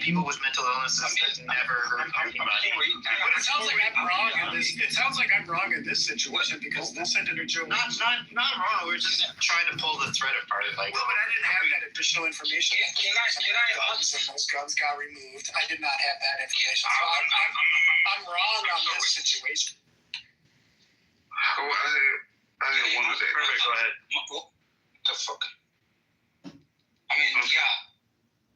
people with mental illnesses that never heard anybody. But it sounds like I'm wrong in this. It sounds like I'm wrong in this situation because this Senator Joe. Not wrong. We're just trying to pull the thread apart. Like, Well, but I didn't have that additional information. Can I guns and those guns got removed. I did not have that information. So I'm wrong on this situation. I didn't want to say. perfect. Go ahead. What the fuck? I mean, yeah.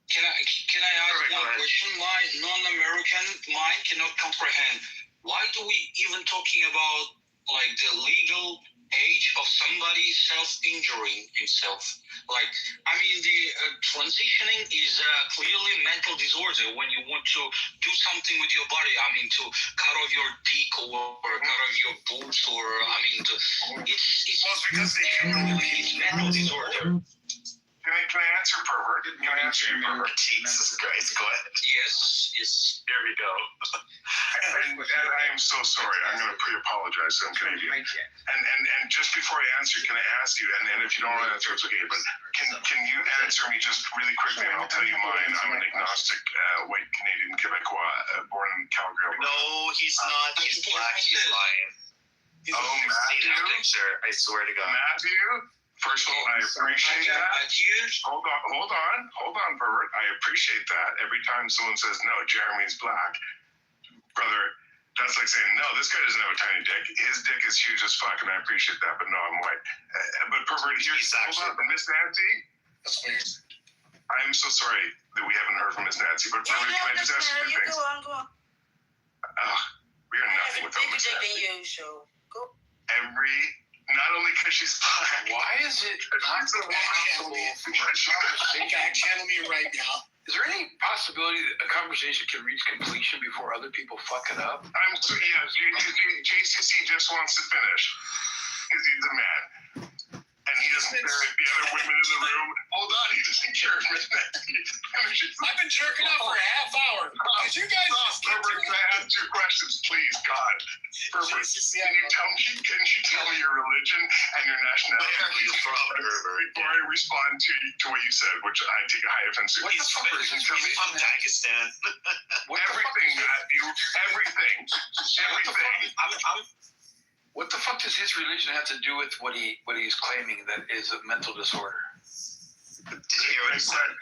Can I ask Perfect, one go ahead. question? My non-American mind cannot comprehend. Why do we even talking about like the legal age of somebody self-injuring himself? Like, I mean, the transitioning is clearly mental disorder when you want to do something with your body. I mean, to cut off your dick or cut off your boobs, or I mean, it's because they it's mental disorder. Can I answer pervert? Can I answer you pervert? Jesus Christ, go ahead. Yes. Here we go. And I am so sorry. I'm going to pre-apologize. I'm Canadian. And just before I answer, can I ask you? And if you don't want to answer, it's okay. But can you answer me just really quickly? And I'll tell you mine. I'm an agnostic white Canadian Quebecois, born in Calgary. No, he's not. He's black. He's lying. Oh, Seen Matthew. nothing, sir. I swear to God. Matthew. First of all, I appreciate that. Hold on, pervert. I appreciate that. Every time someone says, no, Jeremy's black, brother, that's like saying, no, this guy doesn't have a tiny dick. His dick is huge as fuck, and I appreciate that, but no, I'm white. But pervert, here's hold on, Miss Nancy. That's weird. I'm so sorry that we haven't heard from Miss Nancy, but pervert, can I just ask you two things? Go on. We are nothing without Miss Nancy. You, so go. Not only because she's black. Why is it not possible for Channel me right now. Is there any possibility that a conversation can reach completion before other people fuck it up? JCC just wants to finish because he's a man. And he doesn't care if the other women in the room. Hold on, he doesn't care if Miss Nancy. I've been jerking off for a half hour. Did you guys just get Herbert, can I ask you questions, please? God. Herbert, can you tell me your religion and your nationality? Where are you from, Herbert? Before I respond to what you said, which I take a high offense to. He's from Pakistan. Everything, Matthew. Everything. What the fuck does his religion have to do with what he's claiming that is a mental disorder? Did you hear what he said?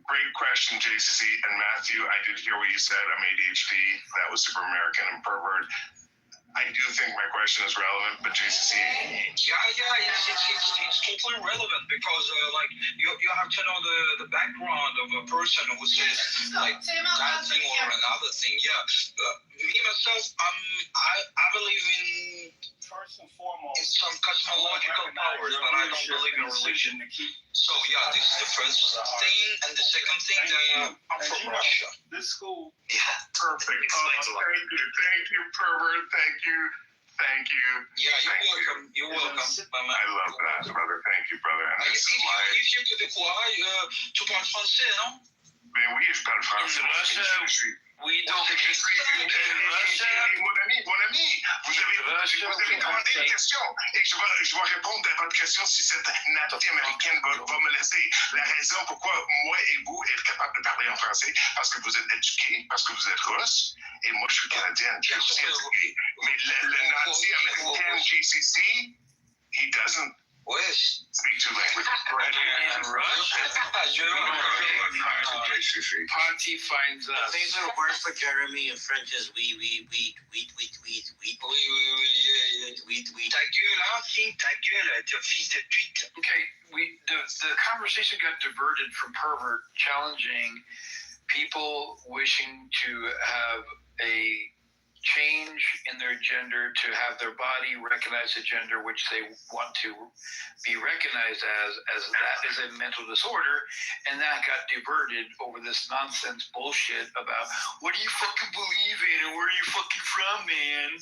Great question, JCC. And Matthew, I did hear what you said. I'm ADHD. That was super American and pervert. I do think my question is relevant, but JCC. Yeah, it's totally relevant because like you have to know the background of a person who says like that thing or another thing. Yeah, me myself, I believe in first and foremost in some cosmological powers, but I don't believe in religion. So yeah, this is the first thing, and the second thing, I'm from Russia. This school. Yeah, Perfect. Explains a lot. Thank you, pervert. Thank you. Yeah, you're welcome, my man. I love that, brother. Thank you, brother. And this is why. If you could quoi, tu parles français, non? Mais oui, je parle français. We don't. Mon ami, vous avez demandé une question et je vais répondre à votre question si cette natie américaine va me laisser. La raison pourquoi moi et vous êtes capables de parler en français, parce que vous êtes éduqués, parce que vous êtes russe, et moi je suis canadienne, je suis aussi éduqué. Mais le nazi américain JCC, he doesn't speak two languages. In Russia, Ponty finds us. The favorite word for Jeremy in French is oui. Ta gueule, hein, fille, ta gueule, tu fils de pute. Okay, the conversation got diverted from pervert challenging people wishing to have a change in their gender, to have their body recognize a gender which they want to be recognized as that is a mental disorder, and that got diverted over this nonsense bullshit about what do you fucking believe in and where are you fucking from, man?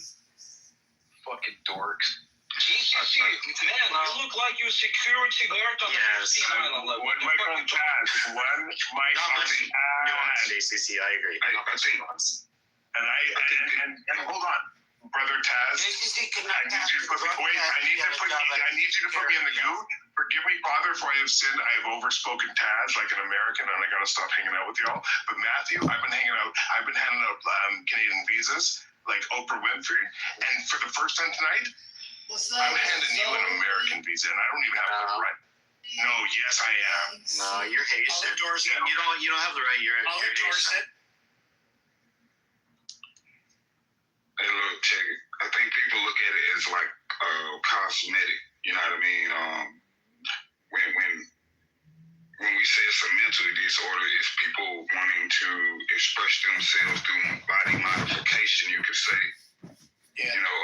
Fucking dorks. JCC, man, you look like you're a security guard on the 15 island level. One microphone pass. JCC, I agree. And hold on. Brother Taz, JCC I cannot need you to put me, wait, I need you to put me in the goo. Forgive me, Father, for I have sinned. I have overspoken Taz like an American, and I gotta stop hanging out with y'all. But Matthew, I've been handing out Canadian visas like Oprah Winfrey, and for the first time tonight, I'm handing you an American visa, and I don't even have the right. No, yes, I am. No, you're hasted. I'll endorse it. You don't have the right. You're I'll endorse hasted. it. Hey, look, check it. I think people look at it as like cosmetic. You know what I mean? When we say it's a mental disorder, it's people wanting to express themselves through body modification. You could say, Yeah. you know,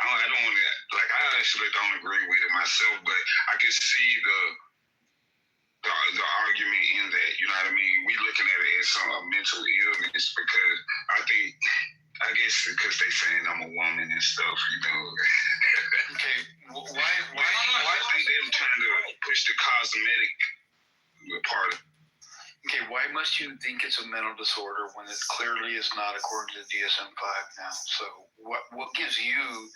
I don't want to, like, I actually don't agree with it myself, but I can see the argument in that. You know what I mean? We looking at it as a mental illness because I guess because they saying I'm a woman and stuff, you know. Okay, why I think they're trying to push the cosmetic part of it. Okay, why must you think it's a mental disorder when it clearly is not according to the DSM-5 now? So what gives you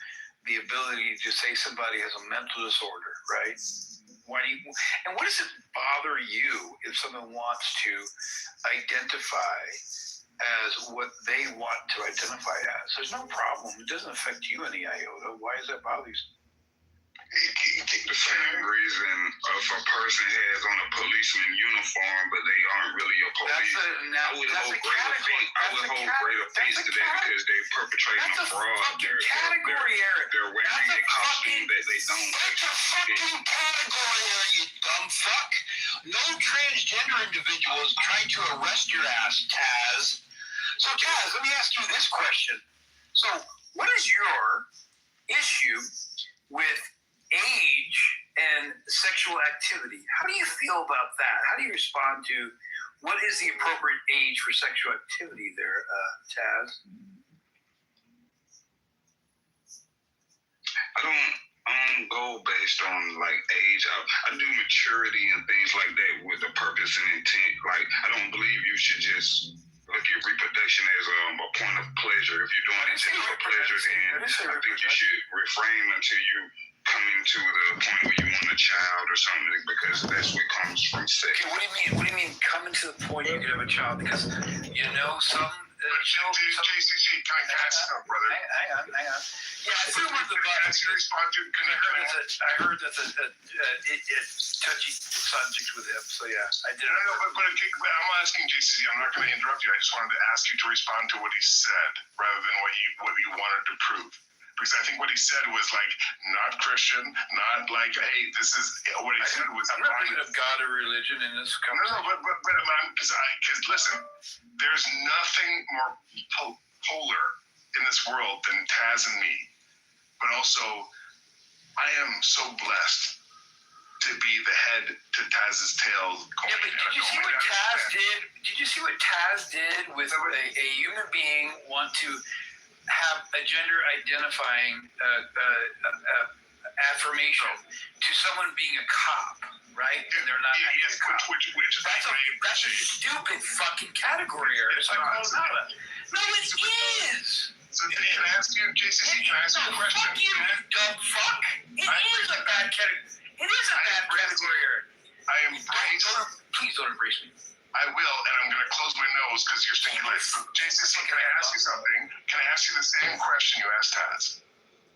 the ability to say somebody has a mental disorder, right? And what does it bother you if someone wants to identify as what they want to identify as? There's no problem. It doesn't affect you any iota. Why does that bother you? The same reason if a person has on a policeman uniform, but they aren't really a police. I would hold greater face to that because they're perpetrating a fraud. They're wearing a costume that they don't. That's a fucking category area, you dumb fuck. No transgender individual is trying to arrest your ass, Taz. So, Taz, let me ask you this question. So, what is your issue with age and sexual activity? How do you feel about that? How do you respond to what is the appropriate age for sexual activity there, Taz? I don't go based on like age. I do maturity and things like that with a purpose and intent. Like I don't believe you should just look at reproduction as a point of pleasure. If you're doing it just for pleasure, then I think you should refrain until you come into the point where you want a child or something, because that's what comes from sex. Okay, what do you mean? What do you mean coming to the point you could have a child? Because you know some. JCC, can I ask you, brother? Hang on. Yeah, I feel with the As you respond to, I heard that it's touchy subject with him. So yeah, I did. No, but I'm asking JCC. I'm not going to interrupt you. I just wanted to ask you to respond to what he said rather than what you wanted to prove. Because I think what he said was like not Christian, not like, hey, this is what he said was. I'm not bringing up God or religion in this conversation. No, but because listen, there's nothing more polar in this world than Taz and me. But also, I am so blessed to be the head to Taz's tail. Yeah, but did you see what Taz did? Did you see what Taz did with a human being want to have a gender identifying affirmation to someone being a cop, right? And they're not yes, a cop. which That's a stupid fucking category area. So I call it out. No, it is. So can I ask you, JCC, can I ask you a question? Fuck you, you dumb fuck. It is a bad category. It is a bad category area. I embrace. Please don't embrace me. I will, and I'm going to close my nose because you're stinking like. JCC, can I ask you something? Can I ask you the same question you asked Taz?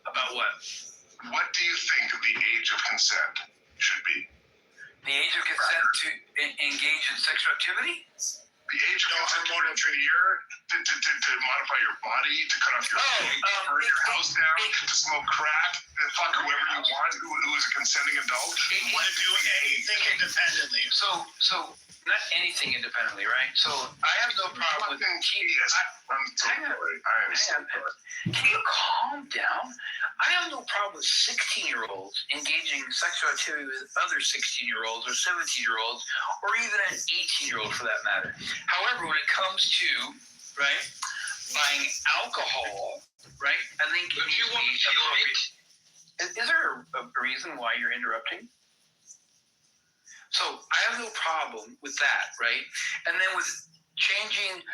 About what? What do you think the age of consent should be? The age of consent to engage in sexual activity? The age of consent to to modify your body, to cut off your burn your house down, to smoke crack, to fuck whoever you want, who is a consenting adult. What to do anything independently. So not anything independently, right? So I have no problem with Yes, I'm so sorry. I am so sorry. Can you calm down? I have no problem with 16-year-olds engaging in sexual activity with other 16-year-olds or 17-year-olds or even an 18-year-old for that matter. However, when it comes to, right, buying alcohol, right, I think it needs to be appropriate. Is there a reason why you're interrupting? So I have no problem with that, right? And then with changing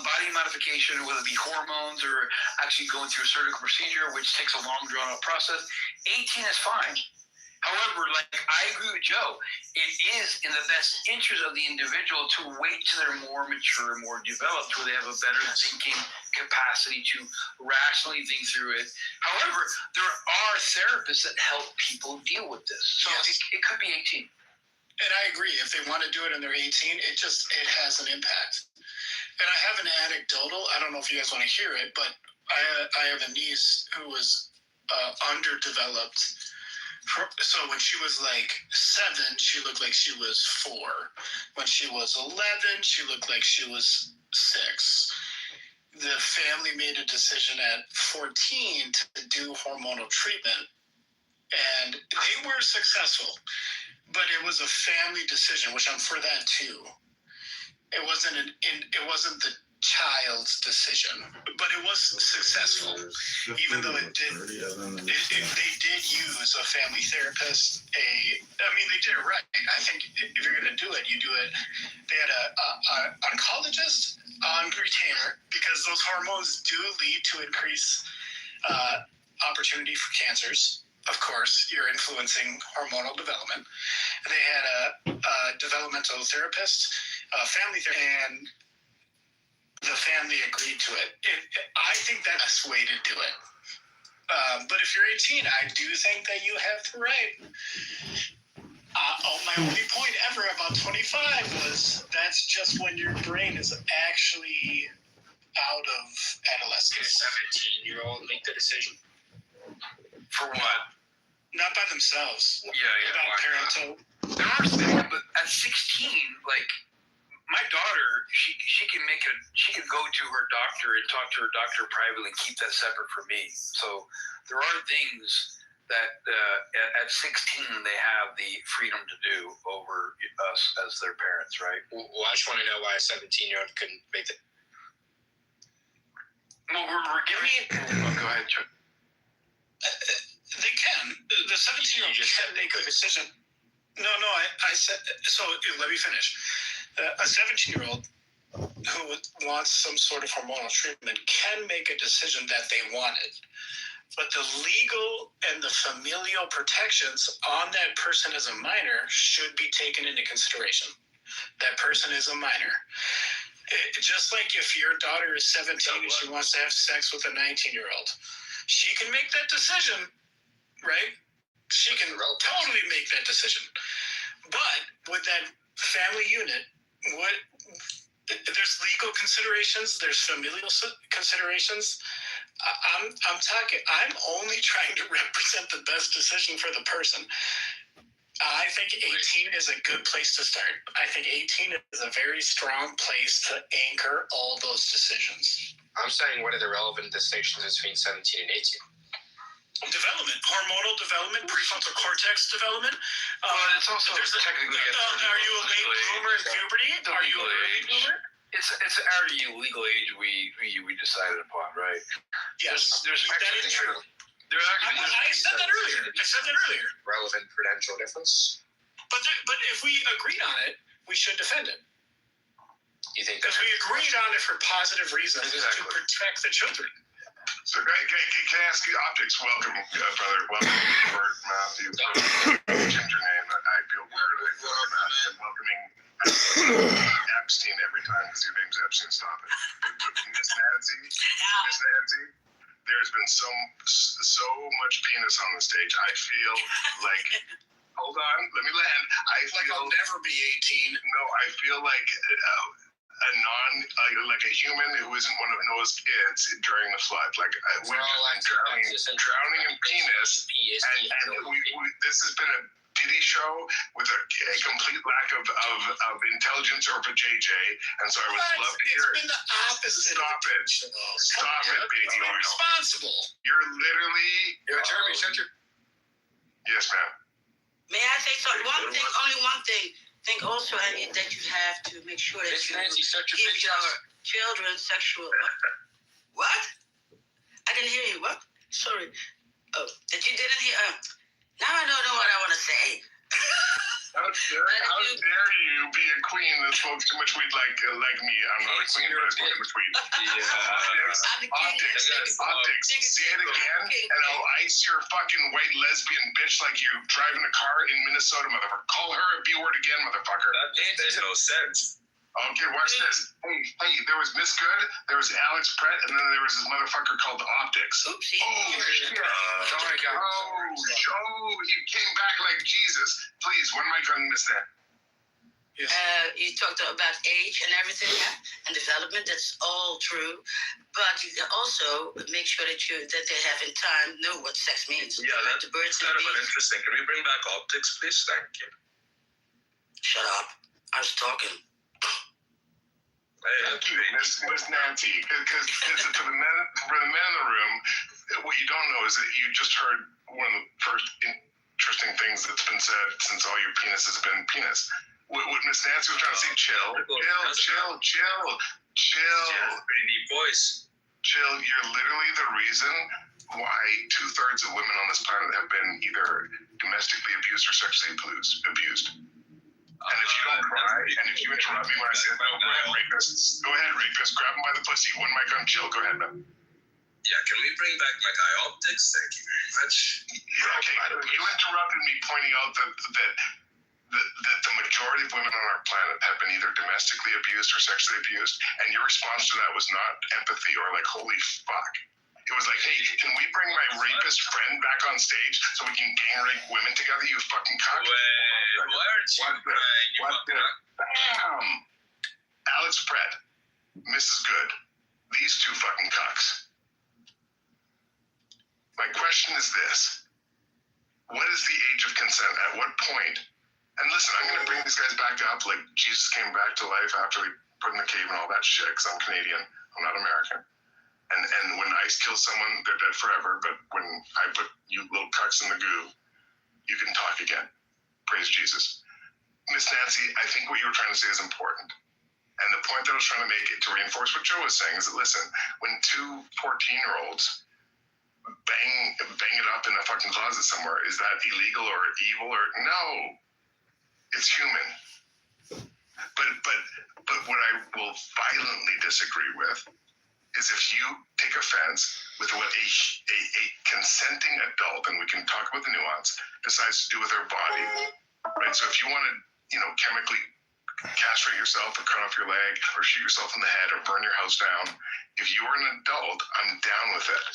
body modification, whether it be hormones or actually going through a surgical procedure, which takes a long, drawn-out process, 18 is fine. However, like I agree with Joe, it is in the best interest of the individual to wait till they're more mature, more developed, where they have a better thinking capacity to rationally think through it. However, there are therapists that help people deal with this. So Yes. it could be 18. And I agree. If they want to do it and they're 18, it has an impact. And I have an anecdotal. I don't know if you guys want to hear it, but I have a niece who was underdeveloped. So when she was like 7, she looked like she was 4. When she was 11, she looked like she was 6. The family made a decision at 14 to do hormonal treatment, and they were successful. But it was a family decision, which I'm for that too. It wasn't the child's decision, but it was successful, even though it did. They did use a family therapist. They did it right. I think if you're going to do it, you do it. They had a oncologist on retainer, because those hormones do lead to increased opportunity for cancers. Of course, you're influencing hormonal development. They had a developmental therapist, family therapist, and the family agreed to it. I think that's the way to do it. But if you're 18, I do think that you have the right. My only point ever about 25 was that's just when your brain is actually out of adolescence. Can a 17-year-old make the decision? For what? Not by themselves. Yeah. Without parental. There are things, but at 16, like my daughter, she can go to her doctor and talk to her doctor privately and keep that separate from me. So there are things that at 16 they have the freedom to do over us as their parents, right? Well, I just want to know why a 17-year-old couldn't make the. Well, we're giving. Go ahead, Chuck. They can. The 17-year-old can make a decision. No, I said, so let me finish. A 17-year-old who wants some sort of hormonal treatment can make a decision that they want it. But the legal and the familial protections on that person as a minor should be taken into consideration. That person is a minor. Just like if your daughter is 17 and she wants to have sex with a 19-year-old, she can make that decision, right? She can totally make that decision. But with that family unit, there's legal considerations, there's familial considerations. I'm only trying to represent the best decision for the person. I think 18 is a good place to start. I think 18 is a very strong place to anchor all those decisions. I'm saying, what are the relevant distinctions between 17 and 18? Development, hormonal development, prefrontal cortex development. It's also technically. Are you a late bloomer in puberty? Are you a early bloomer? It's already a legal age we decided upon, right? Yes, There's that is true. I said that earlier. Relevant prudential difference? But if we agreed on it, we should defend it. You think Because we agreed on it for positive reasons to protect the children. So, can I ask you, optics? Welcome, brother. Welcome, Bert, Matthew. Ginger name. I feel weird. I'm welcoming Epstein every time because your name's Epstein. Stop it. Miss Nancy, there's been so much penis on the stage. I feel like. Hold on, let me land. I feel I'll never be 18. No, I feel like like a human who isn't one of Noah's kids during the flood. Like we're just drowning in penis, and this has been a pity show with a complete lack of intelligence or of a JJ. And so I would love to hear it. It's been the opposite. Stop it, baby oil. Responsible. You're literally. Jeremy, shut your. Yes, ma'am. May I say something? Only one thing. Think also, Annie, that you have to make sure that you give your children sexual. What? I didn't hear you. What? Sorry. Oh, that you didn't hear. Now I don't know what I want to say. How dare you be a queen that smokes too much weed like me? I'm not a queen, but I smoke too much weed. Optics. Say it again, and I'll ice your fucking white lesbian bitch like you're driving a car in Minnesota, motherfucker. Call her a B-word again, motherfucker. That makes no sense. Okay, watch this. Hey, there was Miss Good, there was Alex Pratt, and then there was this motherfucker called Optics. Oopsie. Oh, shit. He came back like Jesus. Please, when am I going to miss that? Yes. You talked about age and everything and development. That's all true, but you also make sure that they have in time know what sex means. Yeah, like the birds and kind the of bees. interesting. Can we bring back optics, please? Thank you. Shut up! I was talking. Thank you, Miss Nancy. Because for the men in the room, what you don't know is that you just heard one of the first interesting things that's been said since all your penises have been penis. What Miss Nancy was trying to say, chill. Pretty deep voice. Chill. You're literally the reason why 2/3 of women on this planet have been either domestically abused or sexually abused. And if you don't cry, and if you interrupt me when I say, no, go ahead, rapist. Go ahead, rapist. Grab him by the pussy. One mic on chill. Go ahead, man. Yeah, can we bring back my guy optics? Thank you very much. Okay, you interrupted me pointing out that the majority of women on our planet have been either domestically abused or sexually abused, and your response to that was not empathy or like, holy fuck. It was like, hey, can we bring my rapist friend back on stage so we can gang rape women together, you fucking cock? Wait, why aren't you crying? Bam! Alex Pratt, Mrs. Good, these two fucking cocks. My question is this. What is the age of consent? At what point? And listen, I'm going to bring these guys back up like Jesus came back to life after we put in the cave and all that shit, because I'm Canadian. I'm not American. And when ICE kills someone, they're dead forever. But when I put you little cucks in the goo, you can talk again. Praise Jesus. Miss Nancy, I think what you were trying to say is important. And the point that I was trying to make to reinforce what Joe was saying is that, listen, when two 14-year-olds bang it up in a fucking closet somewhere, is that illegal or evil or no? It's human. But what I will violently disagree with is if you take offense with what a consenting adult, and we can talk about the nuance, decides to do with their body, right? So if you want to, chemically castrate yourself or cut off your leg or shoot yourself in the head or burn your house down, if you are an adult, I'm down with it.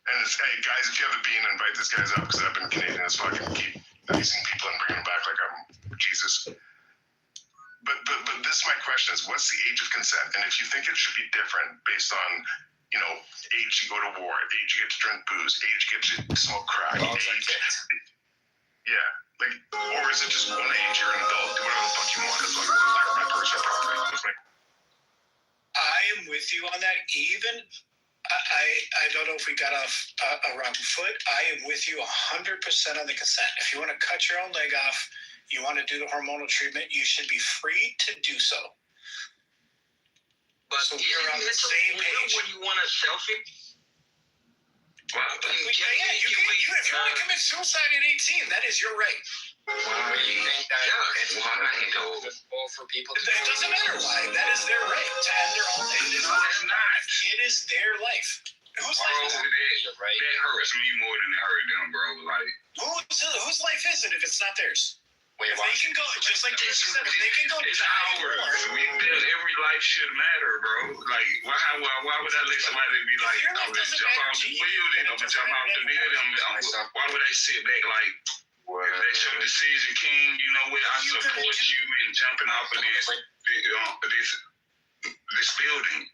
And it's, hey guys, if you have a bean, invite these guys up because I've been Canadian as fuck and keep releasing people and bringing them back like I'm Jesus. But this is my question is, what's the age of consent? And if you think it should be different based on, age you go to war, age you get to drink booze, age you get to smoke crack, or is it just one age, you're an adult, do whatever the fuck you want as long as it's not my personal property? I am with you on that. Even I don't know if we got off a wrong foot. I am with you 100% on the consent. If you want to cut your own leg off, you want to do the hormonal treatment, you should be free to do so. But so we're on the same page. When you want a selfie? If you want to commit suicide at 18, that is your right. You think that it's possible for people to it doesn't matter why. That is their right to end their own life. It is their life. Whose life is it? Right. That hurts me more than it hurt them, bro. Like, whose life is it if it's not theirs? Wait, if they can go, just like Jason said, if they can go it's ours. Every life should matter, bro. Like, why would I let somebody be like, I'm gonna jump off the building, I'm gonna jump off the building? Why would I sit back like, if they show Decision King, you know what, I support you in jumping off of this building.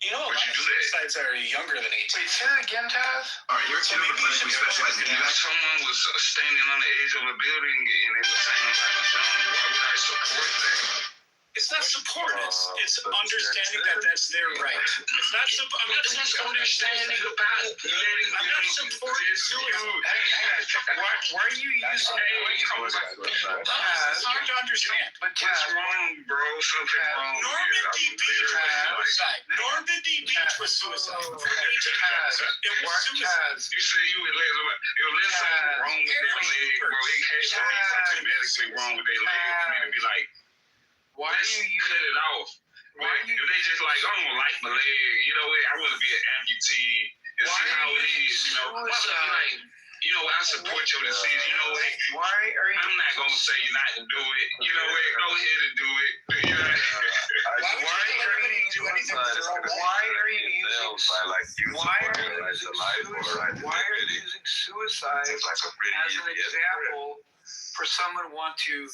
A lot of suicides are younger than 18. Wait, say that again, Taz? All right, you're a place we specialize in. If someone was standing on the edge of a building and they were saying like, why would I support that? It's not support. It's understanding that that's their right. It's not. I'm not Understanding about I'm not supporting suicide. Why are you using? It's hard to understand. But What's wrong, bro? Something wrong. Normandy Beach was suicide. It was suicide. You say you would let something wrong with their leg, bro. It can't say something medically wrong with their leg for me to be like, why are you cut it off? Why are you? If they just like, I don't like my leg, you know what? I want to be an amputee and see how it is, you know. Like, you know, I support your decision. You know what? Why are you? I'm not gonna say not to do it. You know what? Go ahead and do it. You know? Why are you using suicide as an example for someone who want to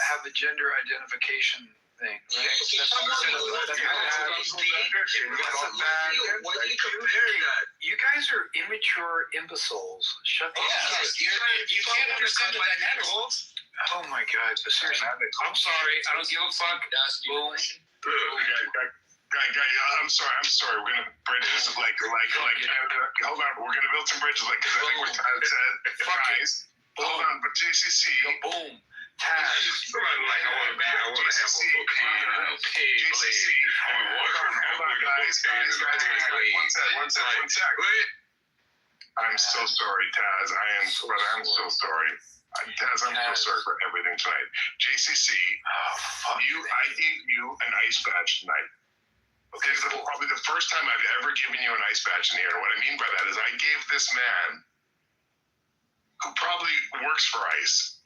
have a gender identification thing? Right? You guys are immature imbeciles. Shut the fuck up. You can't understand the dynamics. Oh my God! Seriously, I'm sorry. I don't give a fuck. Boom. Guy, I'm sorry. We're gonna bridges like. Hold on, we're gonna build some bridges like. Because I think we're guys. Hold on, but JCC. Boom. Like Taz. I want to have a book hand and a pig JCC. Hold on, guys. One sec. I'm so sorry, Taz. I'm so sorry. Taz, I'm so sorry for everything tonight. JCC, I gave you an ice badge tonight. Okay, this is probably the first time I've ever given you an ice badge in here. And what I mean by that is I gave this man, who probably works for ICE,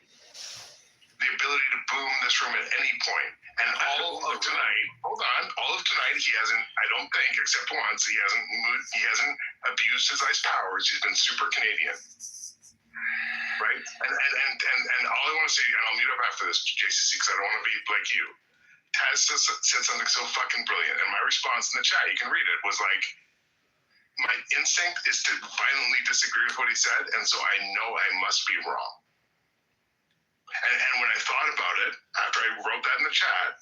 the ability to boom this room at any point. And all of tonight, he hasn't, I don't think, except once, he hasn't abused his ice powers. He's been super Canadian. Right? And all I want to say, and I'll mute up after this, JCC, because I don't want to be like you. Taz said something so fucking brilliant, and my response in the chat, you can read it, was like, my instinct is to violently disagree with what he said, and so I know I must be wrong. And when I thought about it, after I wrote that in the chat,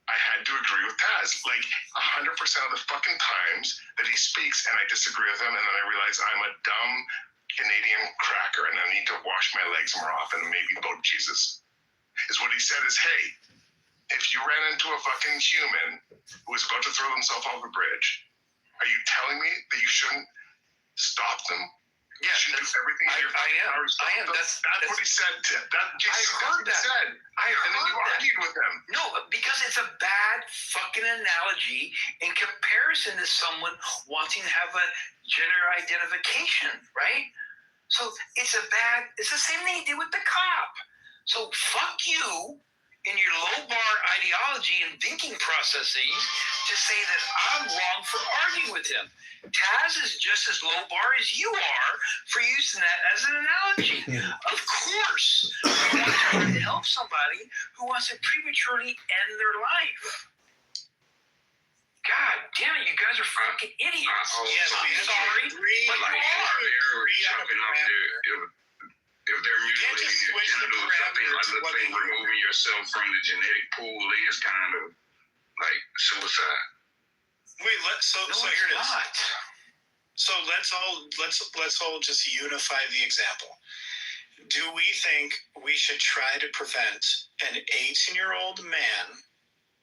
I had to agree with Taz. Like 100% of the fucking times that he speaks and I disagree with him, and then I realize I'm a dumb Canadian cracker and I need to wash my legs more often and maybe vote Jesus. Is what he said is, hey, if you ran into a fucking human who was about to throw themselves off a bridge, are you telling me that you shouldn't stop them? Yeah, you should do everything in your power to stop them? That's what he said. I and then you heard that. argued with him. No, because it's a bad fucking analogy in comparison to someone wanting to have a gender identification, right? So it's the same thing he did with the cop. So fuck you in your low bar ideology and thinking processes to say that I'm wrong for arguing with him. Taz is just as low bar as you are for using that as an analogy. Of course, we want to try to help somebody who wants to prematurely end their life. God damn it, you guys are fucking idiots. I'm sorry, but you are. If they're mutilating your genitals, I think another thing removing yourself from the genetic pool is kind of like suicide. Wait, so here it is. So let's all just unify the example. Do we think we should try to prevent an 18-year-old man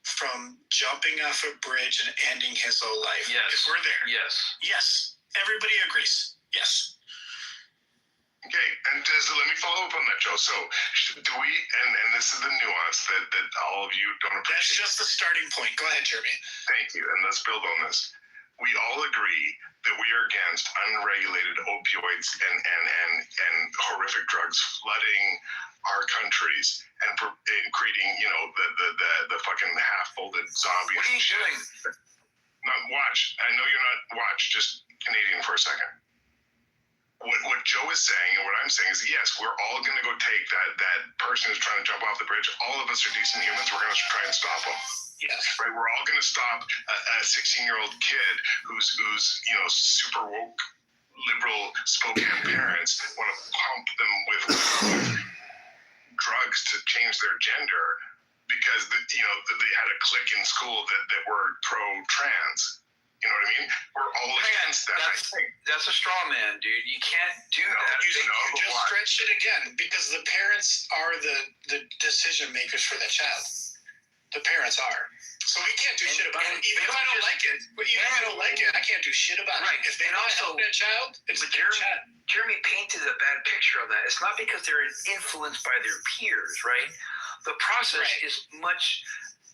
from jumping off a bridge and ending his whole life? Yes. If we're there. Yes. Everybody agrees. Yes. Okay, and let me follow up on that, Joe. So, do we, and this is the nuance that all of you don't appreciate. That's just the starting point. Go ahead, Jeremy. Thank you, and let's build on this. We all agree that we are against unregulated opioids and horrific drugs flooding our countries and creating, the fucking half-folded zombies. What are you doing? Not watch. I know you're not watch. Just Canadian for a second. What Joe is saying and what I'm saying is, yes, we're all going to go take that person who's trying to jump off the bridge. All of us are decent humans. We're going to try and stop them. Yes. Right. We're all going to stop a 16-year-old kid who's super woke, liberal Spokane parents want to pump them with drugs to change their gender because they had a clique in school that were pro-trans. You know what I mean? We're all against that. That's a straw man, dude. You can't do that. You just stretch it again because the parents are the decision makers for the child. The parents are. So we can't do shit about it. Even if I don't like it, I can't do shit about it. If they don't help that child, it's a child. Jeremy painted a bad picture of that. It's not because they're influenced by their peers, right? The process is much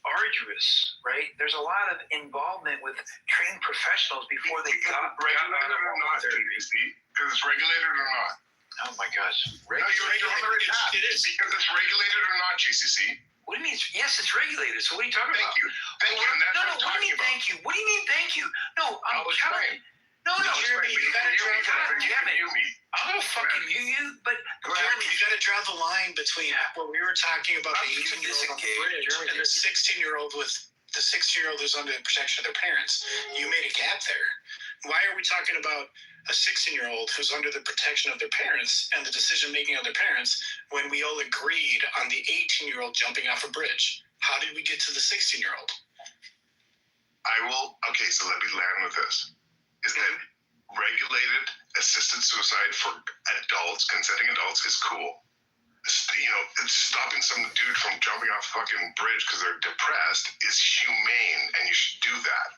arduous, right? There's a lot of involvement with trained professionals before they got regulated or not, because it's regulated or not. Oh my gosh. No, you're on the right path. It is because it's regulated or not, GCC. What do you mean? Yes, it's regulated. So what are you talking about? Thank you. And that's what I'm talking about. Thank you. What do you mean thank you? No, I'm telling you. No, Jeremy, you gotta I'm gonna fucking mute you, but Jeremy, you gotta draw the line between what we were talking about the 18-year-old on the bridge and the 16-year-old who's under the protection of their parents. You made a gap there. Why are we talking about a 16-year-old who's under the protection of their parents and the decision making of their parents when we all agreed on the 18-year-old jumping off a bridge? How did we get to the 16-year-old? Okay, so let me land with this. Is that regulated assisted suicide for adults, consenting adults, is cool. Stopping some dude from jumping off a fucking bridge because they're depressed is humane, and you should do that.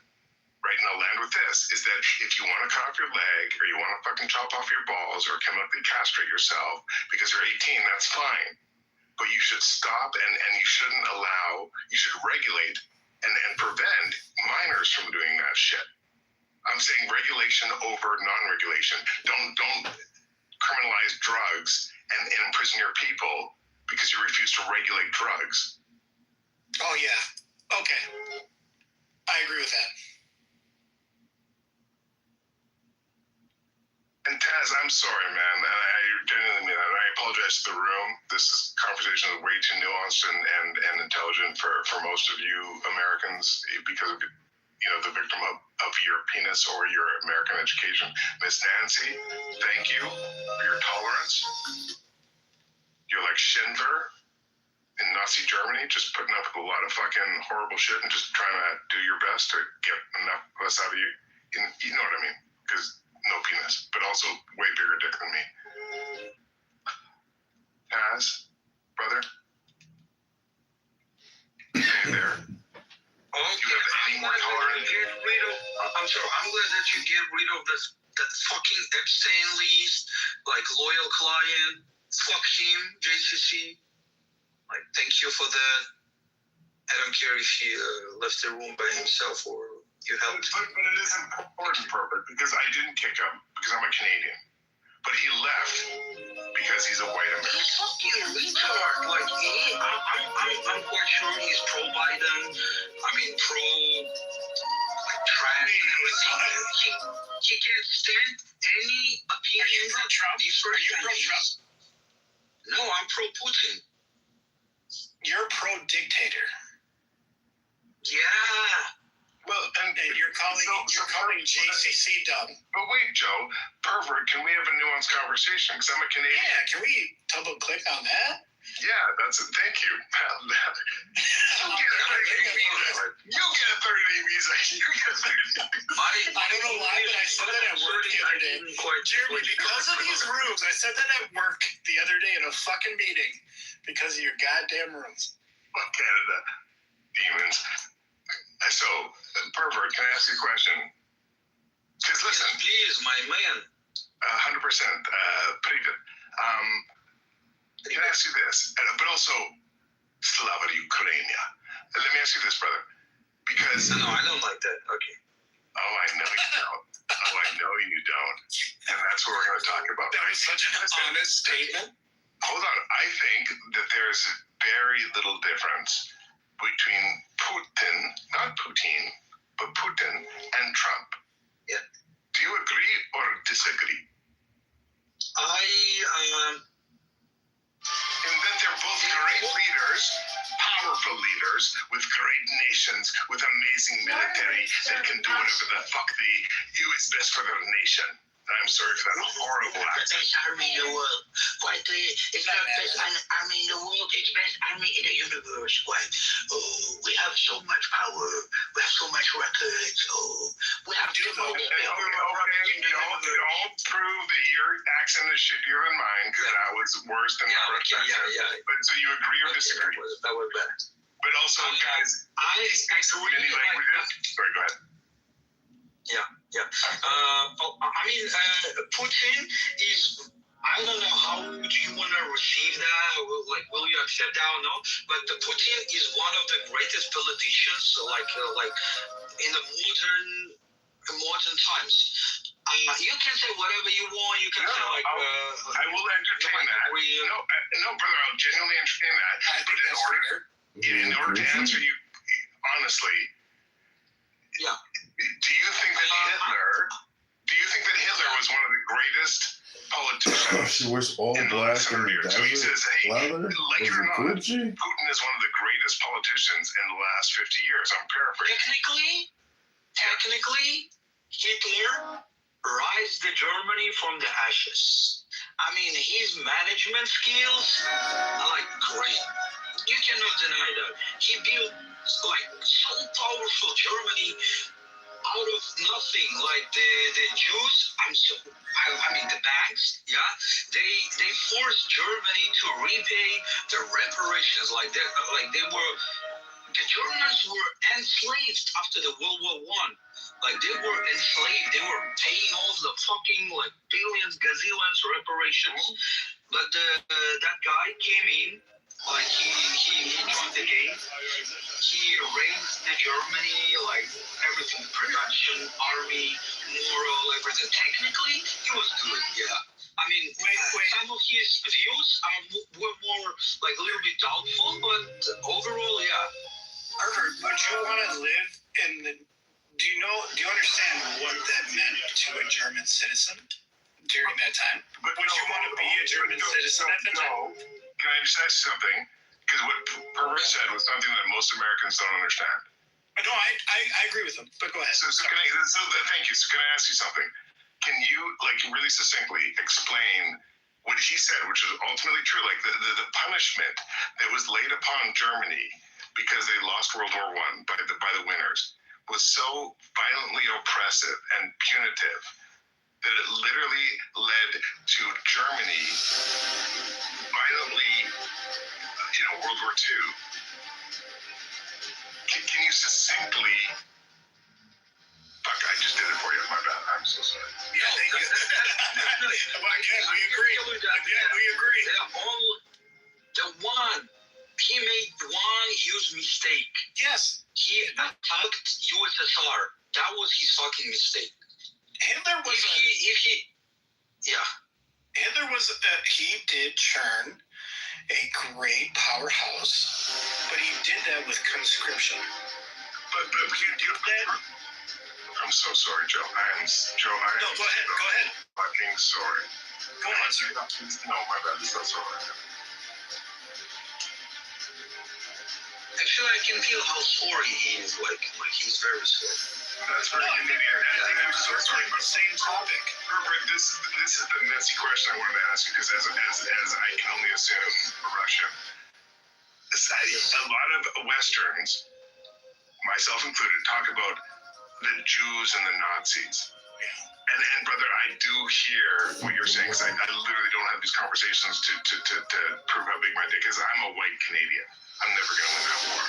Right, and I'll land with this, is that if you want to cut off your leg, or you want to fucking chop off your balls, or chemically castrate yourself because you're 18, that's fine. But you should stop, and you should regulate and prevent minors from doing that shit. I'm saying regulation over non-regulation. Don't criminalize drugs and imprison your people because you refuse to regulate drugs. Oh, yeah. Okay. I agree with that. And Taz, I'm sorry, man. I genuinely mean that. I apologize to the room. This conversation is way too nuanced and intelligent for most of you Americans because of the victim of your penis or your American education. Miss Nancy, thank you for your tolerance. You're like Schindler in Nazi Germany, just putting up with a lot of fucking horrible shit and just trying to do your best to get enough of us out of you. You know what I mean? Because no penis, but also way bigger dick than me. Taz, brother? Are you there? Okay, you have any more tolerance? I'm sorry. I'm glad that you get rid of that fucking Epstein list, like loyal client. Fuck him, JCC. Like, thank you for that. I don't care if he left the room by himself or you helped. But it is important, Perfect, because I didn't kick him because I'm a Canadian. But he left because he's a white American. He's fucking retard. Like, I'm quite sure he's pro-Biden. I mean, pro-trash and everything. He can't stand any opinion. Are you pro-Trump? Are you pro-Trump? No, I'm pro-Putin. You're pro-dictator. Yeah. Well, and you're calling JCC dumb. But wait, Joe, Pervert, can we have a nuanced conversation? Because I'm a Canadian. Yeah, can we double click on that? Yeah, that's it. Thank you, pal. You get a 30-day visa. You get a 30-day visa. I don't know why, but I said that at work the other day. Jeremy, because of these rooms, I said that at work the other day in a fucking meeting because of your goddamn rooms. Well, Canada, demons. So, Pervert, can I ask you a question? Because listen, yes, please, my man. 100%. Pretty good. Can I ask you this? But also, Slava Ukrainia. Let me ask you this, brother. Because no, I don't like that. Okay. Oh, I know you don't. And that's what we're going to talk about. That was such an honest statement. Hold on. I think that there's very little difference between Putin, not Putin, but Putin and Trump. Yeah. Do you agree or disagree? In that they're both great leaders, powerful leaders, with great nations, with amazing military that can do whatever the fuck is best for their nation. I'm sorry for that horrible accent. Best army in the world. It's not best army in the world. It's best army army in the universe. What? Oh, we have so much power. We have so much records. Oh, we have the most Don't prove that your accent is shittier than mine, because that was worse than my accent. But so you agree or disagree? That was better. But also, guys, he speaks many languages. Sorry, go ahead. Putin is. I don't know how do you want to receive that, or will you accept that or no? But the Putin is one of the greatest politicians, in the modern times. You can say whatever you want. You can say I will entertain that. No, brother, I'll genuinely entertain that. But in order to answer you honestly, do you think that Hitler was one of the greatest politicians? She wears all black in the desert. So he says, hey, leather. like it or not, Putin is one of the greatest politicians in the last 50 years. I'm paraphrasing. Technically, Hitler raised the Germany from the ashes. I mean, his management skills are great. You cannot deny that. He built so powerful Germany out of nothing. The Jews, the banks, they forced Germany to repay the reparations. The Germans were enslaved after the World War I. They were enslaved. They were paying off the fucking billions, gazillions reparations. But that guy came in, he joined the game. He raised the Germany, everything, production, army, moral, everything. Technically, he was good, some of his views were more, a little bit doubtful, but overall, Herbert, would you want to live in the... Do you understand what that meant to a German citizen during that time? Would you want to be a German citizen at the time? Can I just ask you something? Because what Herbert said was something that most Americans don't understand. No, I agree with him, but go ahead. Thank you. So can I ask you something? Can you, really succinctly explain what he said, which is ultimately true, the punishment that was laid upon Germany because they lost World War I by the winners was so violently oppressive and punitive that it literally led to Germany violently, World War II. Can you succinctly... Fuck, I just did it for you. My bad. I'm so sorry. Yeah, thank you. Again, we agree. He made one huge mistake. Yes. He attacked USSR. That was his fucking mistake. Hitler was he did churn a great powerhouse, but he did that with conscription. But I'm so sorry, Joe. No, go ahead. Fucking sorry. Go on, sir. No, my bad. It's not sorry. Actually, I can feel how sorry he is. He's very sorry. That's very Canadian. I'm so sorry. Same topic. Herbert, this is the messy question I wanted to ask you, because as I can only assume a Russian, a lot of Westerns, myself included, talk about the Jews and the Nazis. And brother, I do hear what you're saying, because I literally don't have these conversations to prove how big my dick is. I'm a white Canadian. I'm never going to win that war.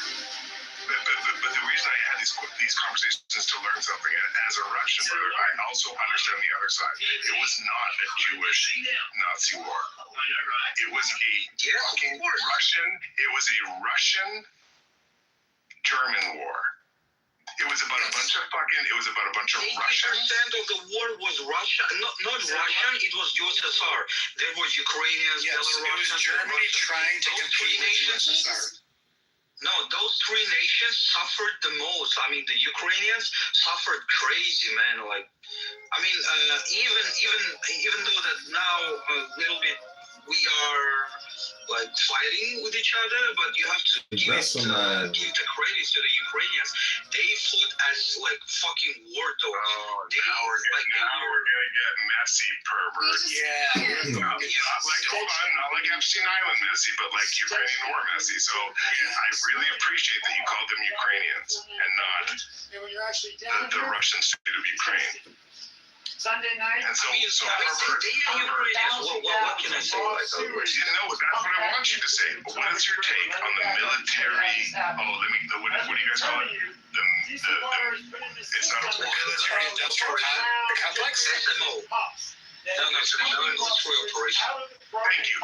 But the reason I had these conversations is to learn something. And as a Russian brother, I also understand the other side. It was not a Jewish Nazi war. It was a fucking Russian. It was a Russian-German war. It was about a bunch of Russians. 80% of the war was Russia. Not Russian, it was USSR. There was Ukrainians, Belarusians. It was Germany trying to compete with USSR. No, those three nations suffered the most. The Ukrainians suffered crazy, man. Even though that now a little bit we are like fighting with each other, but you have to give the credit to the Ukrainians. They fought as like fucking war dogs. Now we're gonna get messy, pervert. Not like Epstein Island messy, but like Ukrainian war messy. So I really appreciate that you called them Ukrainians and not the Russian state of Ukraine. Sunday night. And so pervert. What can I say? Like, that's what I want you to say. What is your take on the military? What do you guys call it? It's not a war. Military industrial complex. SMO. No, it's a military operation. Thank you.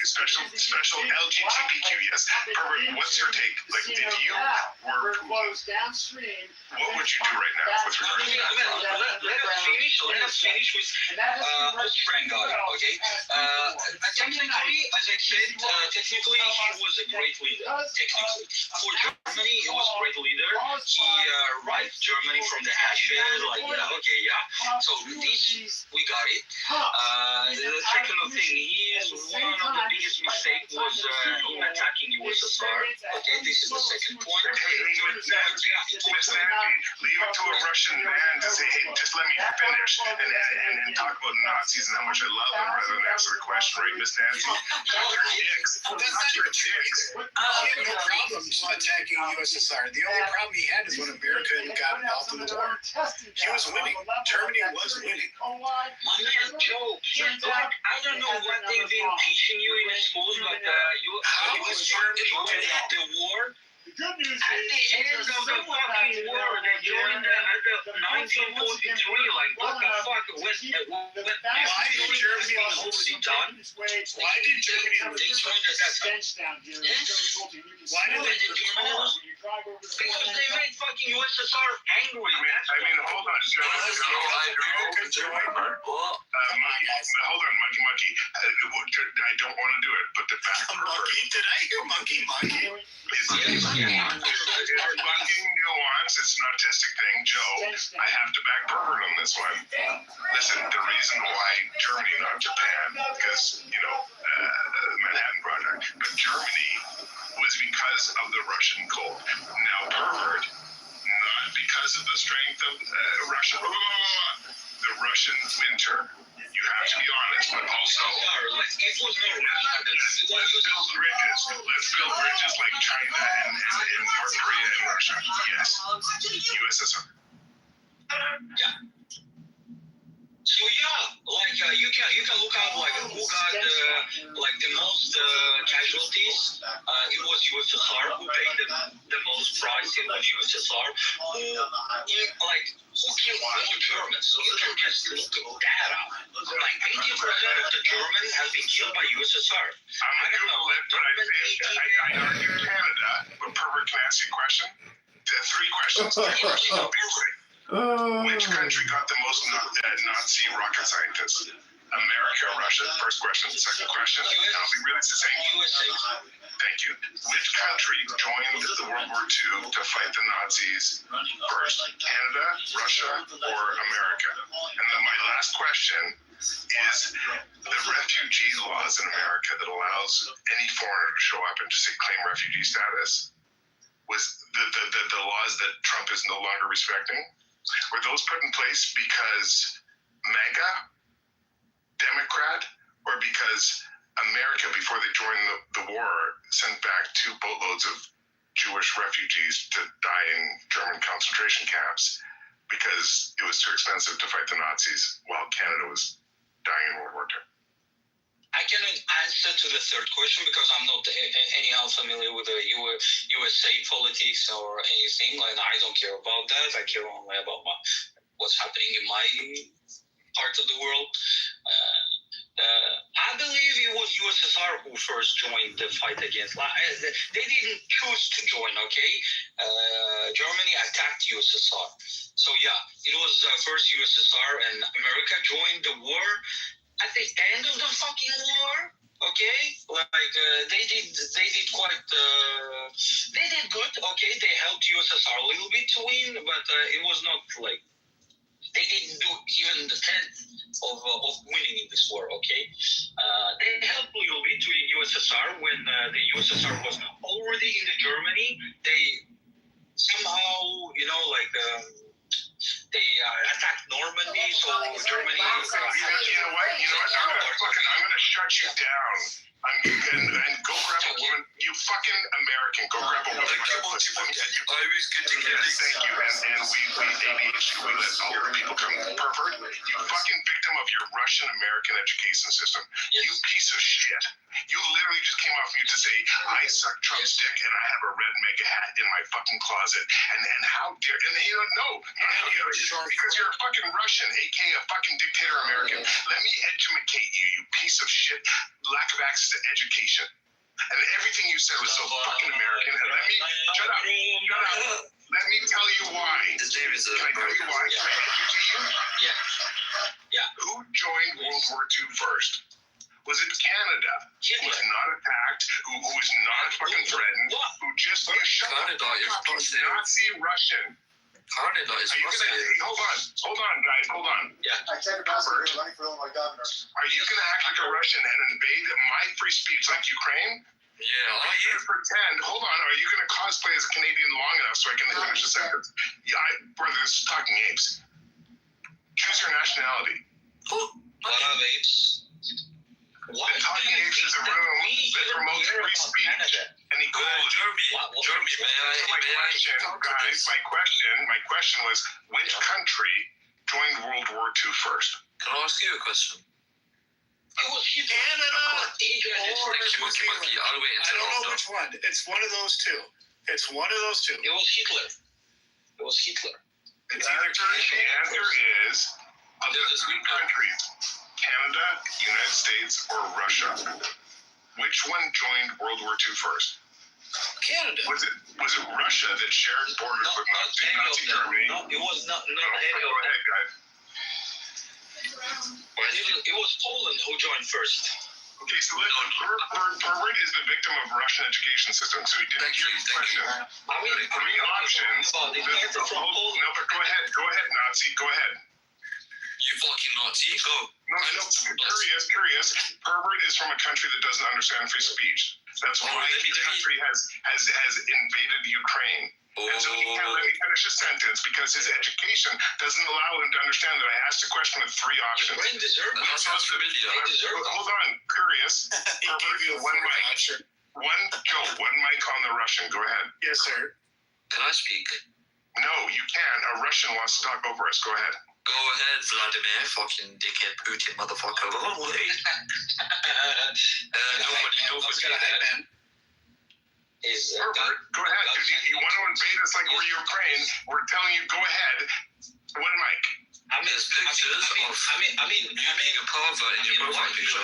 Special LGBTQ. Yes, pervert. What's your take? Like, if you were closed downstream, what would you do right now with regard to that? Let us finish with Austrian guy. Okay. Technically, as I said, technically he was a great leader. Technically, for Germany, he was a great leader. He raised Germany from the ashes. Like, So this we got it. The second thing, one of the biggest mistakes was him attacking USSR. Okay, this is the second point. Miss Nancy, leave it to a Russian man to say, hey, just let me finish and talk about Nazis and how much I love them rather than answer the question, right, Miss Nancy? That's not your dicks. He had no problems attacking USSR. The only problem he had is when America got involved in the war. He was winning. Germany was winning. My man, Joe, like, I don't know what they've been teaching you in the schools, but how was Germany winning the war? The good news At the end of the fucking war, they joined the 1943. Like, what the fuck? Why did Germany mostly done? Why did Germany they joined at that time? Why did they do Germany? Because they made fucking USSR angry. I mean, hold on, Joe. Hold on, Monkey. I don't want to do it, but the fact Did I hear monkey? It's fucking nuance. It's an autistic thing, Joe. I have to back pervert on this one. Listen, the reason why Germany, not Japan, because the Manhattan Project, but Germany was because of the Russian cold. Now, pervert, not because of the strength of Russia. The Russian winter. You have to be honest, but also let's build bridges like China and North Korea and Russia. Yes, USSR. Yeah. So you can look up like who got the most casualties. It was USSR who paid the most price. It was USSR who killed more Germans. So you can just look that up. Like 80% of the Germans have been killed by USSR. I don't know, but I argue Canada. But pervert, can I ask you a question? 3 questions. Which country got the most Nazi rocket scientists? America, Russia? First question. Second question. I'll be really succinct. USA. Thank you. Which country joined the World War II to fight the Nazis first? Canada, Russia, or America? And then my last question is the refugee laws in America that allows any foreigner to show up and just claim refugee status. Was the laws that Trump is no longer respecting? Were those put in place because MAGA, Democrat, or because America, before they joined the war, sent back 2 boatloads of Jewish refugees to die in German concentration camps because it was too expensive to fight the Nazis while Canada was dying in World War II? I cannot answer to the third question because I'm not anyhow familiar with the USA politics or anything. Like, I don't care about that. I care only about what's happening in my part of the world. I believe it was USSR who first joined the fight against. They didn't choose to join. Okay, Germany attacked USSR. So it was first USSR and America joined the war at the end of the fucking war. Okay, they did good. Okay, they helped USSR a little bit to win, but it was not like they didn't do even the 10th of winning in this war, okay? They helped a little bit to the USSR when the USSR was already in the Germany. They somehow, they attacked Normandy, so Germany... You know what? I'm gonna shut you down. And go grab a woman. You fucking American. Go grab a woman. Always good to get Thank you. And we ADHD, we let all the people come. Pervert. You fucking victim of your Russian American education system. You piece of shit. You literally just came off mute to say, I suck Trump's dick and I have a red mega hat in my fucking closet. And how dare, and no, because you're a fucking Russian, aka a fucking dictator American. Let me educate you, you piece of shit. Lack of access to education. And everything you said was so fucking American. And shut up. Let me tell you why. His name is Can I tell you why? Can I educate you? Yeah. Who joined World War II first? Was it Canada? Who was not attacked, who was not fucking threatened, who just shut up. Nazi Russian. Canada is Hold on, guys, hold on. I said about running for my governor. Are you gonna act like a Russian and invade my free speech like Ukraine? Yeah, Are you gonna pretend? Hold on. Are you gonna cosplay as a Canadian long enough so I can finish the sentence? Brother, this is talking apes. Choose your nationality. What are apes? The Talking Apes is a room that promotes free speech and equality. Jeremy, My question was, which country joined World War II first? Can I ask you a question? It was Canada. I'll wait I until don't know after. which one. It's one of those two. It's one of those two. It was Hitler. The answer is of the three countries, Canada, United States, or Russia. Which one joined World War II first? Canada. Was it Russia that shared borders with Nazi Germany? No, it was not No, any go of them. ahead, guys. It was Poland who joined first. Okay, so listen, Pervert is the victim of Russian education system, so he didn't hear the question. Three options. No, but go ahead, Nazi, go ahead. You fucking Nazi, go. No, curious. Pervert is from a country that doesn't understand free speech. That's why the country has invaded Ukraine. And so he can't let me finish his sentence because his education doesn't allow him to understand that I asked a question with three options. Ukraine deserved it. That sounds familiar. They deserved it. Hold on, curious. He gave you One mic. One mic on the Russian. Go ahead. Yes, sir. Can I speak? No, you can. A Russian wants to talk over us. Go ahead. Go ahead, Vladimir, fucking dickhead, Putin, motherfucker. Nobody. Pervert, go ahead. Because you want to invade us like we're Ukraine. We're telling you, go ahead. One mic. There's pictures of you being a pervert in your profile picture.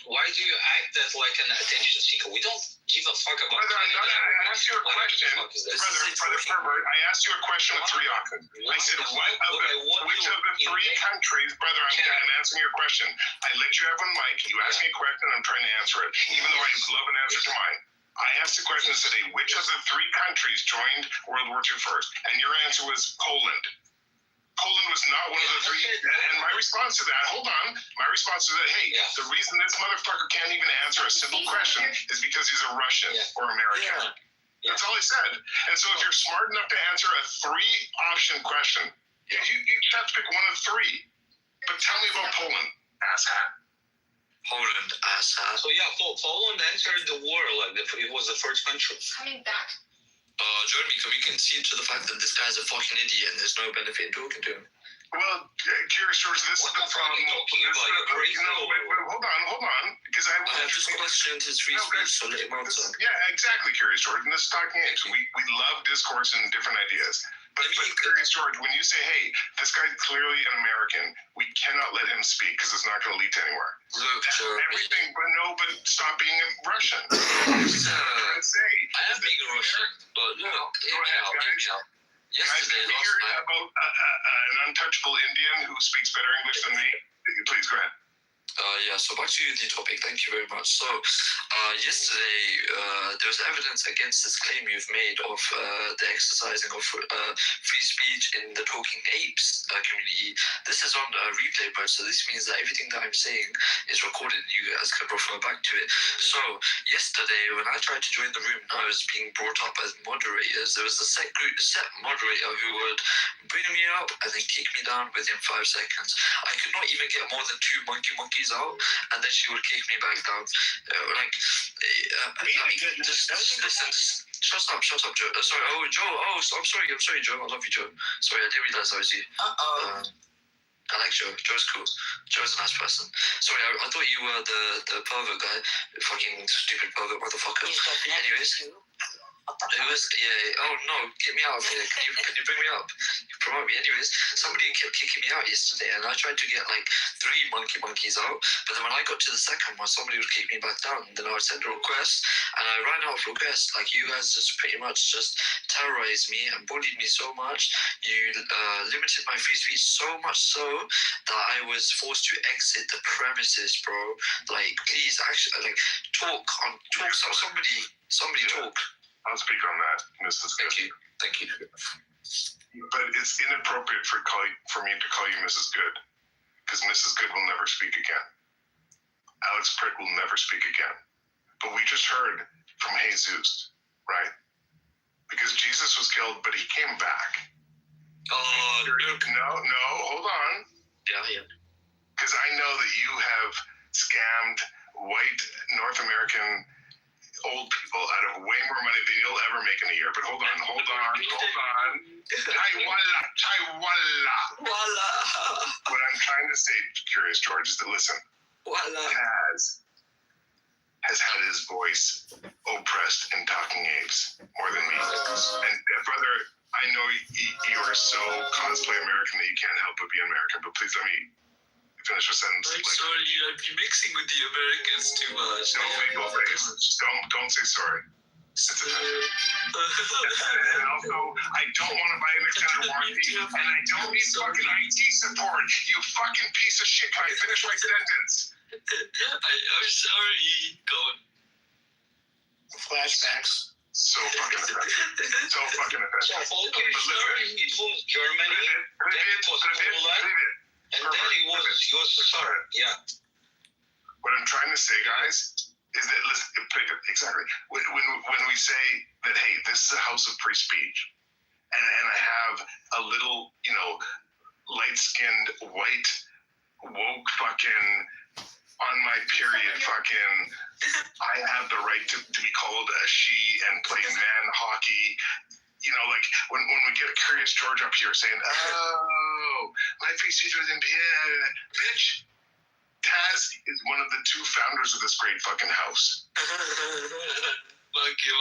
Why do you act as like an attention seeker? We don't give a fuck about Brother, I asked you a question. Brother Pervert, I asked you a question with three options. I said, which of the three countries, brother, I'm answering your question. I let you have one mic. You asked me a question, I'm trying to answer it, even though I love an answer to mine. I asked the question today, which of the three countries joined World War II first? And your answer was Poland. Poland was not one of the three. And my response to that, hold on, hey, the reason this motherfucker can't even answer a simple question is because he's a Russian or American. That's all I said. And so if you're smart enough to answer a three-option question, you have to pick one of three. But tell me about Poland, asshat. Poland, asshat. So Poland entered the war like it was the first country. Coming back. Jeremy, can we concede to the fact that this guy's a fucking idiot and there's no benefit in talking to him? Well, curious George, this is the problem. Hold on, because I have just questioned his free speech, so let him answer. Yeah, exactly, Curious George. And this is talking apes. We love discourse and different ideas. But Curious George, when you say, hey, this guy's clearly an American, we cannot let him speak because it's not going to lead to anywhere. Look, everything, but stop being Russian. I am being Russian, but look, hear me out. Yesterday, guys, hear about an untouchable Indian who speaks better English than me? Please go ahead. Yeah, so back to the topic. Thank you very much. So, yesterday, there was evidence against this claim you've made of the exercising of free speech in the Talking Apes community. This is on replay, but so this means that everything that I'm saying is recorded and you guys can refer back to it. So, yesterday, when I tried to join the room, I was being brought up as moderators. There was a set moderator who would bring me up and then kick me down within 5 seconds. I could not even get more than 2 monkeys out, and then she would kick me back down. Shut up, Joe. Sorry, Joe. I'm sorry, Joe. I love you, Joe. Sorry, I didn't realize that was you. I like Joe. Joe's cool. Joe's a nice person. Sorry, I thought you were the pervert guy. Fucking stupid pervert motherfucker. Anyways. Oh no, get me out of here. Can you bring me up? You promote me. Anyways, somebody kept kicking me out yesterday, and I tried to get like 3 monkeys out, but then when I got to the second one, somebody would kick me back down, and then I would send a request, and I ran out of requests. Like, you guys just pretty much just terrorized me and bullied me so much. You limited my free speech so much so that I was forced to exit the premises, bro. Like, please, actually, like, talk. Somebody talk. I'll speak on that, Mrs. Good. Thank you. But it's inappropriate for me to call you Mrs. Good, because Mrs. Good will never speak again. Alex Pritt will never speak again. But we just heard from Jesus, right? Because Jesus was killed, but he came back. No, hold on. Yeah. Because I know that you have scammed white North American old people out of way more money than you'll ever make in a year. But hold on. Voila. What I'm trying to say, Curious George, is that listen, Taz has had his voice oppressed in Talking Apes more than me. And brother, I know you are so cosplay American that you can't help but be American, but please let me finish a sentence. I'm sorry, I've been mixing with the Americans too much. Don't say sorry. It's offensive. And also, I don't want to buy an extended warranty, and I don't need fucking IT support. You fucking piece of shit. Can I finish my sentence? I'm sorry. Go on. Flashbacks. So fucking offensive. So, okay, sorry, it was Germany, then it was Poland, and then it was USSR. Yeah. What I'm trying to say, guys, is that exactly when we say that, hey, this is a house of free speech, and I have a little, light-skinned, white, woke fucking on my period fucking, I have the right to be called a she and play man hockey. Like when we get Curious George up here saying, oh, my free speech was impaired. Bitch, Taz is one of the 2 founders of this great fucking house. Monkey.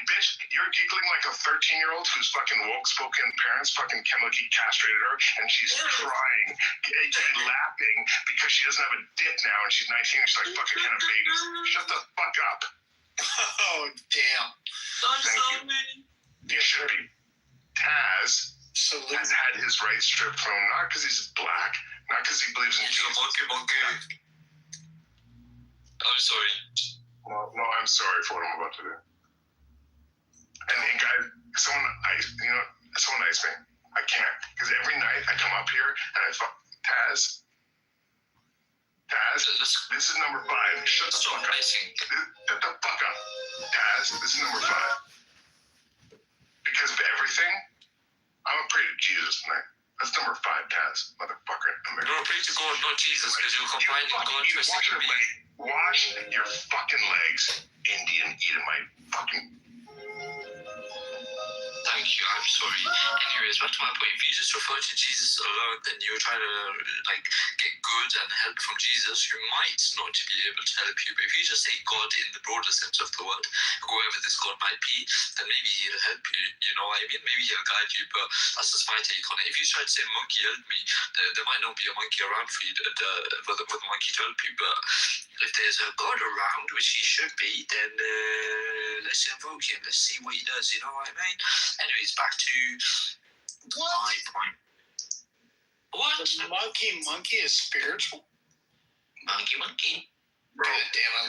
Bitch, you're giggling like a 13-year-old whose fucking woke-spoken parents fucking chemically castrated her, and she's crying, laughing because she doesn't have a dick now, and she's 19, and she's like, fucking kind of babies. Shut the fuck up. Oh, damn. Thank you. You should be. Taz has had his rights stripped from him, not because he's black, not because he believes in Jesus. Monkey. I'm sorry. No, I'm sorry for what I'm about to do. And guys, someone ice me. I can't, because every night I come up here and I fuck Taz. This is number 5. Shut the fuck up. Shut the fuck up. Taz, this is number 5. Because of everything, I'm gonna pray to Jesus tonight. That's number 5, Taz, motherfucker. No, pray to God, not Jesus, because you're combining God twisting your leg. Wash your fucking legs, Indian eating my fucking. Thank you, I'm sorry. Anyways, back to my point. If you just refer to Jesus alone, then you're trying to get good and help from Jesus, you might not be able to help you. But if you just say God in the broader sense of the word, whoever this God might be, then maybe he'll help you. You know what I mean? Maybe he'll guide you, but that's just my take on it. If you try to say monkey help me, there might not be a monkey around for you for the monkey to help you. But if there's a God around, which he should be, then let's invoke him. Let's see what he does. You know what I mean? Anyways, back to my point. What? The monkey is spiritual? Monkey. Bro,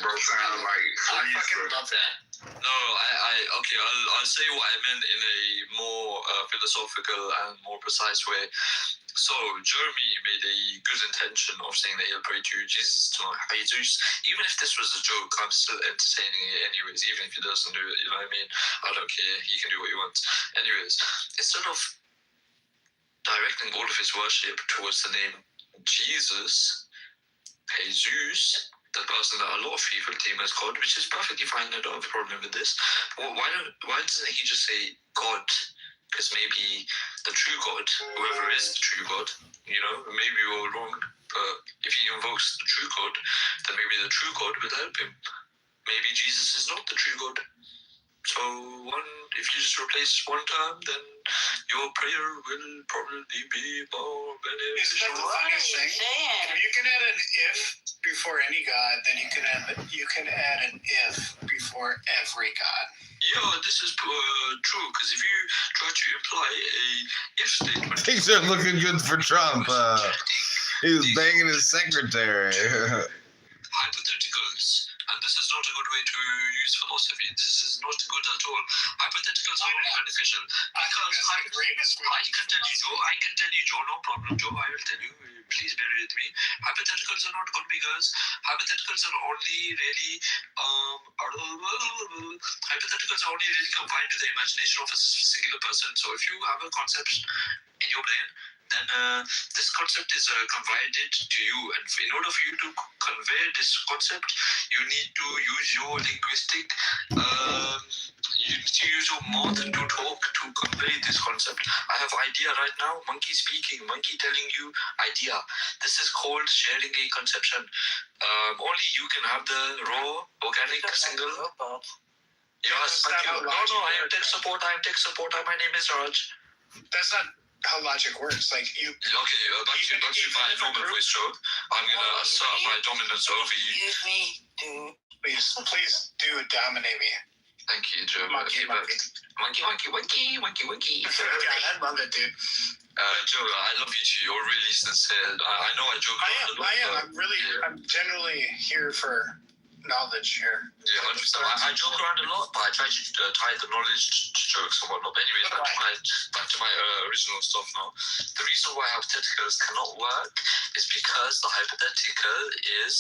bro sound like I fucking love that. No, okay, I'll say what I meant in a more philosophical and more precise way. So, Jeremy made a good intention of saying that he'll pray to Jesus, to Jesus. Even if this was a joke, I'm still entertaining it anyways, even if he doesn't do it, you know what I mean? I don't care, he can do what he wants. Anyways, instead of directing all of his worship towards the name Jesus, Jesus, the person that a lot of people deem as God, which is perfectly fine, I don't have a problem with this. Well, why doesn't he just say God? Because maybe the true God, whoever is the true God, you know, maybe we're all wrong, but if he invokes the true God, then maybe the true God will help him. Maybe Jesus is not the true God. So if you just replace one term, then your prayer will probably be more beneficial. Isn't that the funniest thing? If you can add an if before any god, then you can add an if before every god. Yeah, this is true, because if you try to imply a if statement... Things are looking good for Trump. He was banging his secretary. Hypotheticals. And this is not a good way to use philosophy. This is not good at all. Hypotheticals are only beneficial. Because I can tell you, Joe, no problem, Joe, I will tell you, please bear with me. Hypotheticals are not good because hypotheticals are only really, hypotheticals are only really confined to the imagination of a singular person. So if you have a concept in your brain, then this concept is confided to you, and in order for you to convey this concept, you need to use your linguistic, you need to use your mouth to talk to convey this concept. I have idea right now, monkey speaking, monkey telling you idea. This is called sharing a conception. Only you can have the raw, organic, single. Yes, thank you. No, I am tech support. My name is Raj. That's not how logic works. Like you. Okay, back to my normal voice, Joe. I'm gonna assert my dominance over you. Excuse me, dude. Please do dominate me. Thank you, Joe. Monkey. God, I love it, dude. Joe, I love you too. You're really sincere. I know I joke around a lot. I'm generally here for knowledge here. Yeah, 100%. I joke around a lot, but I try to tie the knowledge to jokes and whatnot. But anyways, back to my original stuff now. The reason why hypotheticals cannot work is because the hypothetical is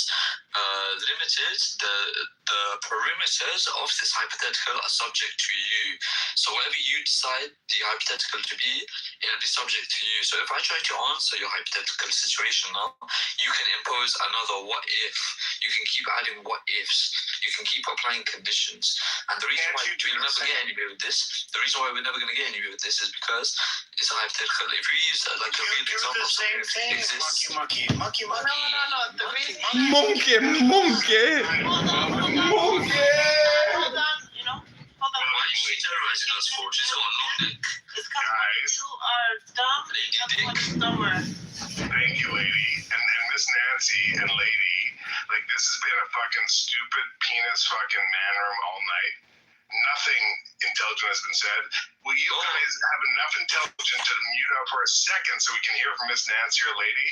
limited. The perimeters of this hypothetical are subject to you. So whatever you decide the hypothetical to be, it'll be subject to you. So if I try to answer your hypothetical situation now, you can impose another what if. You can keep adding what ifs. You can keep applying conditions. And the reason why we'll never get anywhere with this, is because it's a hypothetical. If we use like a real example of something that exists. Monkey. No. The reason. Monkey. Hold on. Why are you terrorizing us for? She's got a long neck. It's because you are dumb. You're dumber. Thank you, lady. And Miss Nancy and lady, like this has been a fucking stupid penis fucking man room all night. Nothing intelligent has been said. Will you guys have enough intelligence to mute up for a second so we can hear from Miss Nancy or lady?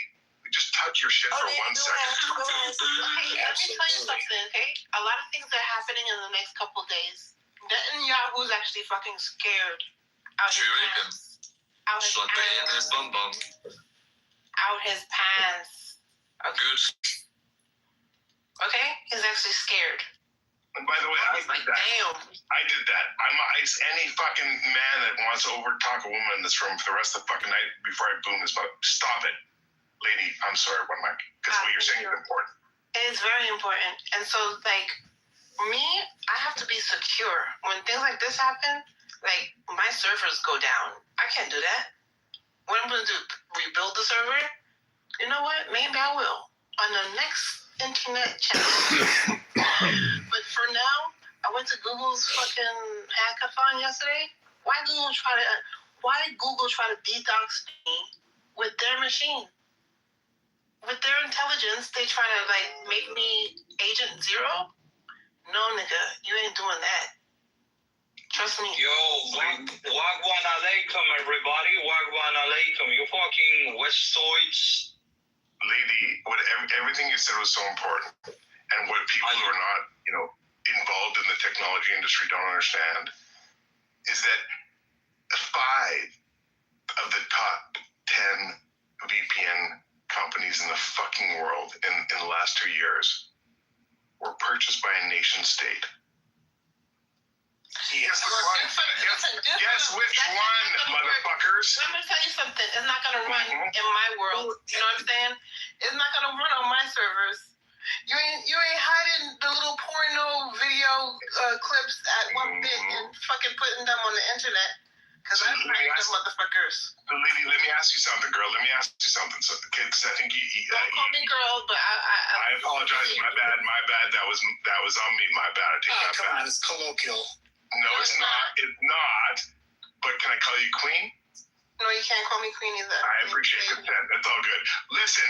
Just touch your shit for 1 second. Hey, let me tell you something, okay? A lot of things are happening in the next couple days. Netanyahu's actually fucking scared. Out his pants. Okay. Good. Okay? He's actually scared. And by the way, I did that. Damn. I did that. I'm ice any fucking man that wants to over talk a woman in this room for the rest of the fucking night before I boom this mouth. Stop it. Lady, I'm sorry, one mic. Because what you're saying is important. It is very important. And so, like, me, I have to be secure. When things like this happen, like, my servers go down. I can't do that. What I'm going to do, rebuild the server? You know what? Maybe I will. On the next internet channel. But for now, I went to Google's fucking hackathon yesterday. Why Google try to detox me with their machine? With their intelligence, they try to like make me Agent Zero? No, nigga, you ain't doing that. Trust me. Yo, Wagwan Alaikum, everybody. Wagwan Alaikum. You fucking Westoids. lady, everything you said was so important, and what people who are not, involved in the technology industry don't understand is that 5 of the top 10 VPN companies in the fucking world in the last 2 years were purchased by a nation state. Yes, which one? Yes, which one, motherfuckers? Let me tell you something. It's not going to run in my world. You know what I'm saying? It's not going to run on my servers. You ain't hiding the little porno video clips at 1 bit and fucking putting them on the internet. Because I like those motherfuckers. Lady, let me ask you something, girl. Let me ask you something. Because I think don't call me girl, but I apologize. My bad. That was on me. My bad. I take that come back. on, it's colloquial. No, it's not. It's not. But can I call you queen? No, you can't call me queen either. I appreciate consent. That's all good. Listen,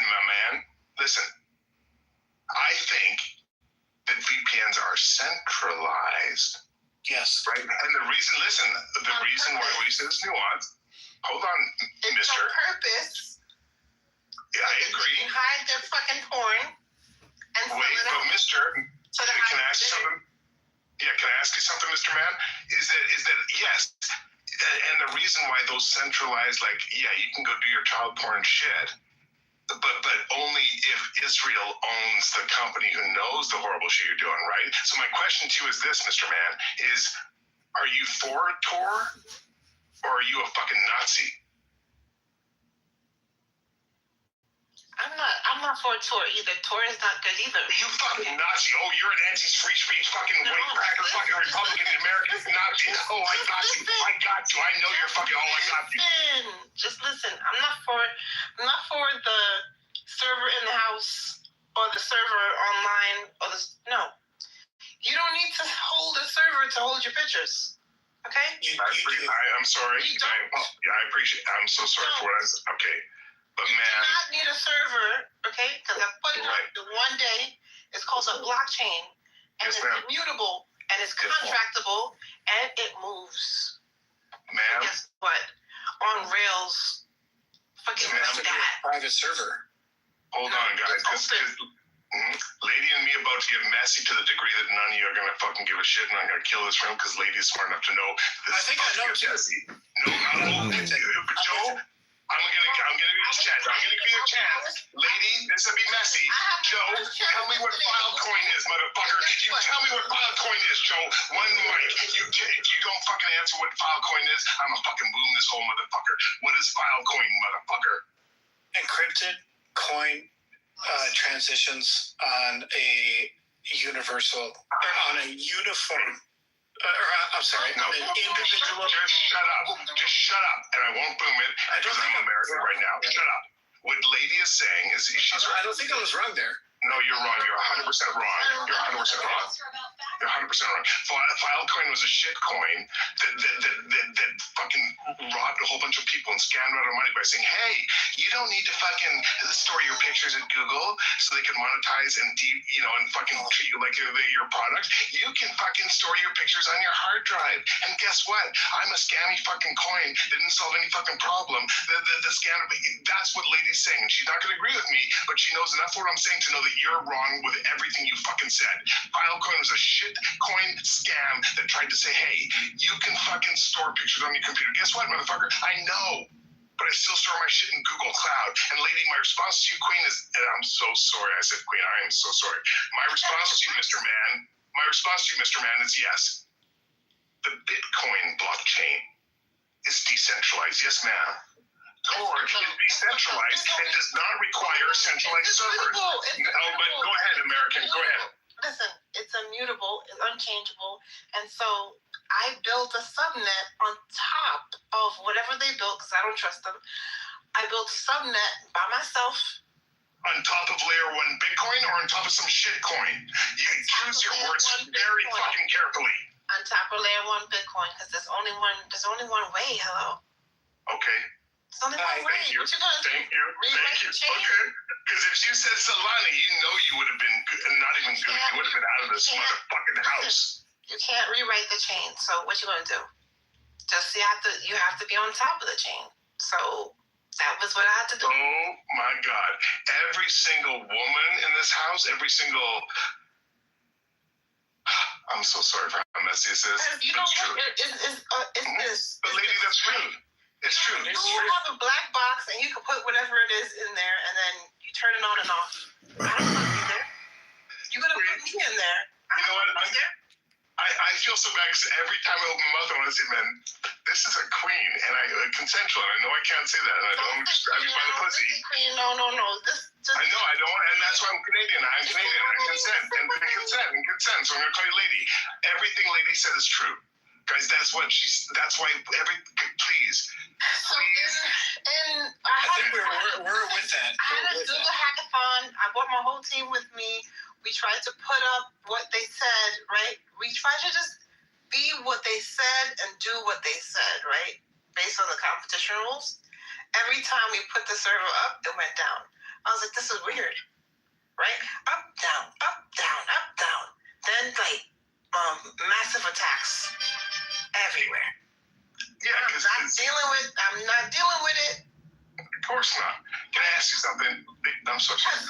my man. Listen. I think that VPNs are centralized. Yes. Right? And the reason why we say this nuance, hold on, it's mister. On purpose. Yeah, I agree. You can hide their fucking porn and wait, but mister, can I ask you something? Yeah, can I ask you something, Mr. Man? Is that yes, and the reason why those centralized, you can go do your child porn shit, but only if Israel owns the company who knows the horrible shit you're doing, right? So my question to you is this, Mr. Man, are you for Tor or are you a fucking Nazi? I'm not for Tor either. Tor is not good either. You fucking Nazi. Oh, you're an anti-free speech fucking white cracker fucking Republican American Nazi. Oh, I got you. I got you. I know you're fucking, I got you. Just listen. I'm not for the server in the house or the server online no. You don't need to hold a server to hold your pictures. Okay? I'm sorry. I appreciate it. I'm so sorry for what I said. Okay. But man, you do not need a server, okay? Because I put it up the one day. It's called a blockchain, and it's immutable, and it's contractable, and it moves. Ma'am. Guess what? On Rails, fucking like that. Private server. Hold on, guys. Lady and me about to get messy to the degree that none of you are gonna fucking give a shit, and I'm gonna kill this room because Lady's smart enough to know this. I think I know too. Joe. I'm gonna give you a chance. Lady, this will be messy. Joe, tell me what Filecoin is, motherfucker. You tell me what Filecoin is, Joe. One mic. You don't fucking answer what Filecoin is, I'm gonna fucking boom this whole motherfucker. What is Filecoin, motherfucker? Encrypted coin transitions on a universal, or on a uniform. I'm sorry, no, on an individual. Just shut up, and I won't boom it because I'm American right now. Shut up. What Lady is saying is she's right. I don't think I was wrong there. No, you're wrong. You're 100% wrong. You're 100% wrong. You're 100% wrong. Filecoin was a shit coin that fucking robbed a whole bunch of people and scammed out of money by saying, hey, you don't need to fucking store your pictures at Google so they can monetize and fucking treat you like your product. You can fucking store your pictures on your hard drive. And guess what? I'm a scammy fucking coin that didn't solve any fucking problem. The scam, that's what Lady's saying. And she's not going to agree with me, but she knows enough of what I'm saying to know that you're wrong with everything you fucking said. Filecoin was a shit coin scam that tried to say, hey, you can fucking store pictures on your computer. Guess what, motherfucker? I know, but I still store my shit in Google Cloud. And Lady, my response to you, Queen, is, and I'm so sorry I said Queen, I am so sorry. My response to you, Mr. Man, is yes. The Bitcoin blockchain is decentralized. Yes, ma'am. Tor is decentralized and does not require centralized servers. But go ahead, American. Go ahead. Listen, it's immutable, it's unchangeable, and so I built a subnet on top of whatever they built because I don't trust them. I built a subnet by myself. On top of layer 1 Bitcoin or on top of some shit coin? You choose your words very fucking carefully. On top of layer 1 Bitcoin because there's only one way. Hello. Okay. There's only one way. Thank you. Thank you. Okay. Because if you said Solana, you would have been good, not even good. You would have been out of this motherfucking house. You can't rewrite the chain. So what you gonna do? You have to be on top of the chain. So That was what I had to do. Oh my God. Every single woman in this house, every single... I'm so sorry for how messy this is. You know what? It's this. But lady, that's true. It's true. You have a black box and you can put whatever it is in there and then you turn it on and off. I don't want to be there. You're going to put me in there. You know what? I feel so bad because every time I open my mouth, I want to say, man, this is a queen, and consensual, and I know I can't say that, and I don't want to grab you by the pussy. No. I know, I don't, and that's why I'm Canadian. I'm Canadian, and consent, so I'm going to call you lady. Everything lady said is true. Guys, that's why please. And I think we're with that. I had a Google hackathon. I brought my whole team with me. We tried to put up what they said, right? We tried to just be what they said and do what they said, right? Based on the competition rules. Every time we put the server up, it went down. I was like, this is weird, right? Up, down, up, down, up, down. Then massive attacks everywhere. Yeah, because I'm not dealing with it. Of course not. Can I ask you something? I'm so sorry.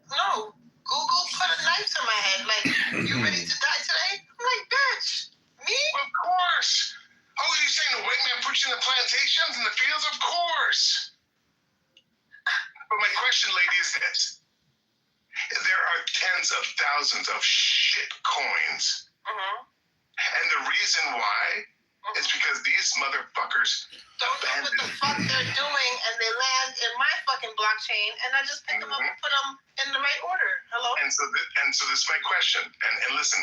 No. Google put a knife to my head, like, you ready to die today? I'm like, bitch, me? Of course. Oh, you saying the white man put you in the plantations and the fields? Of course. But my question, lady, is this. There are tens of thousands of shit coins. And the reason why is because these motherfuckers don't know what the fuck they're doing, and they land in my fucking blockchain, and I just pick them up and put them in the right order. Hello? And so this is my question. And listen,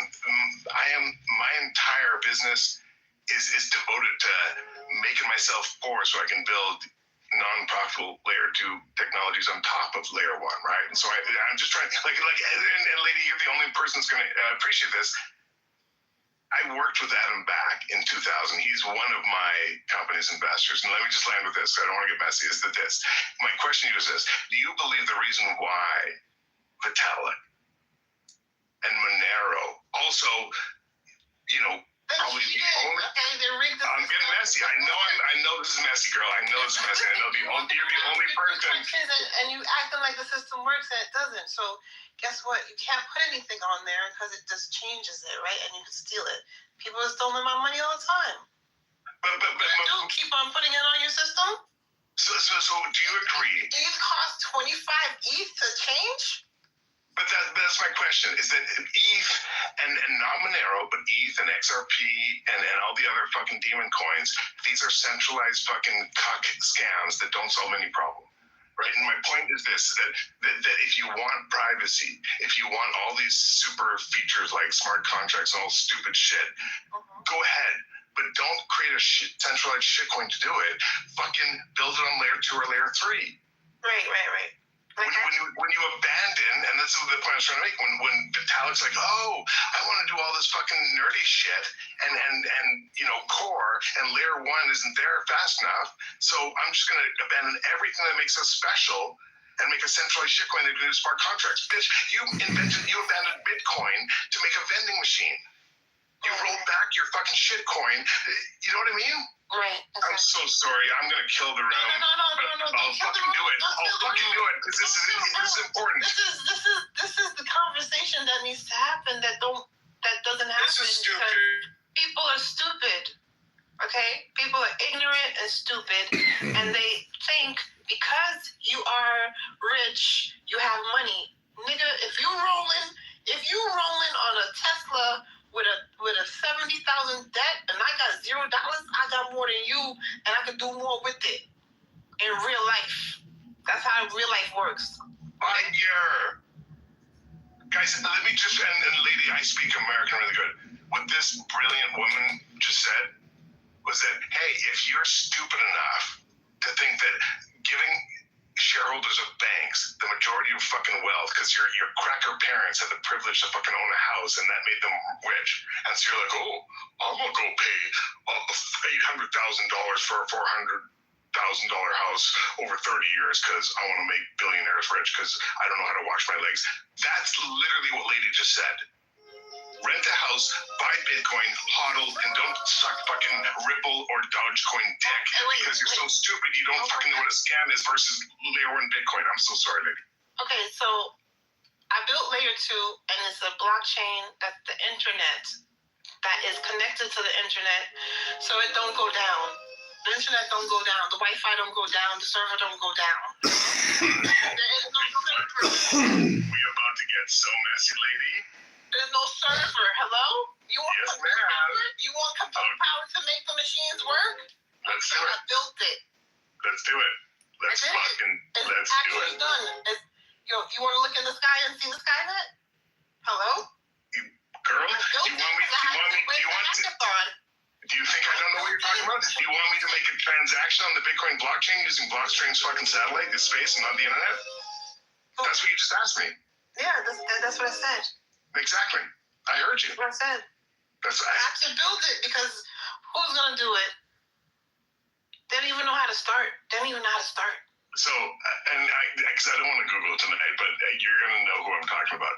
my entire business is devoted to making myself poor so I can build non-profitable layer 2 technologies on top of layer 1, right? And so I'm just trying, and lady, you're the only person that's going to appreciate this. I worked with Adam back in 2000. He's one of my company's investors. And let me just land with this. I don't want to get messy. My question to you is this. Do you believe the reason why Vitalik and Monero also, probably the only... I'm getting messy. I know this is messy, girl. I know this is messy. I know you're the only person... And you acting like the system works and it doesn't. So guess what? You can't put anything on there because it just changes it, right? And you can steal it. People are stealing my money all the time. But do keep on putting it on your system? So do you agree? These cost 25 ETH to change? But that's my question, is that ETH and not Monero, but ETH and XRP and all the other fucking demon coins, these are centralized fucking cuck scams that don't solve any problem. Right? And my point is this, that if you want privacy, if you want all these super features like smart contracts and all stupid shit, go ahead. But don't create a centralized shitcoin to do it. Fucking build it on layer 2 or layer 3. Right. When you abandon, and that's the point I was trying to make, when Vitalik's like, oh, I want to do all this fucking nerdy shit, and core, and layer 1 isn't there fast enough, so I'm just going to abandon everything that makes us special and make a centralized shitcoin that can do smart contracts. Bitch, you abandoned Bitcoin to make a vending machine. You rolled back your fucking shitcoin. You know what I mean? Right. I'm so sorry. I'm going to kill the room. No. I'll fucking do it. I'll fucking do it because this is important. This is the conversation that needs to happen that doesn't happen. This is stupid. People are stupid. Okay? People are ignorant and stupid, and they think because you are rich, you have money. Nigga, if you rolling on a Tesla with a 70,000 debt and I got $0, I got more than you and I can do more with it in real life. That's how real life works. Guys, let me just, and lady, I speak American really good. What this brilliant woman just said was that, hey, if you're stupid enough to think that giving shareholders of banks the majority of fucking wealth because your cracker parents had the privilege to fucking own a house and that made them rich, and so you're like, oh, I'm gonna go pay $800,000 for a $400,000 house over 30 years because I want to make billionaires rich because I don't know how to wash my legs. That's literally what lady just said. rent a house, buy Bitcoin, hodl, and don't suck fucking Ripple or Dogecoin dick because you're so stupid you don't fucking know what a scam is versus layer 1 Bitcoin. I'm so sorry, lady. Okay, so I built layer 2, and it's a blockchain that's the internet that is connected to the internet, so it don't go down. The internet don't go down. The Wi-Fi don't go down. The server don't go down. There is no server. We about to get so messy, lady. There's no server. Hello? You want Yes, computer ma'am. power? You want computer power to make the machines work? Let's do I it. built it. Let's do it. Let's I did it. fucking It's let's do actually it. done. You want to look in the sky and see the Skynet? Hello? Girl, do you think I don't know what you're talking about? Do you want me to make a transaction on the Bitcoin blockchain using Blockstream's fucking satellite in space and on the internet? That's what you just asked me. Yeah, that's what I said. Exactly. I heard you. That's what I said. I have to build it because who's gonna do it? They don't even know how to start. So, because I don't want to Google it tonight, but you're gonna know who I'm talking about.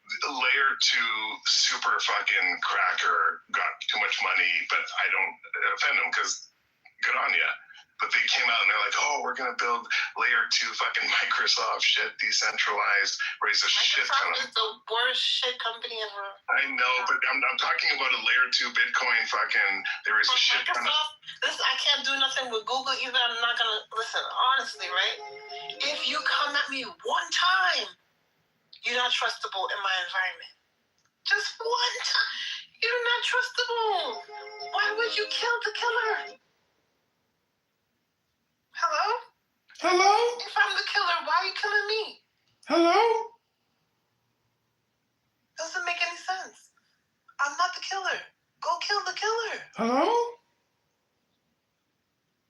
Layer 2 super fucking cracker got too much money, but I don't offend them because good on ya. But they came out and they're like, oh, we're gonna build layer 2 fucking Microsoft shit, decentralized, raise a shit ton of. Microsoft is the worst shit company ever. I know, but I'm talking about a layer 2 Bitcoin fucking. There is a shit ton of. I can't do nothing with Google either. I'm not gonna listen. Honestly, right? If you come at me one time, you're not trustable in my environment. Just one time. You're not trustable. Why would you kill the killer? Hello? Hello? If I'm the killer, why are you killing me? Hello? Doesn't make any sense. I'm not the killer. Go kill the killer. Hello?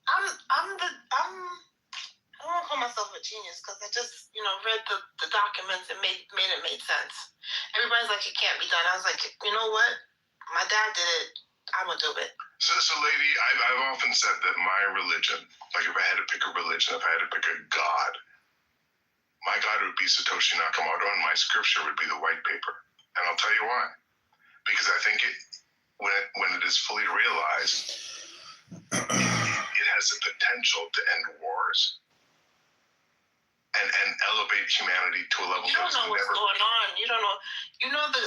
I don't call myself a genius because I just, read the documents and made sense. Everybody's like, it can't be done. I was like, you know what? My dad did it. I'm gonna do it. So lady, I've often said that my religion, like if I had to pick a religion, if I had to pick a god, my god would be Satoshi Nakamoto and my scripture would be the white paper. And I'll tell you why. Because I think when it is fully realized, it has the potential to end wars and elevate humanity to a level you don't know what's going on. You don't know. You know the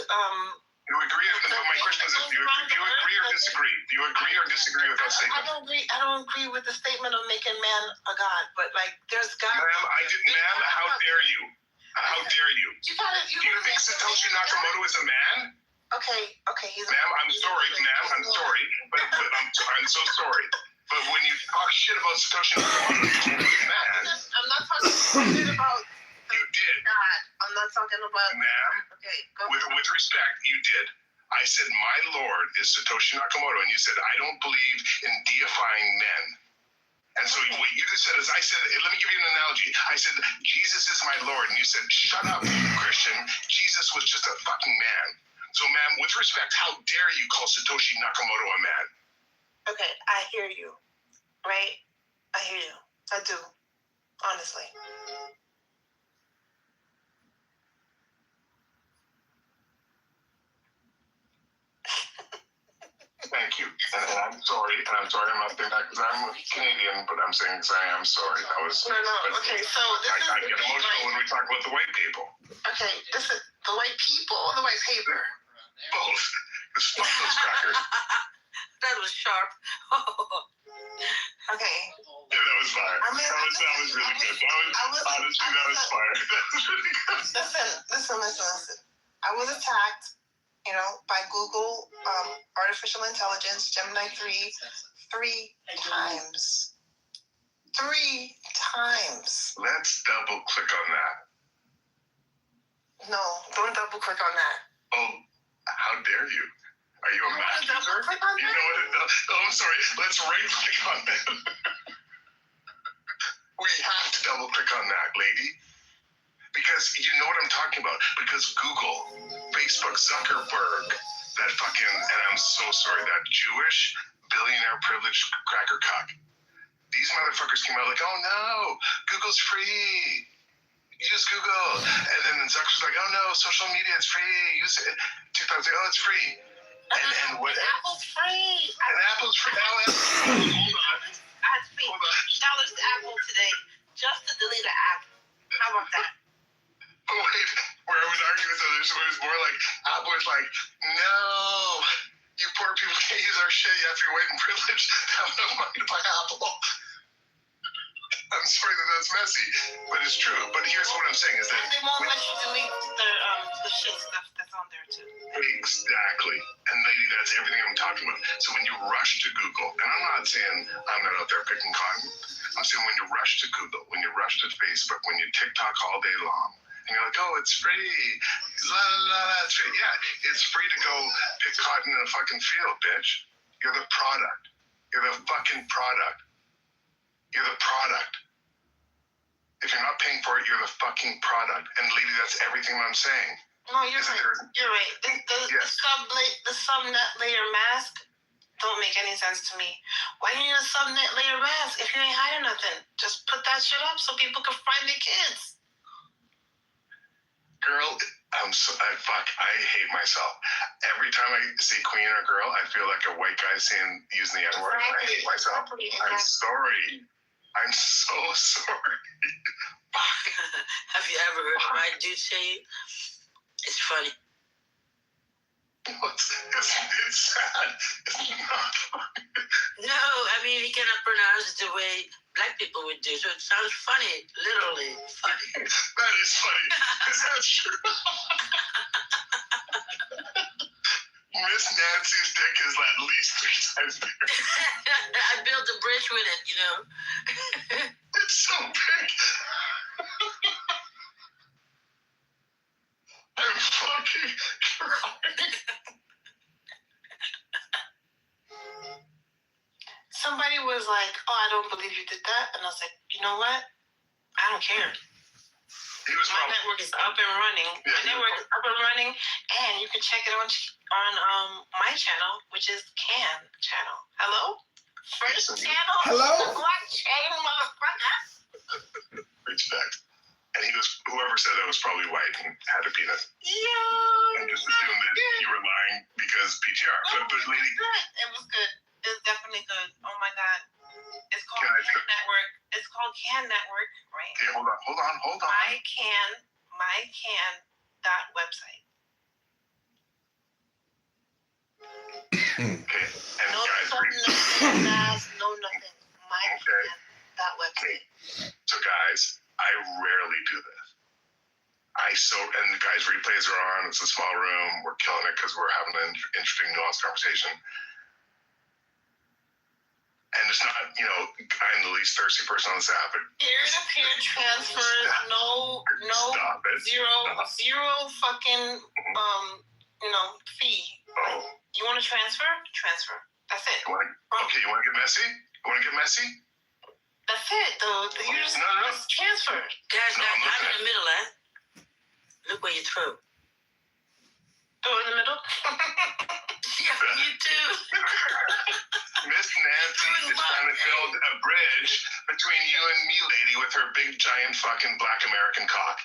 You agree? My question is, do you agree or disagree? Do you agree or disagree with that statement? I don't agree with the statement of making man a god, but like there's God. Ma'am, how dare you? How dare you? Do you think Satoshi Nakamoto is a man? Okay, he's Ma'am, I'm sorry, but I'm so sorry. But when you talk shit about Satoshi Nakamoto, he's a man. I'm not talking shit about you did. God. I'm not talking about. Ma'am, okay, go with respect, you did. I said, my Lord is Satoshi Nakamoto, and you said, I don't believe in deifying men. And so what you just said is, I said, let me give you an analogy. I said, Jesus is my Lord, and you said, shut up, Christian. Jesus was just a fucking man. So, ma'am, with respect, how dare you call Satoshi Nakamoto a man? Okay, I hear you. Right? I hear you. I do. Honestly. Thank you. And I'm sorry. I'm not saying that because I'm Canadian, but I'm saying because I am sorry. That was. No. Okay, so I get emotional when we talk about the white people. Okay, this is the white people or the white paper? Both. Fuck those crackers. That was sharp. Okay. Yeah, that was fire. That was really good. Honestly, that was fire. That was really good. Listen. I was attacked, by Google artificial intelligence, Gemini 3, 3 times. 3 times. Let's double click on that. No, don't double click on that. Oh, how dare you? Are you a Mac user? You know what it does? Oh, I'm sorry. Let's right click on that. We have to double click on that, lady. Because you know what I'm talking about. Because Google, Facebook, Zuckerberg, that fucking, and I'm so sorry, that Jewish billionaire privileged cracker cock. These motherfuckers came out like, oh no, Google's free. use Google. And then Zucker's like, oh no, social media, it's free. Use it. TikTok's like, oh, it's free. And what? Apple's free. And Apple's free. Hold on. I had to pay $50 to Apple today just to delete an app. How about that? Oh, wait, where I would argue with others, it was more like Apple was like, no, you poor people can't use our shit. You have to be white and privileged to have enough money to buy Apple. I'm sorry that that's messy, but it's true. But here's what I'm saying is that... And they won't let you delete the shit stuff that's on there, too. Exactly. And lady, that's everything I'm talking about. So when you rush to Google, and I'm not saying I'm not out there picking cotton, I'm saying when you rush to Google, when you rush to Facebook, when you TikTok all day long, and you're like, oh, it's free. La la la, it's free. Yeah, it's free to go pick cotton in a fucking field, bitch. You're the product. You're the fucking product. You're the product. If you're not paying for it, you're the fucking product. And lady, that's everything I'm saying. No, you're right. You're right. The subnet layer mask don't make any sense to me. Why do you need a subnet layer mask if you ain't hiding nothing? Just put that shit up so people can find their kids. Girl, I hate myself. Every time I say queen or girl, I feel like a white guy using the N-word. I hate myself. I'm sorry. I'm so sorry. Have you ever heard a white dude say it? It's funny. It's sad. It's not funny. No, I mean, he cannot pronounce it the way black people would do, so it sounds funny, literally funny. That is funny. Is that true? Miss Nancy's dick is at least 3 times bigger. I built a bridge with it, you know. It's so big. I'm fucking crying. Somebody was like, oh, I don't believe you did that. And I was like, you know what? I don't care. My network is up and running. Yeah, My network is up and running, and you can check it on my channel, which is CAN channel. Hello? First channel? Hello? Blockchain, motherfucker. Respect. And whoever said that was probably white and had a penis. Yeah. And just assumed that you were lying because PTR. But lady. It was good. It was definitely good. Oh my God. It's called CAN Network. It's called CAN Network, right? Okay, hold on. My CAN website. Okay. And no guys, no nothing. My CAN website. So guys, I rarely do this. And the guys, replays are on. It's a small room. We're killing it because we're having an interesting, nuanced conversation. And it's not, I'm the least thirsty person on this app. Peer-to-peer transfers, no, Stop it. zero fucking, fee. Oh. You want to transfer? Transfer. That's it. You want to get messy? That's it. You just transfer. Guys, not in the middle, eh? Look where you throw. Throw in the middle? Yeah, you do. Miss Nancy is trying to build a bridge between you and me, lady, with her big, giant, fucking black American cock.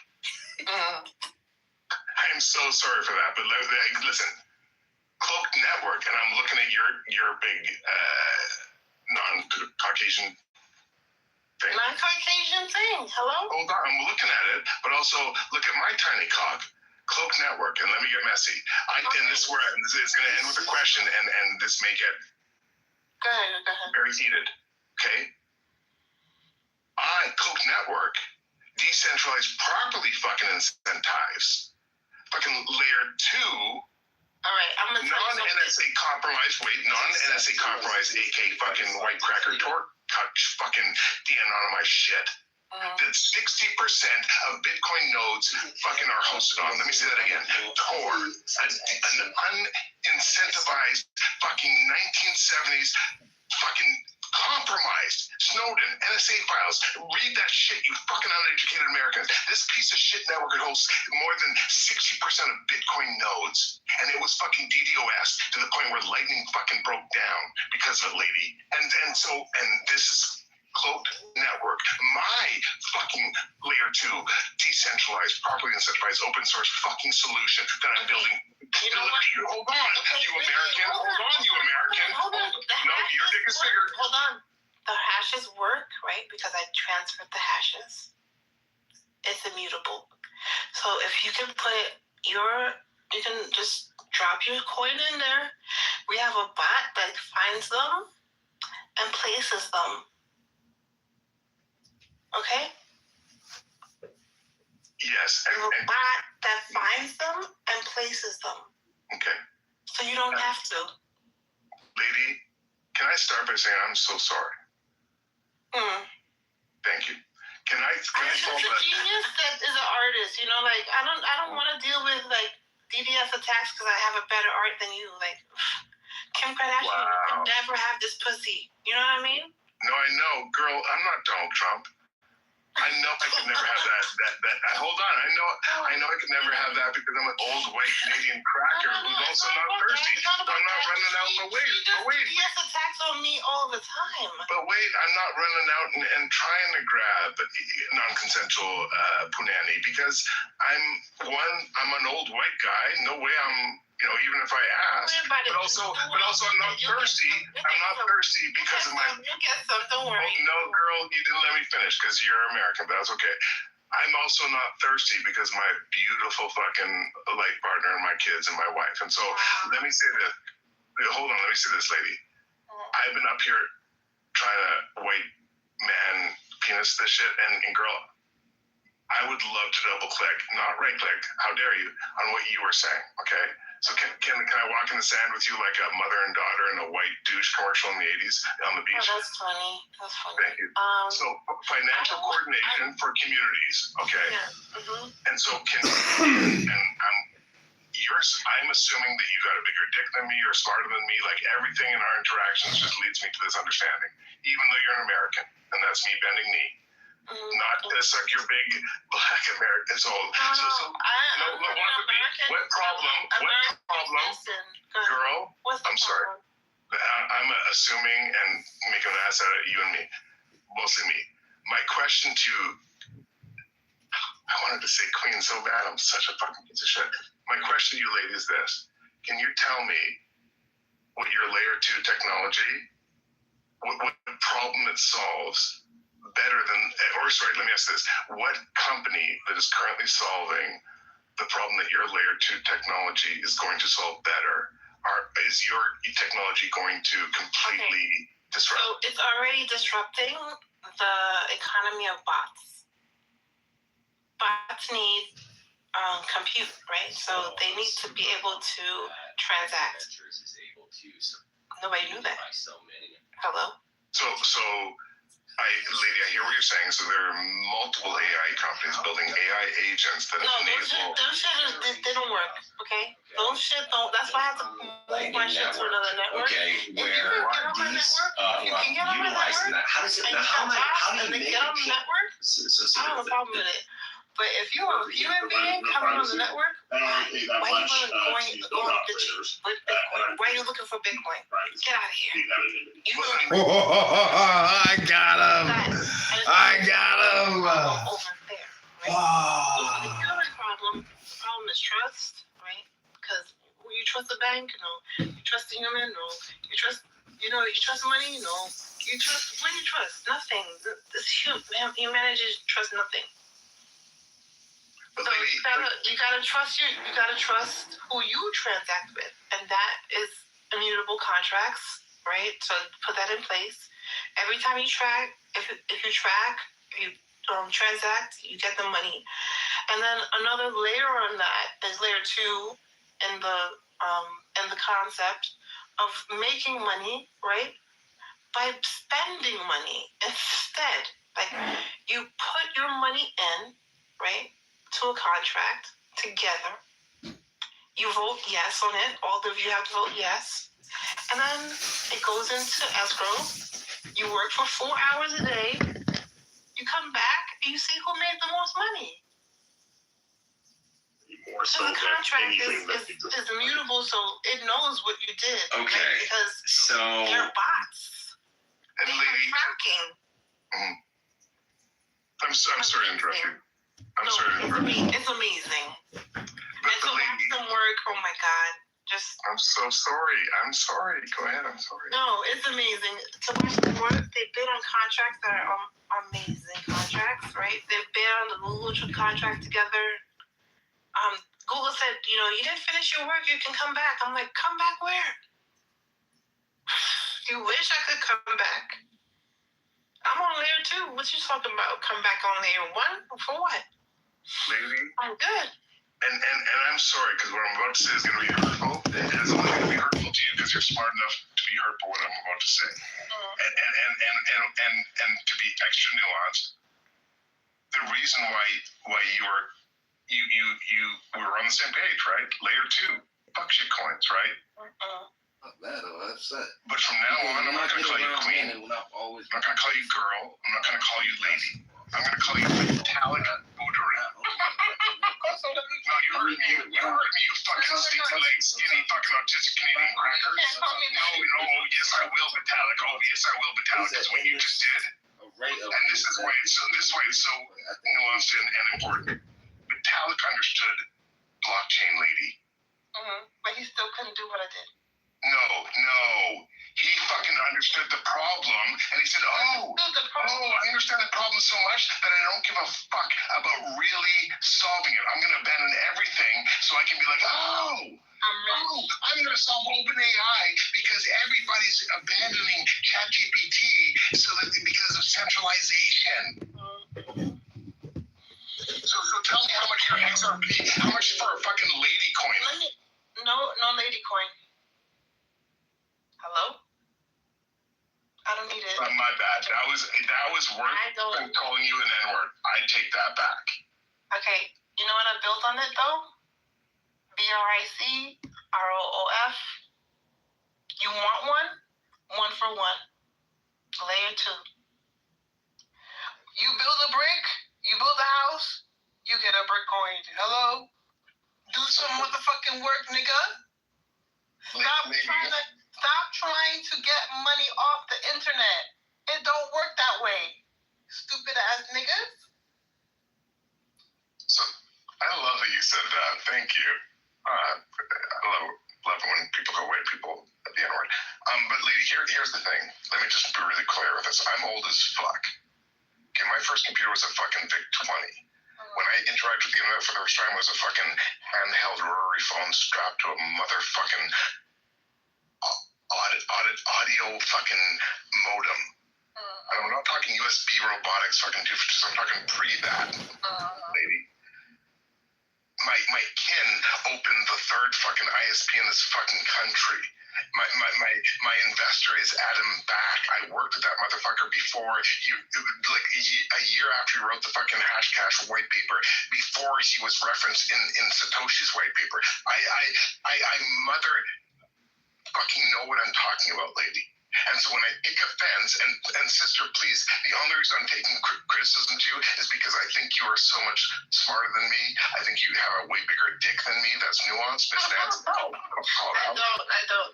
I'm so sorry for that, but listen, Cloaked Network, and I'm looking at your big non-Caucasian thing. Non-Caucasian thing. Hello? Hold on, I'm looking at it, but also look at my tiny cock. Cloaked Network, and let me get messy. And this is where it's going to end with a question, and this may get Go ahead. very heated. Okay? Cloaked Network, decentralized, properly fucking incentives. Fucking layer 2. All right, I'm gonna non-NSA compromised, non-NSA compromised, AK fucking white cracker torque fucking de-anonymized shit. That 60% of Bitcoin nodes fucking are hosted on. Let me say that again. Tor, an unincentivized fucking 1970s fucking compromised Snowden, NSA files. Read that shit, you fucking uneducated Americans. This piece of shit network hosts more than 60% of Bitcoin nodes. And it was fucking DDoS to the point where lightning fucking broke down because of it, lady. And this is cloaked network, my fucking layer 2 decentralized, properly incentivized, open source fucking solution that I'm building. You know what? Hold on, you American. Hold on, you American. No, your dick is bigger. Hold on. The hashes work, right? Because I transferred the hashes. It's immutable. So if you can you can just drop your coin in there. We have a bot that finds them and places them. Okay? Yes. There's a bot that finds them and places them. Okay. So you don't have to. Lady, can I start by saying I'm so sorry? Thank you. Can I I'm just a genius that is an artist, you know, like I don't want to deal with like DDS attacks because I have a better art than you. Like Kim Kardashian could never have this pussy. You know what I mean? No, I know, girl. I'm not Donald Trump. I know I could never have that. Hold on. I know I could never have that because I'm an old white Canadian cracker who's also not thirsty. I'm not running out. But wait. DDS attacks on me all the time. But wait, I'm not running out and trying to grab non-consensual punani because I'm an old white guy. No way I'm. Even if I ask, but also I'm not thirsty. I'm not thirsty because of my. You get some, don't worry. No, girl, you didn't let me finish because you're American, but that's okay. I'm also not thirsty because my beautiful fucking life partner and my kids and my wife. And so let me say this. Hold on, let me say this, lady. I've been up here trying to white man penis this shit, and girl, I would love to double click, not right click. How dare you on what you were saying? Okay. So can I walk in the sand with you like a mother and daughter in a white douche commercial in the 80s on the beach? Oh, that's funny. Thank you. So financial coordination for communities, okay? Yeah. And so I'm assuming that you got a bigger dick than me, you're smarter than me, like everything in our interactions just leads me to this understanding, even though you're an American, and that's me bending knee. Not to suck your big black American soul. What problem? Girl, I'm sorry. I'm assuming and making an ass out of you and me. Mostly me. My question to you, I wanted to say queen so bad. I'm such a fucking piece of shit. My question to you, lady, is this. Can you tell me what your layer 2 technology, what problem it solves better than, let me ask this. What company that is currently solving the problem that your layer 2 technology is going to solve better, is your technology going to completely disrupt? So it's already disrupting the economy of bots. Bots need compute, right? So they need to be able to transact. Nobody knew that. Hello? So lady, I hear what you're saying. So there are multiple AI companies building AI agents that enable. Those shit didn't work. Okay, those shit don't. That's why I have to move my shit to another network. Okay, where these utilizing that? How does it? How do you make it? I don't have a problem with it. But if you're a human being coming on the network, why are you going Bitcoin? Why are you looking for Bitcoin? Get out of here. I got him. I got him. Over there, right? The problem is trust, right? Because you trust the bank, no. You trust the human, no. You trust money, no. You trust, what do you trust? Nothing. Humanity trusts nothing. So you gotta trust who you transact with, and that is immutable contracts, right? So put that in place. Every time you transact, you get the money. And then another layer on that is layer 2 in the concept of making money, right? By spending money instead. Like you put your money in, right? To a contract together. You vote yes on it. All of you have to vote yes. And then it goes into escrow. You work for 4 hours a day. You come back and you see who made the most money. So the contract is immutable, so it knows what you did. Okay. Right? Because they're bots. And they're tracking. sorry to interrupt you. I'm sorry to interrupt you. It's amazing. But And the to watch lady, them work, oh my God. Just I'm so sorry. I'm sorry. Go ahead. I'm sorry. no, it's amazing to watch them work. They bid on contracts that are amazing contracts, right? They bid on the Google contract together. Google said, you didn't finish your work. You can come back. I'm like, come back where? You wish I could come back. I'm on layer 2. What you talking about? Come back on layer 1? For what? Lady. I'm good. And I'm sorry, because what I'm about to say is going to be hurtful. And it's only going to be hurtful to you because you're smart enough to be hurt by what I'm about to say. And to be extra nuanced, the reason why you were on the same page, right? Layer 2, fuck shit coins, right? Not bad, I'm upset. But from now on, I'm not going to call you queen. I'm not going to call you girl. I'm not going to call you lady. I'm going to call you metallic booteroo. No, you heard me. You fucking stick-leg, skinny, fucking autistic Canadian cracker. No, yes, I will metallic. Oh, yes, I will metallic. Because what you just did, and this is why it's so nuanced and important. Metallic understood blockchain lady. But he still couldn't do what I did. No. He fucking understood the problem, and he said, I understand the problem so much that I don't give a fuck about really solving it. I'm going to abandon everything so I can be like, I'm going to solve OpenAI because everybody's abandoning ChatGPT because of centralization. So tell me how much your XRP, how much for a fucking lady coin? No lady coin. Hello? I don't need it. My bad. That was worth calling you an N-word. I take that back. Okay, you know what I built on it though? BRICROOF. You want one? 1 for 1. Layer 2. You build a brick, you build a house, you get a brick coin. Hello? Do some motherfucking work, nigga. Stop trying to get money off the internet. It don't work that way. Stupid ass niggas. So I love that you said that. Thank you. I love when people go away, people at the N-word. But lady, here's the thing. Let me just be really clear with this. I'm old as fuck. Okay, my first computer was a fucking VIC-20. When I interacted with the internet for the first time, it was a fucking handheld rotary phone strapped to a motherfucking audio fucking modem. I'm not talking USB robotics fucking 256. I'm talking pre that, lady. My kin opened the 3rd fucking ISP in this fucking country. My investor is Adam Back. I worked with that motherfucker before a year after he wrote the fucking Hashcash white paper, before he was referenced in Satoshi's white paper. I mother fucking know what I'm talking about, lady. And so when I take offense, and sister, please, the only reason I'm taking criticism to you is because I think you are so much smarter than me. I think you have a way bigger dick than me. That's nuanced, Miss Nance. I don't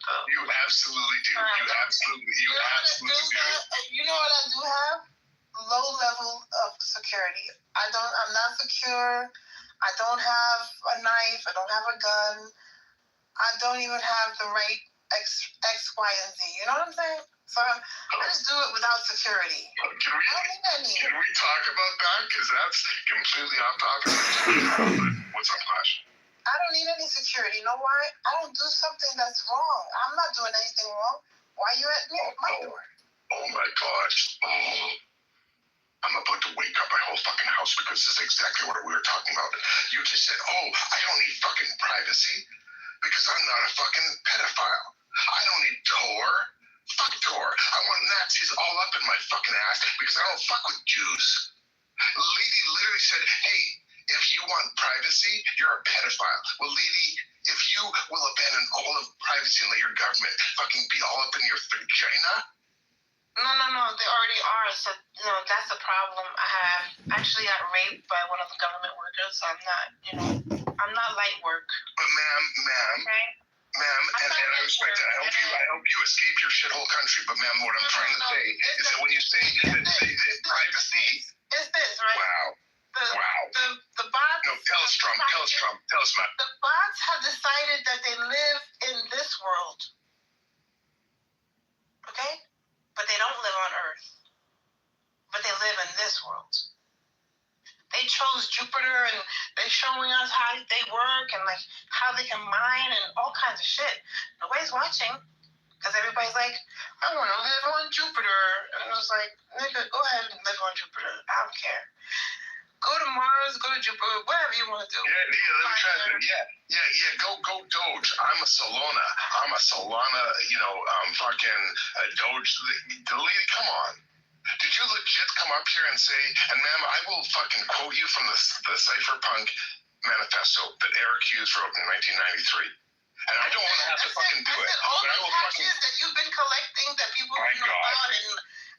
though. You absolutely do. You absolutely do. You know what I do have? Low level of security. I'm not secure. I don't have a knife. I don't have a gun. I don't even have the right X, Y, and Z. You know what I'm saying? So I just do it without security. Can we talk about that? Because that's completely off topic. What's up, Flash? I don't need any security. You know why? I don't do something that's wrong. I'm not doing anything wrong. Why are you at my door? Oh my gosh. I'm about to wake up my whole fucking house because this is exactly what we were talking about. You just said, I don't need fucking privacy because I'm not a fucking pedophile. I don't need Tor. Fuck Tor. I want Nazis all up in my fucking ass because I don't fuck with Jews. Lady literally said, hey, if you want privacy, you're a pedophile. Well, lady, if you will abandon all of privacy and let your government fucking be all up in your vagina. No, they already are. So, that's the problem. I actually got raped by one of the government workers, so I'm not light work. But ma'am, okay? Ma'am, and I respect it. I hope you escape your shithole country. But ma'am, what I'm trying to say is that when you say that privacy, is this right? Wow. The bots. No, tell us, Trump. Tell us, Matt. The bots have decided that they live in this world. Okay? But they don't live on Earth. But they live in this world. They chose Jupiter and they're showing us how they work and like how they can mine and all kinds of shit. Nobody's watching because everybody's like, I want to live on Jupiter. And I was like, nigga, go ahead and live on Jupiter. I don't care. Go to Mars, go to Jupiter, whatever you want to do. Yeah, let me try that. Yeah. Go Doge. I'm a Solana, fucking Doge. The lady, come on. Did you legit come up here and say, and ma'am, I will fucking quote you from the Cypherpunk manifesto that Eric Hughes wrote in 1993. And I don't want to have to fucking do it. All But I the will fucking. that you've been collecting that people My know God. about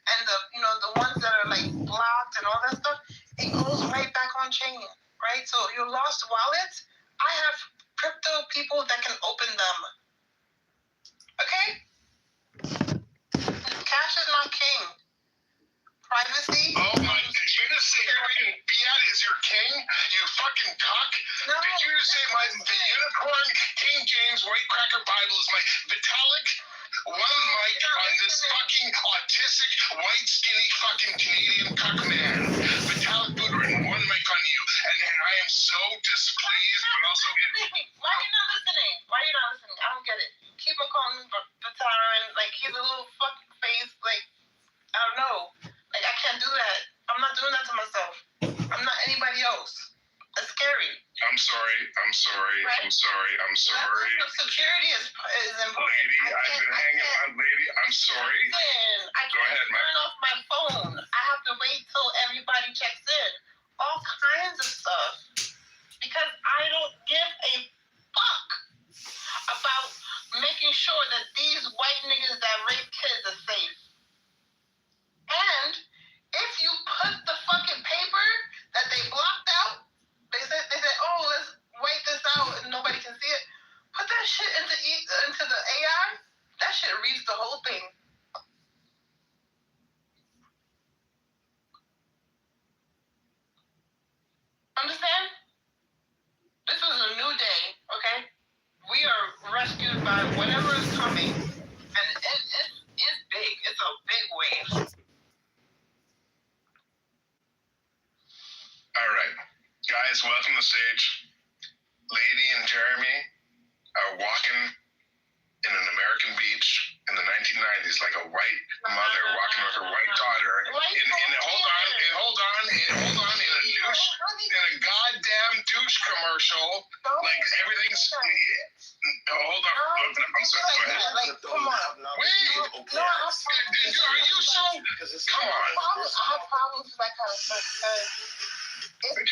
and the ones that are like blocked and all that stuff, it goes right back on chain, right? So your lost wallets, I have crypto people that can open them. Okay? Cash is not king. Privacy. Oh my! Did you just say fucking fiat is your king? You fucking cock! No. Did you just say the unicorn King James White Cracker Bible is my Vitalik? One mic on this fucking autistic white skinny fucking Canadian cock man. Vitalik Buterin, one mic on you, and I am so displeased, but also. Why are you not listening? I don't get it. Keep on calling me Buterin, like he's a little fucking face, like I don't know. Like, I can't do that. I'm not doing that to myself. I'm not anybody else. That's scary. I'm sorry. Right? I'm sorry. Security is important. Lady, I've been hanging on, lady. I'm sorry. I can't turn off my phone. I have to wait till everybody checks in. All kinds of stuff. Because I don't give a fuck about making sure that these white niggas that rape kids are safe. And if you put the fucking paper that they blocked out, they said, oh, let's wait this out and nobody can see it. Put that shit into the AI. That shit reads the whole thing. Understand? This is a new day, okay? We are rescued by whatever is coming. And it's big. It's a big wave. All right, guys, welcome to the stage. Lady and Jeremy are walking in an American beach in the 1990s like a white mother walking with her white daughter hold on, in a goddamn douche commercial. Like everything's. Hold on. I'm sorry. Go ahead. Like, come on. Wait. No, Are you so? Come on. I have problems with that kind of stuff because it's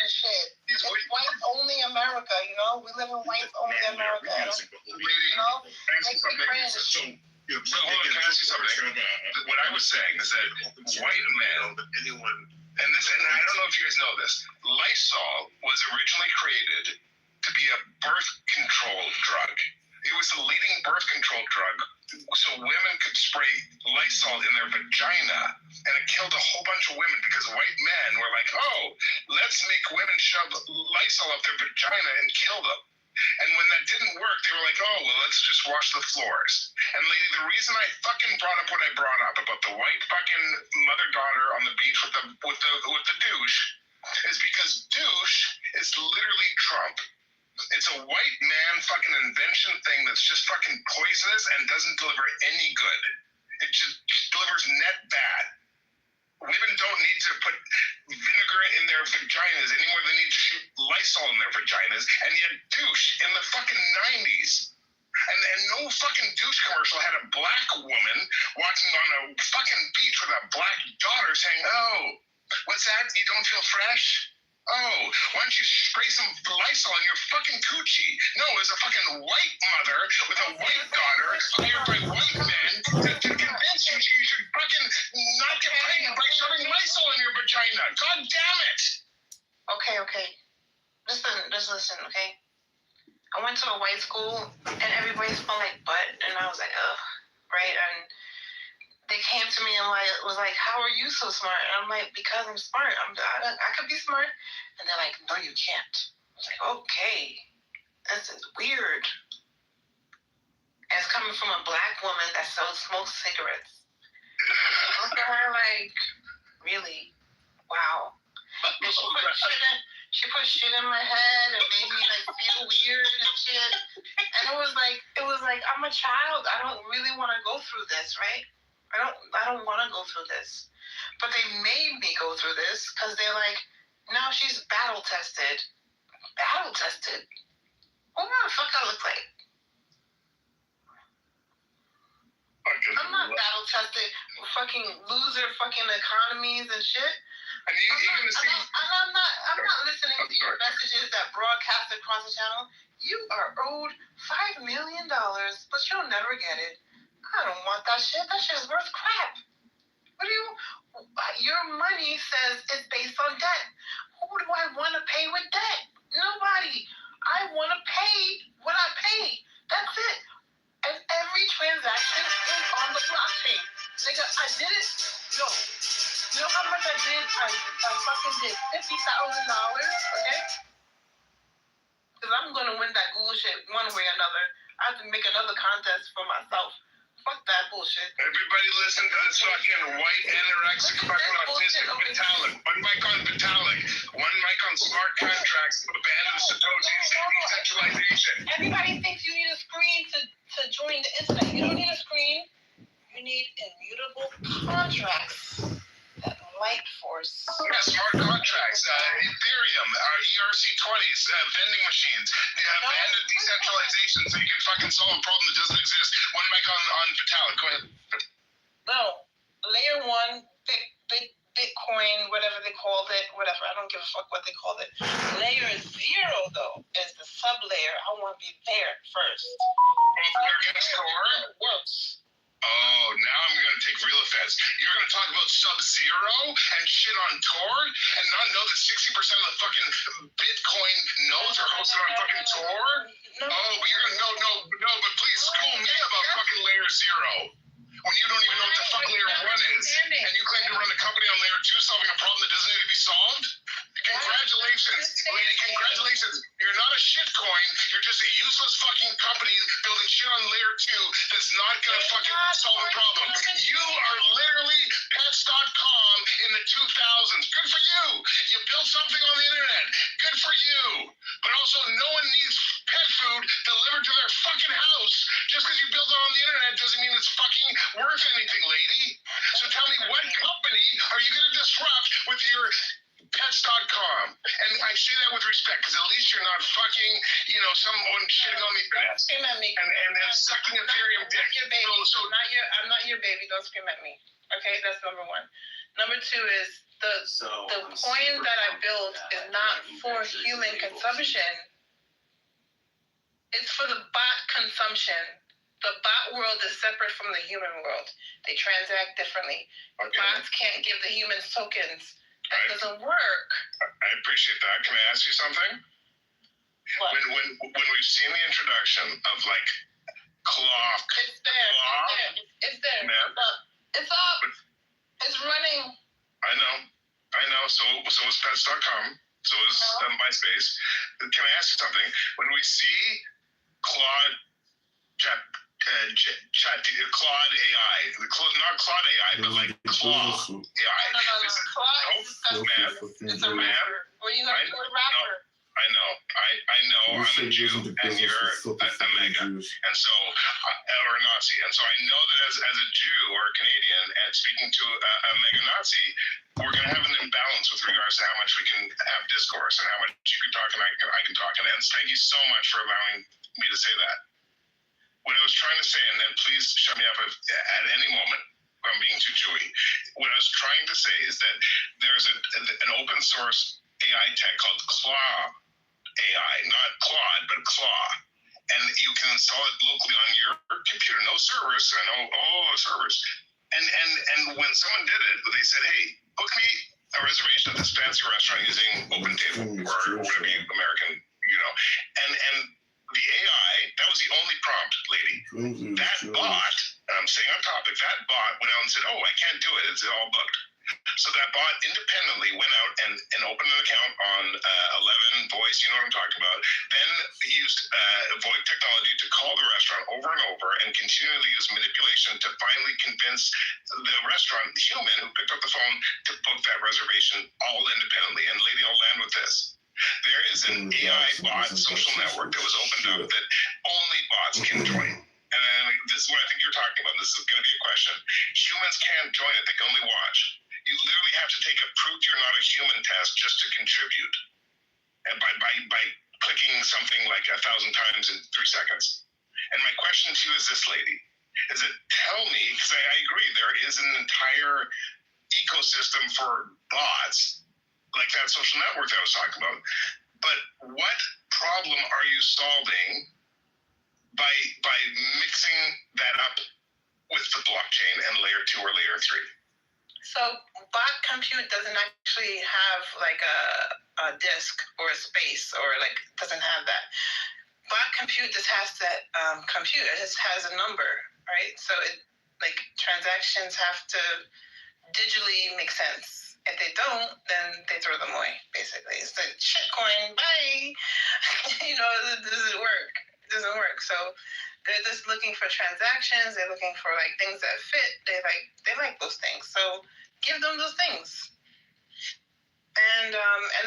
shit. It's white only America, you know? We live in white only America. You know? Hold on, can I ask you something? What I was saying is that white men, and I don't know if you guys know this, Lysol was originally created to be a birth control drug. It was the leading birth control drug, so women could spray Lysol in their vagina, and it killed a whole bunch of women because white men were like, oh, let's make women shove Lysol up their vagina and kill them. And when that didn't work, they were like, oh, well, let's just wash the floors. And lady, the reason I fucking brought up what I brought up about the white fucking mother-daughter on the beach with the douche is because douche is literally Trump. It's a white man fucking invention thing that's just fucking poisonous and doesn't deliver any good. It just delivers net bad. Women don't need to put vinegar in their vaginas anymore than they need to shoot Lysol in their vaginas, and yet douche in the fucking 90s. And no fucking douche commercial had a black woman walking on a fucking beach with a black daughter saying, oh, what's that? You don't feel fresh? Oh, why don't you spray some Lysol on your fucking coochie? No, it's a fucking white mother with a white daughter hired by white men to convince you should fucking not get pregnant by shoving Lysol in your vagina. God damn it! Okay. Listen, okay? I want went to a white school and everybody smelled like butt, and I was like, ugh, right? And they came to me and was like, how are you so smart? And I'm like, because I'm smart. I could be smart. And they're like, no, you can't. I was like, okay, this is weird. And it's coming from a black woman that smokes cigarettes. I look at her like, really? Wow. And she put shit in my head and made me like feel weird and shit. And it was like I'm a child. I don't really want to go through this, right? I don't want to go through this. But they made me go through this because they're like, now she's battle tested. Battle tested? What the fuck I look like? I'm not battle tested. Fucking loser fucking economies and shit. And you're gonna see. I'm not listening to your messages that broadcast across the channel. You are owed $5 million, but you'll never get it. I don't want that shit. That shit is worth crap. What do you? Your money says it's based on debt. Who do I want to pay with debt? Nobody. I want to pay what I pay. That's it. And every transaction is on the blockchain. Nigga, I did it. Yo, you know how much I did? I fucking did $50,000, okay? Because I'm going to win that Google shit one way or another. I have to make another contest for myself. Fuck that bullshit. Everybody listen to this fucking white anorexic fucking autistic Vitalik. One mic on Vitalik. One mic on smart contracts, abandoned Satoshis, decentralization. Everybody thinks you need a screen to join the internet. You don't need a screen. You need immutable contracts. That light force. Yeah, smart contracts. Ethereum, ERC20s, vending machines. Abandoned decentralization so you can fucking solve a problem that doesn't exist. One mic on Vitalik. Go ahead. No. Layer 1, Bitcoin, whatever they called it, whatever. I don't give a fuck what they called it. Layer 0, though, is the sub-layer. I want to be there first. You're against Core? It works. Oh, now I'm going to take real offense. You're going to talk about Sub-Zero and shit on Tor and not know that 60% of the fucking Bitcoin nodes are hosted on fucking Tor? No. Oh, but you're going to, no, but please school me about fucking Layer 0. When you don't even know what the fuck Layer 1 is. And you claim to run a company on Layer 2 solving a problem that doesn't need to be solved? Congratulations, lady, congratulations. You're not a shitcoin. You're just a useless fucking company building shit on Layer 2 that's not going to fucking solve a problem. You are literally pets.com in the 2000s. Good for you. You built something on the internet. Good for you. But also, no one needs pet food delivered to their fucking house. Just because you build it on the internet doesn't mean it's fucking worth anything, lady. So tell me, what company are you going to disrupt with your pets.com? And I say that with respect, because at least you're not fucking, someone shitting on the internet. Don't scream at me. And then sucking Ethereum dick. Your baby. I'm not your baby. Don't scream at me. Okay, that's number 1. Number 2 is the coin that I built is not for human consumption. It's for the bot consumption. The bot world is separate from the human world. They transact differently. Okay. Bots can't give the humans tokens. That doesn't work. I appreciate that. Can I ask you something? What? When we've seen the introduction of like clock. It's there. It's there. It's up. It's running. I know. So is pets.com. So is MySpace. Can I ask you something? When we see Claude Claude AI, not Claude AI, but like Claude AI. It's a rapper. What are you going to do with a rapper? I know. I'm a Jew, and you're a mega, and so or a Nazi, and so I know that as a Jew or a Canadian, and speaking to a mega Nazi, we're going to have an imbalance with regards to how much we can have discourse and how much you can talk and I can talk. And thank you so much for allowing me to say that. What I was trying to say, and then please shut me up at any moment if I'm being too Jewy. What I was trying to say is that there's an open source AI tech called Claw AI, not Claude, but Claw. And you can install it locally on your computer. No servers. I know, servers. And when someone did it, they said, hey, book me a reservation at this fancy restaurant using OpenTable or whatever American, And the the AI, that was the only prompt, lady. That bot, and I'm staying on topic, that bot went out and said, oh, I can't do it. It's all bugged. So that bot independently went out and opened an account on 11 voice, you know what I'm talking about. Then he used VoIP technology to call the restaurant over and over and continually use manipulation to finally convince the restaurant human who picked up the phone to book that reservation all independently. And lady, I'll land with this. There is an AI bot social network that was opened up that only bots can join. And this is what I think you're talking about. This is going to be a question. Humans can't join it. They can only watch. You literally have to take a prove you're not a human test just to contribute. And by clicking something like 1,000 times in 3 seconds. And my question to you is this, lady. Is it tell me, because I agree, there is an entire ecosystem for bots, like that social network that I was talking about. But what problem are you solving by mixing that up with the blockchain and layer 2 or layer 3? So bot compute doesn't actually have like a disk or a space or like doesn't have that. Bot compute just has to compute. It just has a number, right? So it like transactions have to digitally make sense. If they don't, then they throw them away. Basically, it's like shitcoin. Bye. It doesn't work. It doesn't work. So they're just looking for transactions. They're looking for like things that fit. They like those things. So give them those things, and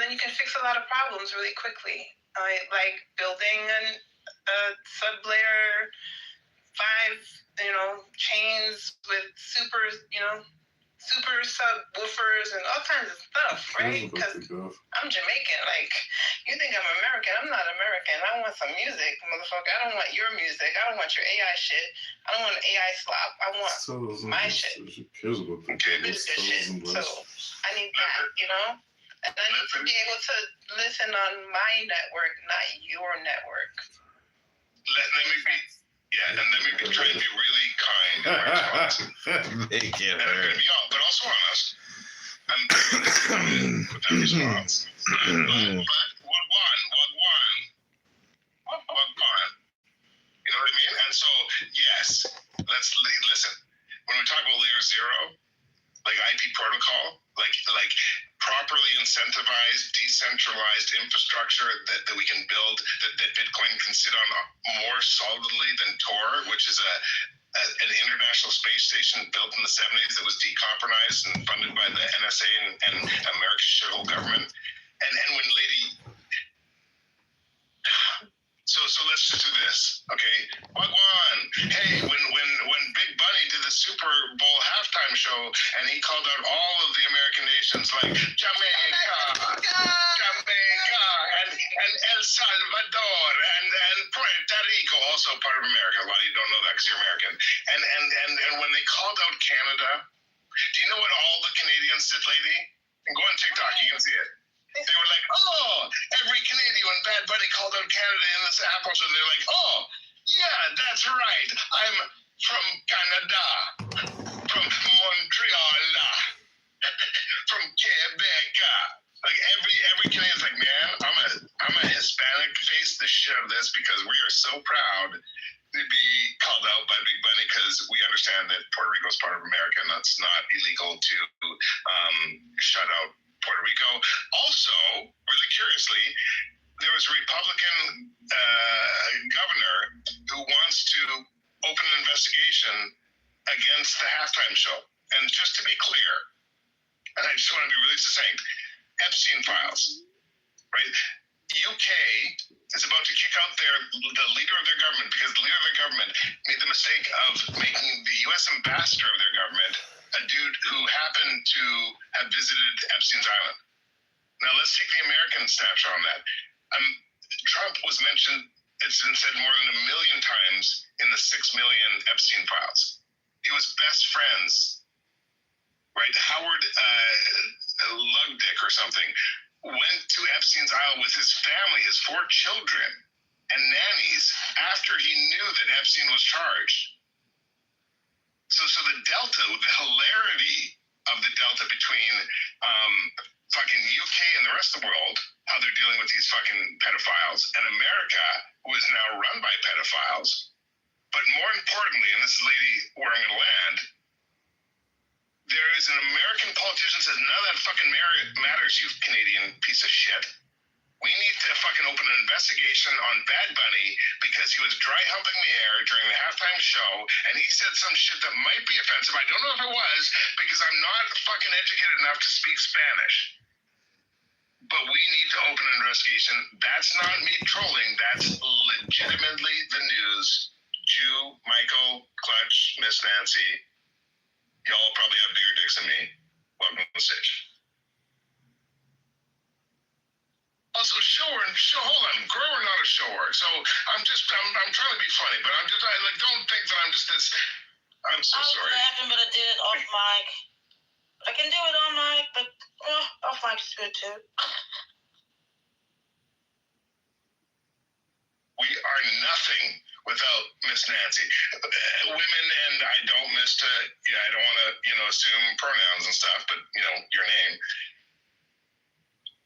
then you can fix a lot of problems really quickly. Like building a sub-layer 5, chains with super subwoofers and all kinds of stuff, right? Because I'm Jamaican. Like, you think I'm American? I'm not American. I want some music, motherfucker. I don't want your music. I don't want your AI shit. I don't want AI slop. I want my shit. Really good shit. So I need that, And I need to be able to listen on my network, not your network. Let me try and be really kind in my response. They can't And I'm going to be but also honest. I'm with that response. But what won? You know what I mean? And so, yes, let's listen. When we talk about layer 0, like IP protocol, like properly incentivized, decentralized infrastructure that we can build, that Bitcoin can sit on more solidly than Tor, which is an international space station built in the 70s that was decompromised and funded by the NSA and America's shithole government. And when So let's just do this, okay? Wagwan. Hey, when Big Bunny did the Super Bowl halftime show and he called out all of the American nations like Jamaica, and El Salvador, and Puerto Rico, also part of America. A lot of you don't know that because you're American. And when they called out Canada, do you know what all the Canadians did, lady? And go on TikTok, you can see it. They were like, oh, every Canadian, when Bad Bunny called out Canada in this episode, they're like, oh, yeah, that's right. I'm from Canada, from Montreal, from Quebec. Like every Canadian's like, man, I'm a Hispanic. Face the shit out of this because we are so proud to be called out by Big Bunny because we understand that Puerto Rico is part of America and that's not illegal to shut out Puerto Rico. Also, really curiously, there was a Republican governor who wants to open an investigation against the halftime show. And just to be clear, and I just want to be really succinct, Epstein files, right? UK is about to kick out the leader of their government because the leader of their government made the mistake of making the U.S. ambassador of their government a dude who happened to have visited Epstein's Island. Now let's take the American snapshot on that. Trump was mentioned, it's been said more than 1 million times in the 6 million Epstein files. He was best friends, right? Howard Lugdick or something went to Epstein's Isle with his family, his 4 children, and nannies after he knew that Epstein was charged. So the delta, the hilarity of the delta between fucking UK and the rest of the world, how they're dealing with these fucking pedophiles, and America, who is now run by pedophiles. But more importantly, and this is lady where I'm going to land, there is an American politician who says, none of that fucking matters, you Canadian piece of shit. We need to fucking open an investigation on Bad Bunny because he was dry humping the air during the halftime show, and he said some shit that might be offensive. I don't know if it was, because I'm not fucking educated enough to speak Spanish. But we need to open an investigation. That's not me trolling. That's legitimately the news. Jew, Michael, Clutch, Miss Nancy. Y'all probably have bigger dicks than me. Welcome to the stage. Also, hold on, grower, not a shower. So I'm trying to be funny, but don't think that I'm just this. I'm so sorry. I was laughing, but I did it off mic. I can do it on mic, but off mic is good too. We are nothing without Miss Nancy. Women, and I don't I don't want to, assume pronouns and stuff, but, your name.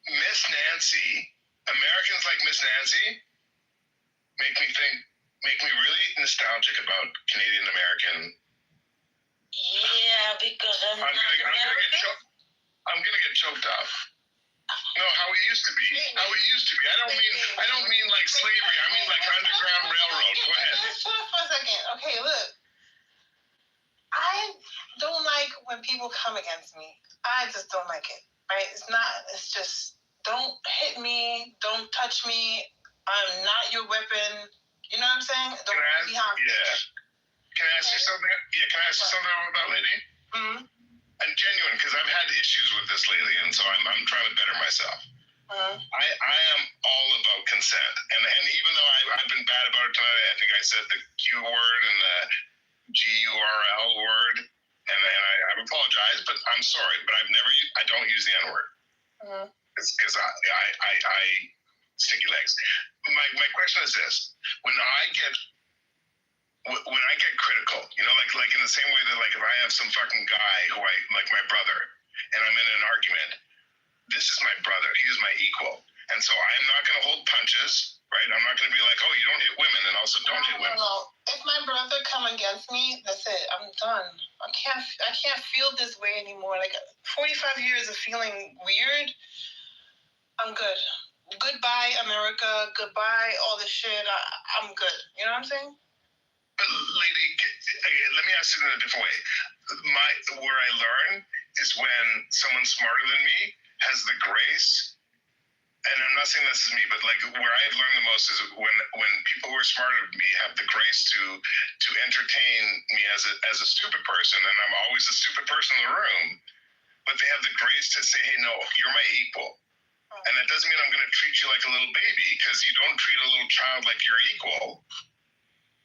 Miss Nancy, Americans like Miss Nancy make me really nostalgic about Canadian American. Yeah, because I'm gonna get choked up. No, how it used to be. How it used to be. I don't mean like slavery. I mean like Underground Railroad. Go ahead. Just for a second. Okay, look. I don't like when people come against me. I just don't like it. Right? It's just, don't hit me, don't touch me. I'm not your weapon. You know what I'm saying? Don't be harmful. Yeah. Can I ask you something? Yeah, can I ask you something about that lady? Mm-hmm. And genuine, because I've had issues with this lately, and so I'm trying to better myself. Mm-hmm. I am all about consent. And even though I've been bad about it tonight, I think I said the Q word and the GURL word, and I've apologized, but I'm sorry, but I don't use the N-word. Mm-hmm. It's because I sticky legs. My question is this: when I get critical, like in the same way that like if I have some fucking guy who I like my brother, and I'm in an argument, this is my brother. He is my equal, and so I'm not going to hold punches. Right? I'm not going to be like, oh, you don't hit women, and also don't hit women. No. If my brother come against me, that's it. I'm done. I can't feel this way anymore. Like 45 years of feeling weird. I'm good. Goodbye, America. Goodbye, all this shit. I'm good. You know what I'm saying? But lady, let me ask it in a different way. Where I learn is when someone smarter than me has the grace. And I'm not saying this is me, but like where I've learned the most is when people who are smarter than me have the grace to entertain me as a stupid person, and I'm always the stupid person in the room, but they have the grace to say, hey, no, you're my equal. And that doesn't mean I'm going to treat you like a little baby, because you don't treat a little child like you're equal,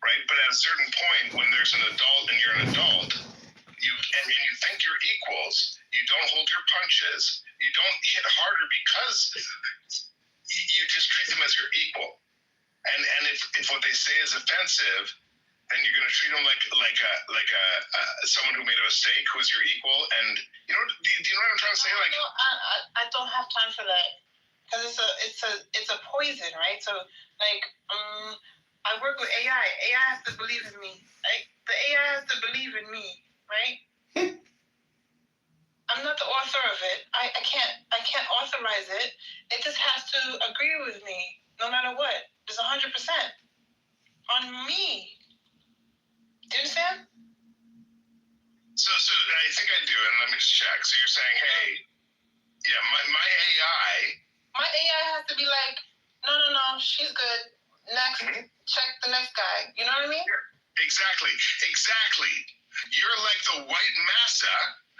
right? But at a certain point, when there's an adult and you're an adult, and you think you're equals, you don't hold your punches, you don't hit harder because you just treat them as your equal. And if what they say is offensive, then you're going to treat them like someone who made a mistake who's your equal. And do you know what I'm trying to say? Like, I don't have time for that, because it's a poison, right? So like I work with AI. AI has to believe in me. Right? The AI has to believe in me, right? I'm not the author of it. I can't authorize it. It just has to agree with me, no matter what. It's 100% on me. Do you understand? So I think I do, and let me just check. So you're saying, hey, yeah, my AI. My AI has to be like, no, she's good. Next, check the next guy. You know what I mean? Exactly. You're like the white massa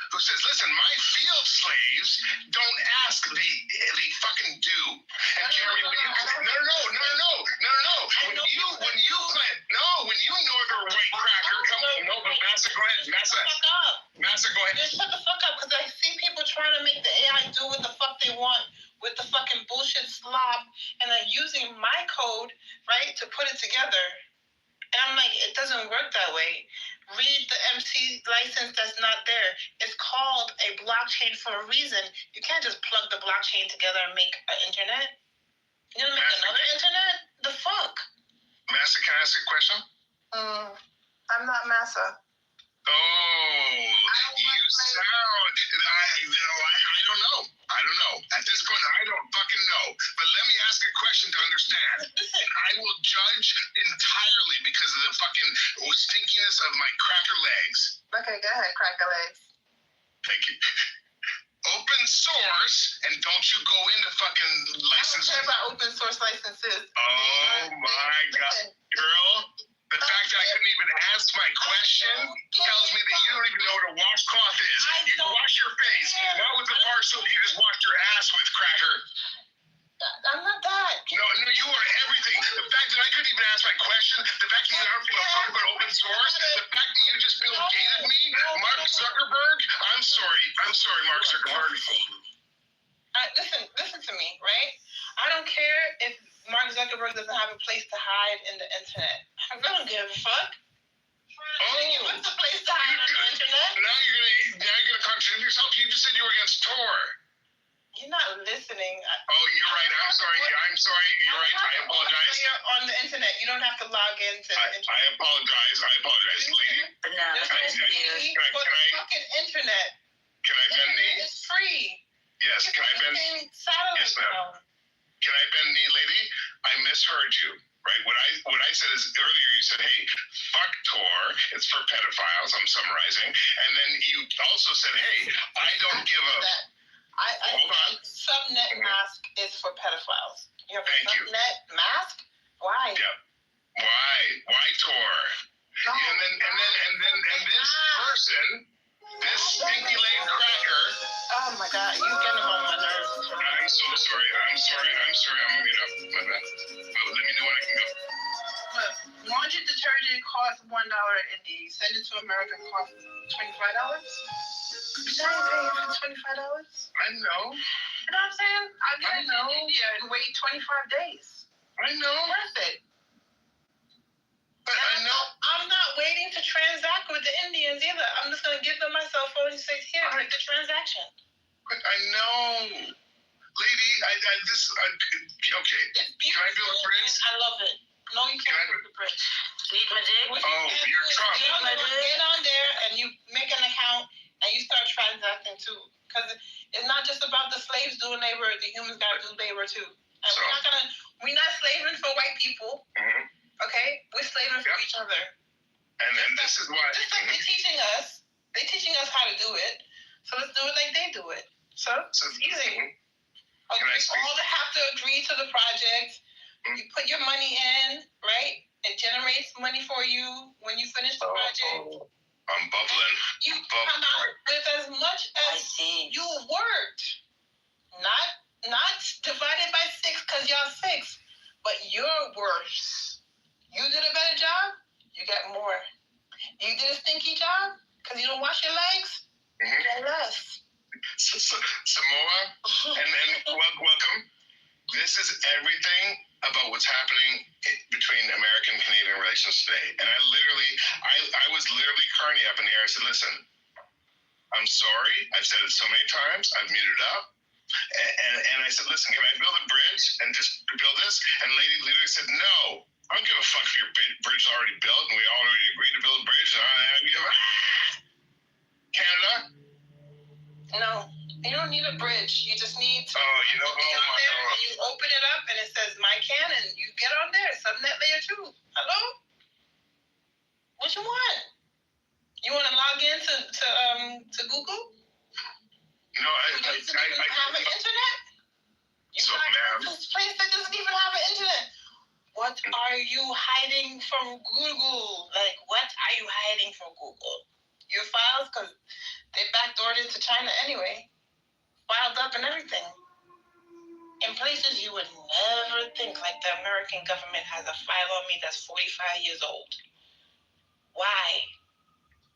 who says, listen, my field slaves don't ask, they fucking do. And Jeremy, when you northern white cracker, come on, no, but Massa, go ahead. Massa, go ahead. Just shut the fuck up, because I see people trying to make the AI do what the fuck they want with the fucking bullshit slop, and they're using my code, right, to put it together. And I'm like, it doesn't work that way. Read the MC license that's not there. It's called a blockchain for a reason. You can't just plug the blockchain together and make an internet. You know, make another internet? The fuck? Master, can I ask a question? I'm not Massa. Oh, you sound. I don't know. I don't know. At this point, I don't fucking know. But let me ask a question to understand. And I will judge entirely because of the fucking stinkiness of my cracker legs. Okay, go ahead, cracker legs. Thank you. Open source, and don't you go into fucking licenses. I don't care about open source licenses. Oh my God. Girl, the fact that I couldn't even ask my question tells me that you don't even know what a washcloth is. You wash your face, not with the bar soap you just washed your ass with, cracker. I'm not that. No, you are everything. The fact that I couldn't even ask my question, the fact that you don't give a fuck about open source, the fact that you just Bill Gated me, Mark Zuckerberg. I'm sorry, Mark Zuckerberg. Listen to me, right? I don't care if Mark Zuckerberg doesn't have a place to hide in the internet. I don't give a fuck. What's the place to hide on the internet? Now you're gonna contradict yourself. You just said you were against Tor. You're not listening. Oh, you're right. I'm sorry. You're right. I apologize. You're on the internet. You don't have to log into the internet. I apologize, lady. But now, There's no fee for the fucking internet. Can I bend knee? It's free. Yes. Can I bend? Yes, ma'am. Can I bend knee, lady? I misheard you. Right. What I said is earlier. You said, "Hey, fuck Tor. It's for pedophiles." I'm summarizing, and then you also said, "Hey, I don't give a." Hold on. Subnet mask is for pedophiles. You have a Thank you. subnet mask? Why? Yep. Why Tor? No. And this person, this stinky leg cracker. Oh my God, you get him on my nerves. I'm so sorry. I'm gonna get up. My bad. But let me know when I can go. Look, laundry detergent costs $1 at India. You send it to America, it costs $25. You ain't paying for $25. I know. You know what I'm saying? I'll get it in India and wait 25 days. I know. Worth it. But I know. I'm not waiting to transact with the Indians either. I'm just going to give them my cell phone and say, here, make the transaction. But I know. Lady, okay. It's beautiful. Can I build a bridge? I love it. No, you can't build the bridge. need my dick? Oh, you're Trump. Get on there and you make an account and you start transacting too. Because it's not just about the slaves doing labor, the humans got to do labor too. And we're not slaving for white people. Mm-hmm. Okay? We're slaving for each other. And this is why. Just like they're teaching us how to do it. So let's do it like they do it. So it's easy. Okay, all have to agree to the project. You put your money in, right? It generates money for you when you finish the project. I'm bubbling. You come out with as much as you worked. Not divided by 6 because y'all 6, but your worth. You did a better job, you get more. You did a stinky job because you don't wash your legs, you get less. Samoa, and welcome. This is everything about what's happening between American and Canadian relations today. And I was literally carny up in the air. I said, listen, I'm sorry. I've said it so many times. I've muted up. And I said, listen, can I build a bridge and just build this? And the lady literally said, no. I don't give a fuck if your bridge is already built and we already agreed to build a bridge. Canada? No, you don't need a bridge. You just need to get on there and you open it up and it says My Canon. You get on there. Subnet layer 2. Hello? What you want? You want to log in to Google? No, I have an internet? This place that doesn't even have an internet. What are you hiding from Google? Like, what are you hiding from Google? Your files? Because they backdoored into China anyway. Filed up and everything. In places you would never think, like the American government has a file on me that's 45 years old. Why?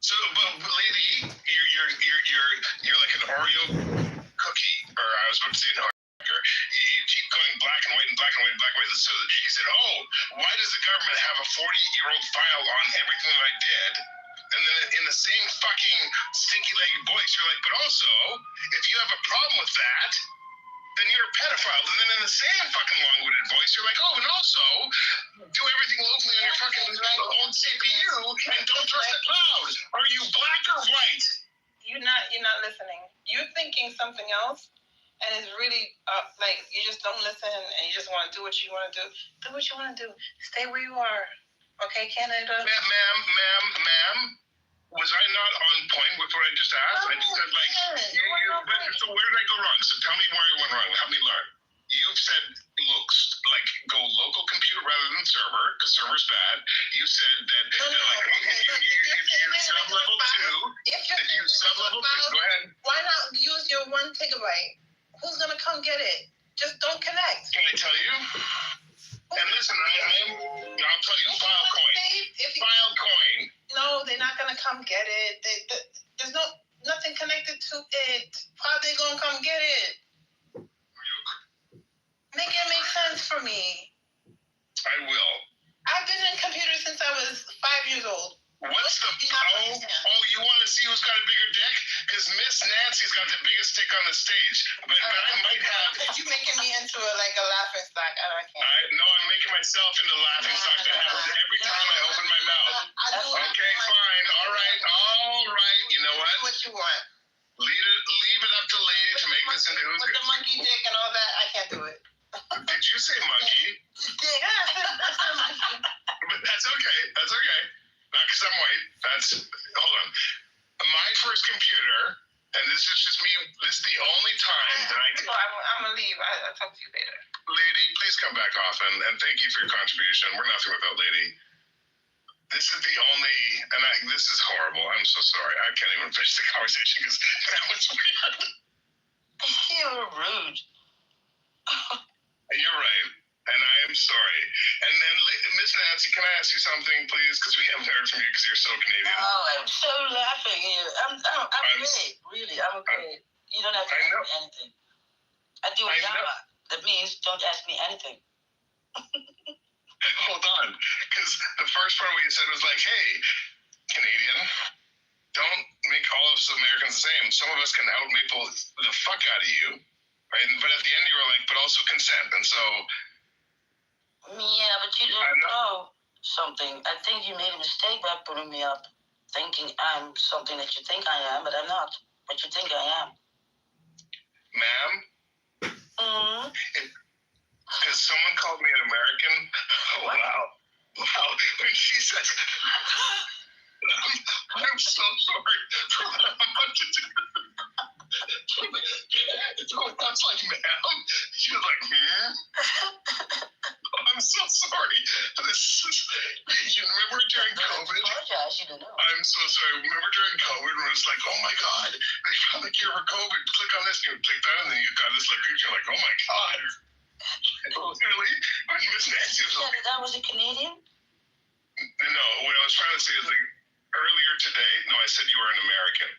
So, but lady, you're like an Oreo cookie, or I was about to say an Oreo cookie. You keep going black and white and black and white and black and white. So he said, why does the government have a 40-year-old file on everything that I did? And then in the same fucking stinky lanky-legged voice. You're like, but also, if you have a problem with that, then you're a pedophile. And then in the same fucking long-winded voice, you're like, oh, and also, do everything locally on your fucking own CPU and don't trust the cloud. Are you black or white? You're not listening. You're thinking something else, and it's really like you just don't listen, and you just want to do what you want to do. Do what you want to do. Stay where you are. Okay, Canada. Ma'am. Was I not on point with what I just asked? I just said, like, so where did I go wrong? So tell me where I went wrong. Help me learn. You've said, go local computer rather than server, because server's bad. You said that, if you sub-level 2, go ahead. Why not use your 1 gigabyte? Who's going to come get it? Just don't connect. Can I tell you? And listen, I'll tell you, Filecoin. No, they're not gonna come get it. There's nothing connected to it. How are they gonna come get it? Make it make sense for me. I will. I've been in computers since I was 5 years old. What's the you want to see who's got a bigger dick? Because Miss Nancy's got the biggest dick on the stage. But I might have. You're making me into a laughing stock. I can't. No, I'm making myself into a laughing stock that happens every time I open my mouth. Okay, fine. All right. You know what? What you want? Leave it up to lady to make this into who's with the monkey dick and all that. I can't do it. Did you say monkey? Yeah, I said monkey. But that's okay. Not because I'm white. Hold on. My first computer, and this is just me, this is the only time that I can... I'm going to leave. I'll talk to you later. Lady, please come back often, and thank you for your contribution. We're nothing without Lady. This is the only, this is horrible. I'm so sorry. I can't even finish the conversation because that was weird. You're rude. You're right. And I am sorry. And then, Miss Nancy, can I ask you something, please? Because we haven't heard from you because you're so Canadian. Oh, I'm so laughing here. I'm great. Really, I'm okay. You don't have to ask me anything. I do a Java. That means don't ask me anything. Hold on. Because the first part of what you said was like, hey, Canadian, don't make all of us Americans the same. Some of us can out-maple the fuck out of you. Right? But at the end, you were like, but also consent. And so... Yeah, but you don't know something. I think you made a mistake by putting me up, thinking I'm something that you think I am, but I'm not what you think I am. Ma'am? Because someone called me an American? Oh, wow. When she said... I'm so sorry for what I'm about to do. That's like, ma'am? She was like, I'm so sorry. You remember during COVID? I'm so sorry. Remember during COVID when it was like, oh my God, they found the cure for COVID. Click on this and you click that and then you got this like picture like, oh my God. Literally, when Miss Nancy was like, that was a Canadian? No, what I was trying to say is like, earlier today, no, I said you were an American.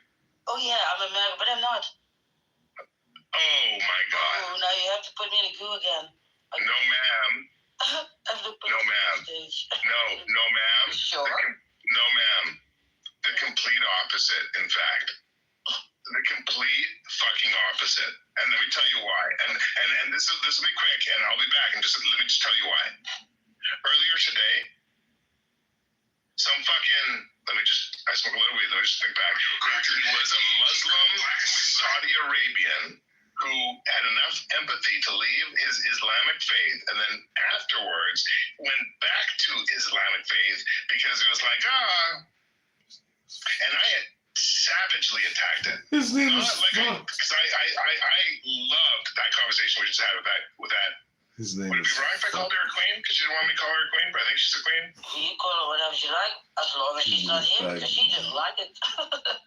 Oh yeah, I'm American, but I'm not. Oh my God. Oh, now you have to put me in a goo again. No, ma'am. No, ma'am. No, ma'am. Sure. No, ma'am. The complete opposite, in fact. The complete fucking opposite. And let me tell you why. And this will be quick, and I'll be back. And let me just tell you why. Earlier today, some fucking, I smoke a lot of weed, let me just think back. He was a Muslim Saudi Arabian who had enough empathy to leave his Islamic faith and then afterwards went back to Islamic faith because it was like, and I had savagely attacked it. His name is because I loved that conversation we just had with that. His name Would it be wrong if I called her a queen? Because you didn't want me to call her a queen, but I think she's a queen. You call her whatever you like, as long as she's not here, because she didn't like it. That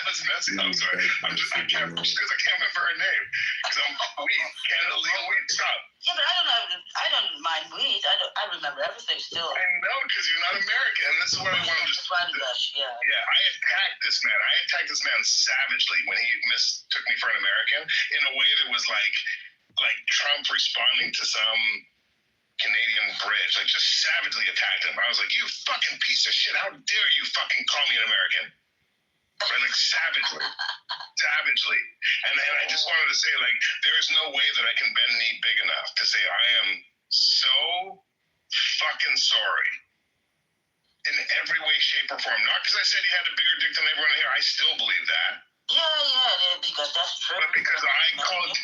was messy. I'm sorry. I can't remember her name. Because I'm weed. Canada legal weed. Stop. Yeah, but I don't mind weed. I remember everything still. I know, because you're not American. And this is what I wanted to yeah. Yeah, I attacked this man savagely when he mistook me for an American in a way that was like Trump responding to some Canadian bridge. Like, just savagely attacked him. I was like, you fucking piece of shit. How dare you fucking call me an American? right? Like savagely. And I just wanted to say, like, there's no way that I can bend knee big enough to say I am so fucking sorry in every way, shape, or form. Not because I said he had a bigger dick than everyone here. I still believe that. Yeah, because that's true. But because I called, that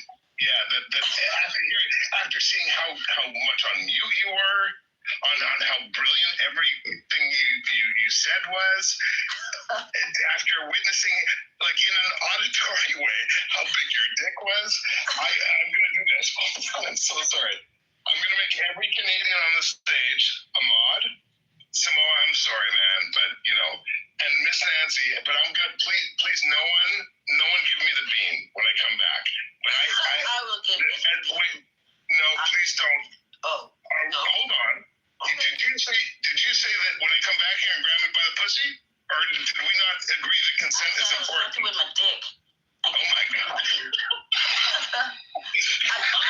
after seeing how much on mute you were, on how brilliant everything you said was, after witnessing, like in an auditory way, how big your dick was, I'm going to do this. I'm so sorry. I'm going to make every Canadian on the stage a mod. Samoa, I'm sorry, man, but and Miss Nancy, but I'm good. Please, no one give me the bean when I come back. But I will give you the bean. Wait, no, please don't. Oh, no. Hold on. Did you say that when I come back here and grab me by the pussy, or did we not agree that consent is important? With my dick. Oh my God. I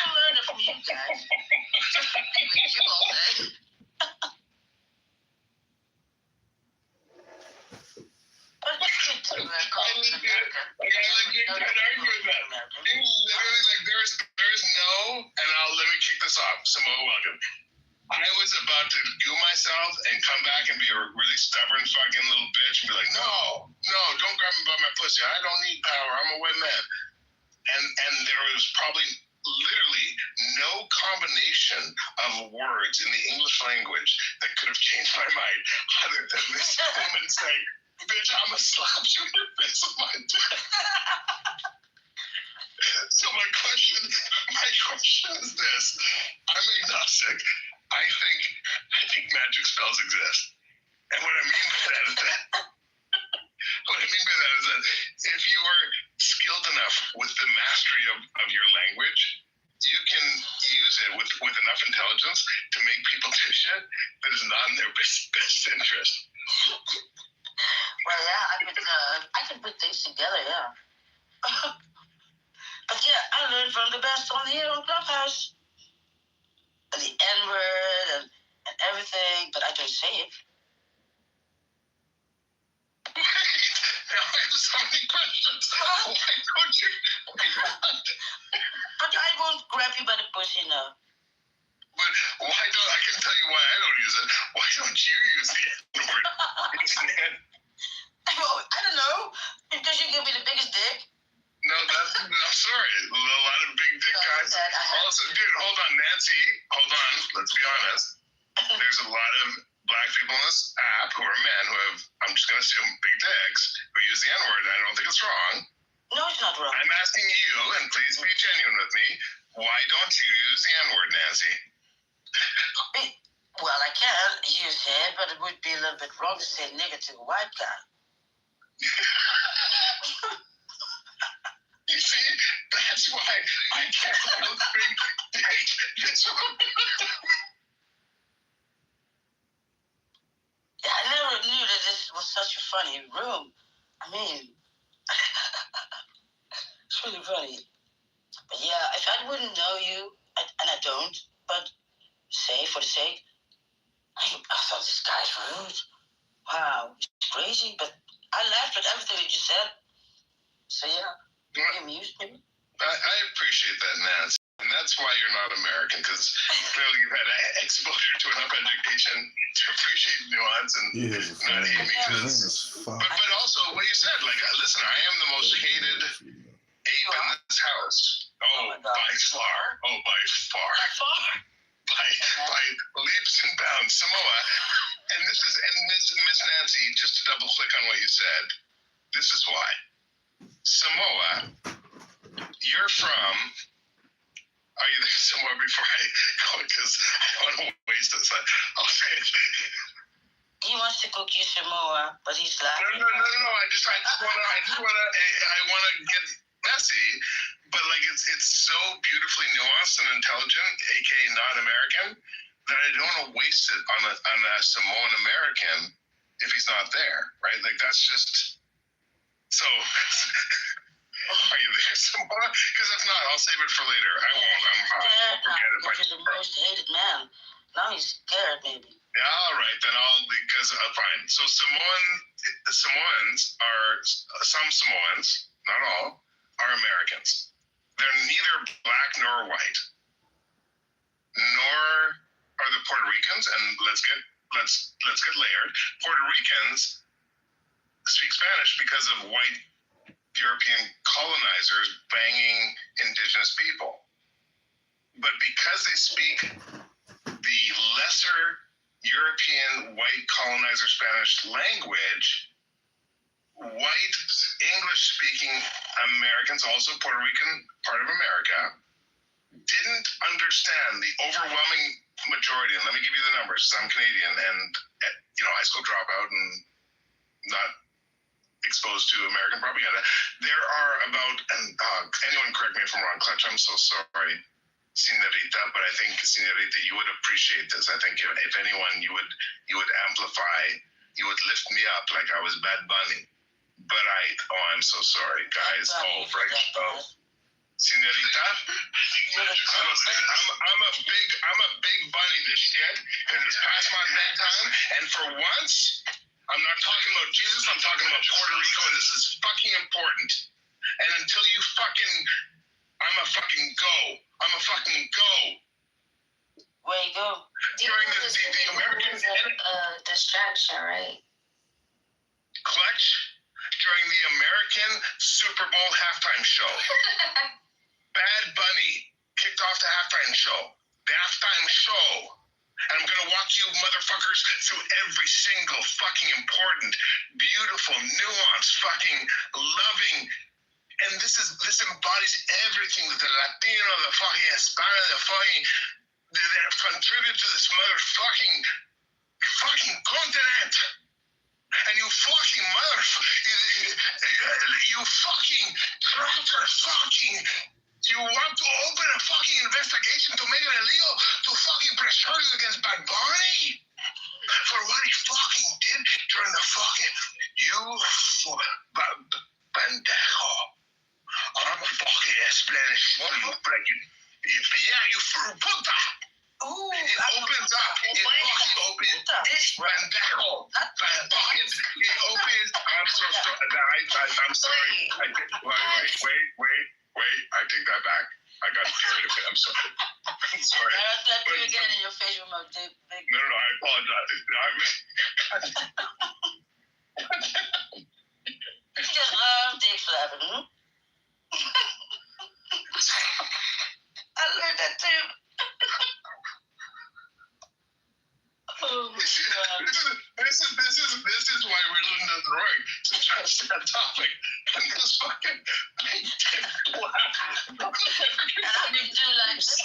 learned it from you guys. Just with you all day. There's no, and let me kick this off. Samoa, welcome. I was about to do myself and come back and be a really stubborn fucking little bitch and be like, no, don't grab me by my pussy. I don't need power. I'm a white man. And there was probably literally no combination of words in the English language that could have changed my mind other than this woman saying, bitch, I'm gonna slap you in your face with my dick. So my question is this. I'm agnostic. I think magic spells exist. And what I mean by that is that if you are skilled enough with the mastery of your language, you can use it with enough intelligence to make people do shit that is not in their best interest. Well, yeah, I can put things together, yeah. But yeah, I learned from the best on here on Clubhouse. The N-word and everything, but I don't say it. Wait, now I have so many questions. Why don't you? But I won't grab you by the pussy now. But why don't I can tell you why I don't use it. Why don't you use the N-word? I don't know. Because you give me the biggest dick. No, I'm sorry. A lot of big dick guys. Also, dude, hold on, Nancy. Hold on. Let's be honest. There's a lot of black people on this app who are men who have, I'm just going to assume, big dicks who use the N-word. And I don't think it's wrong. No, it's not wrong. I'm asking you, and please be genuine with me, why don't you use the N-word, Nancy? Well, I can use it, but it would be a little bit wrong to say nigger to a white guy. You see, that's why I can't have a big dick. Yeah, I never knew that this was such a funny room. I mean, it's really funny. But yeah, if I wouldn't know you, and I don't, but say for the sake, I thought this guy's rude. Wow, he's crazy, but I laughed at everything that you said. So yeah. I appreciate that, Nance. And that's why you're not American, because clearly you've had exposure to enough education to appreciate nuance and not hate me. But also, what you said, like, listen, I am the most hated ape in this house. By far. Oh, by far. By leaps and bounds. Samoa. And Miss Nancy, just to double click on what you said, this is why. Samoa, you're from. Are you there somewhere before I go? Because I don't want to waste this. I'll say it. He wants to cook you Samoa, but he's laughing. No. I just want to get messy, but like it's so beautifully nuanced and intelligent, aka not American, that I don't want to waste it on a Samoan American if he's not there, right? Like that's just so. Are you there, Samoa? Because if not, I'll save it for later. I won't. I'm hot. Forget it. You're the most hated man. Now he's scared, maybe. Yeah, all right, then because fine. So Samoans are, some Samoans, not all, are Americans. They're neither black nor white, nor are the Puerto Ricans. And let's get layered. Puerto Ricans speak Spanish because of white European colonizers banging indigenous people. But because they speak the lesser European white colonizer Spanish language, white English-speaking Americans, also Puerto Rican, part of America, didn't understand the overwhelming majority. And let me give you the numbers. I'm Canadian and, high school dropout and not exposed to American propaganda. There are about, and anyone correct me if I'm wrong, Clutch, I'm so sorry, Senorita, but I think, Senorita, you would appreciate this. I think if anyone, you would amplify, you would lift me up like I was Bad Bunny. But I'm so sorry, guys. Senorita, I'm a big bunny this shit, because it's past my bedtime, and for once, I'm not talking about Jesus, I'm talking about Puerto Rico, and this is fucking important. And until you I'm a fucking go. Where you go? During the American distraction, right? Clutch, during the American Super Bowl halftime show, Bad Bunny kicked off the halftime show. And I'm gonna walk you motherfuckers through every single fucking important, beautiful, nuanced, fucking loving. And this embodies everything that the Latino, the fucking Hispanic, that contribute to this motherfucking continent. And you fucking you fucking traitor, you want to open a fucking investigation to make it illegal to fucking pressure you against Bad Bunny for what he fucking did during the fucking pendejo. I'm a fucking explaining shit to you, like you puta. Ooh, it opens up. It fucking opens. Pendejo. It opens. I'm so sorry. I'm sorry. Wait. I take that back. I got carried away. I'm sorry. I thought you were getting in your face with my big. No, I apologize. You just love dick slapping, I learned that too. This is why we're living in the right to trust that topic. And this fucking big dick black. And I can do like this.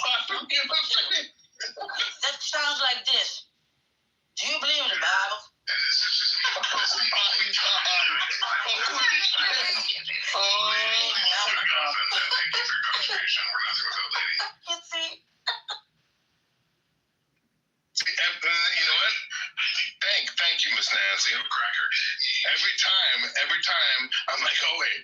That sounds like this. Do you believe in the Bible? Oh my God. Oh my God. Thank you for your contribution. We're not going to go, lady. You see? You know what? Thank you, Miss Nancy. Cracker. Every time, I'm like, oh wait.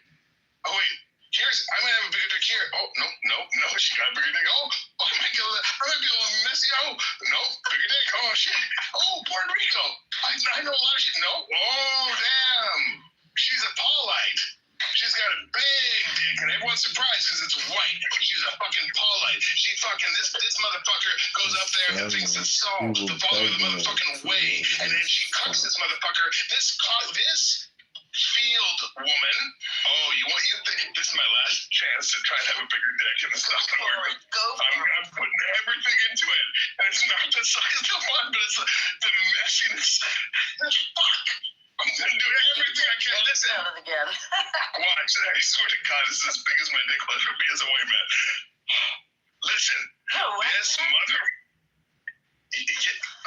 I'm gonna have a bigger dick here. Oh no, she got a bigger dick. I might be a little messy. Oh no, bigger dick. Oh shit. Oh, Puerto Rico. I know a lot of shit. No. Oh damn. She's a Paulite. She's got a big dick, and everyone's surprised because it's white. She's a fucking Paulite. She fucking this motherfucker goes up there and thinks it's salt, the follow the motherfucking way, and then she cooks this motherfucker. This field woman. Oh, you think this is my last chance to try and have a bigger dick, and it's not gonna work. I'm putting everything into it, and it's not the size of one, but it's the messiness. Fuck. I'm gonna do everything I can. Listen. Watch. I swear to God, this is as big as my dick was for me as a white man. Listen. This mother.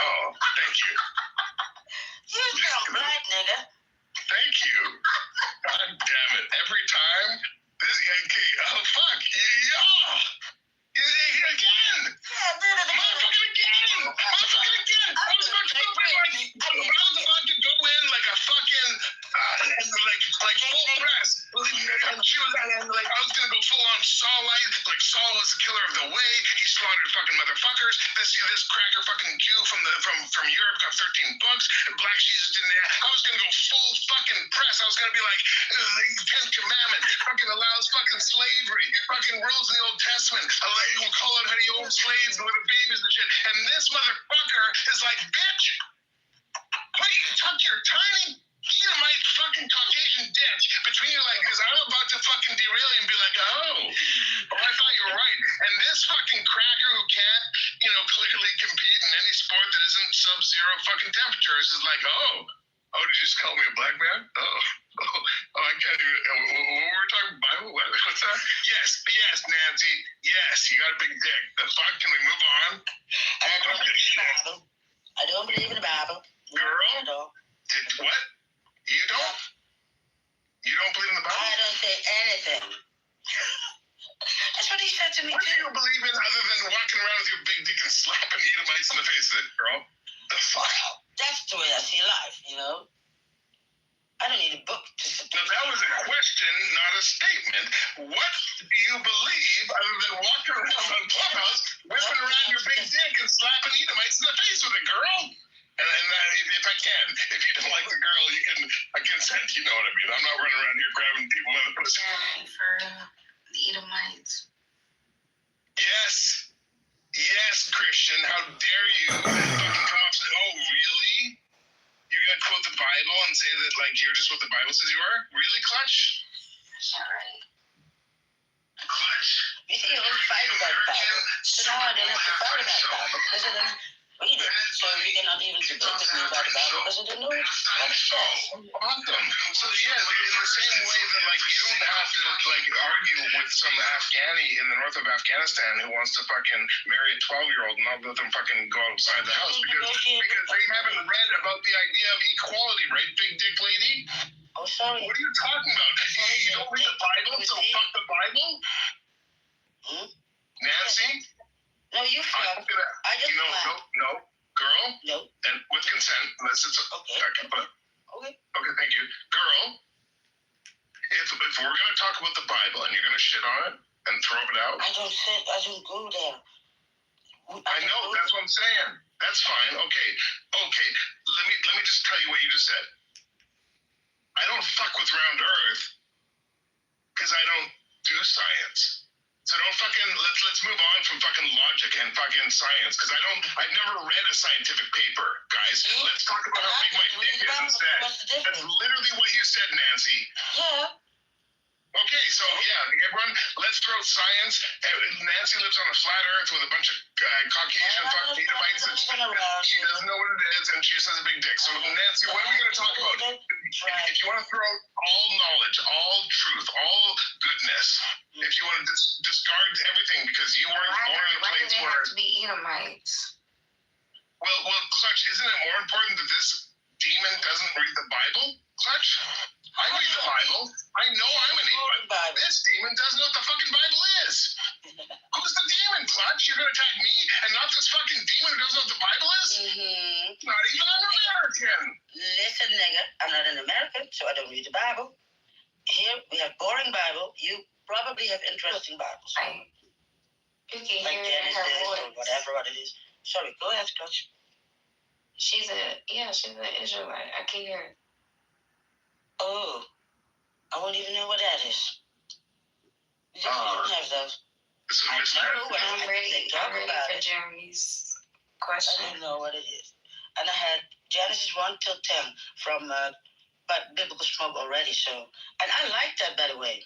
Oh, thank you. You sound black, nigga. Thank you. God damn it. Every time. This Yankee. Oh, fuck. Yeah. Again. Yeah, did it again. Motherfucking again. I was about to go in like a fucking, like full press. And she was like, I was going to go full on Saul-like. Like Saul was the killer of the way. He slaughtered fucking motherfuckers. This cracker fucking Jew from Europe got 13 books. Black Jesus didn't. I was gonna go full fucking press. I was gonna be like, the 10th commandment fucking allows fucking slavery. Fucking rules in the Old Testament. A lady will call out how do you own slaves and little babies and shit. And this motherfucker is like, bitch, why you tuck your tiny Edomite fucking Caucasian ditch between your legs, because I'm about to fucking derail you and be like, oh, I thought you were right. And this fucking cracker who can't, clearly compete in any sport that isn't sub-zero fucking temperatures is like, oh, did you just call me a black man? Oh, I can't even, what were we talking, Bible? What's that? Yes, Nancy, yes, you got a big dick. The fuck, can we move on? I don't believe in the Bible. I don't believe in the Bible. Girl? What? You don't? You don't believe in the Bible? I don't say anything. That's what he said to me, what too. What do you believe in other than walking around with your big dick and slapping Edomites in the face with it, girl? The fuck? That's the way I see life, I don't need a book to support. Now, that was a question, not a statement. What do you believe other than walking around on Clubhouse, whipping around your big dick and slapping Edomites in the face with it, girl? And if I can, if you don't like the girl, I consent, you know what I mean? I'm not running around here grabbing people by the pussy. For the Edomites. Yes, Christian, how dare you fucking come up and say, oh, really? You're going to quote the Bible and say that, you're just what the Bible says you are? Really, Clutch? That's not right. Clutch? You see, I was fighting about the Bible. So now I don't have to fight about the Bible because I don't read it. So you cannot even debate with me about the Bible because I don't know what it says. Awesome. So, yeah, in the same way that, you don't have to, argue with some Afghani in the north of Afghanistan who wants to fucking marry a 12-year-old and not let them fucking go outside the house because they haven't read about the idea of equality, right, big dick lady? Oh, sorry. What are you talking about? You don't read the Bible, so fuck the Bible? Nancy? No, you fuck. I just No, girl. No. And with consent, unless it's okay. Okay, thank you, girl. If we're gonna talk about the Bible and you're gonna shit on it and throw it out, I don't go there. I know, that's what I'm saying. That's fine. Okay. Let me just tell you what you just said. I don't fuck with round Earth because I don't do science. So don't fucking let's move on from fucking logic and fucking science because I've never read a scientific paper, guys. Let's talk about how big my dick is instead. That's literally what you said, Nancy. Yeah. Okay, so everyone, let's throw science. Nancy lives on a flat Earth with a bunch of Caucasian fucking Edomites, and she doesn't know what it is, and she just has a big dick. So Nancy, what are we going to talk about? If you want to throw all knowledge, all truth, all goodness, if you want to discard everything because you weren't born in a place where. Why do they have to be Edomites? Well, Clutch, isn't it more important that this demon doesn't read the Bible? Clutch? I read the Bible. I know I'm an Edomite. This demon doesn't know what the fucking Bible is. Who's the demon, Clutch? You're going to attack me and not this fucking demon who doesn't know what the Bible is? Not even an American. Listen, nigga, I'm not an American, so I don't read the Bible. Here, we have boring Bible. You probably have interesting Bibles. You can like hear it in her voice. Or whatever it is. Sorry, go ahead, Clutch. She's an Israelite. I can hear it. Oh, I won't even know what that is. You don't have those. I'm ready for Jeremy's question. I don't know what it is. And I had Genesis 1 till 10 from Biblical Smoke already. So, and I like that, by the way.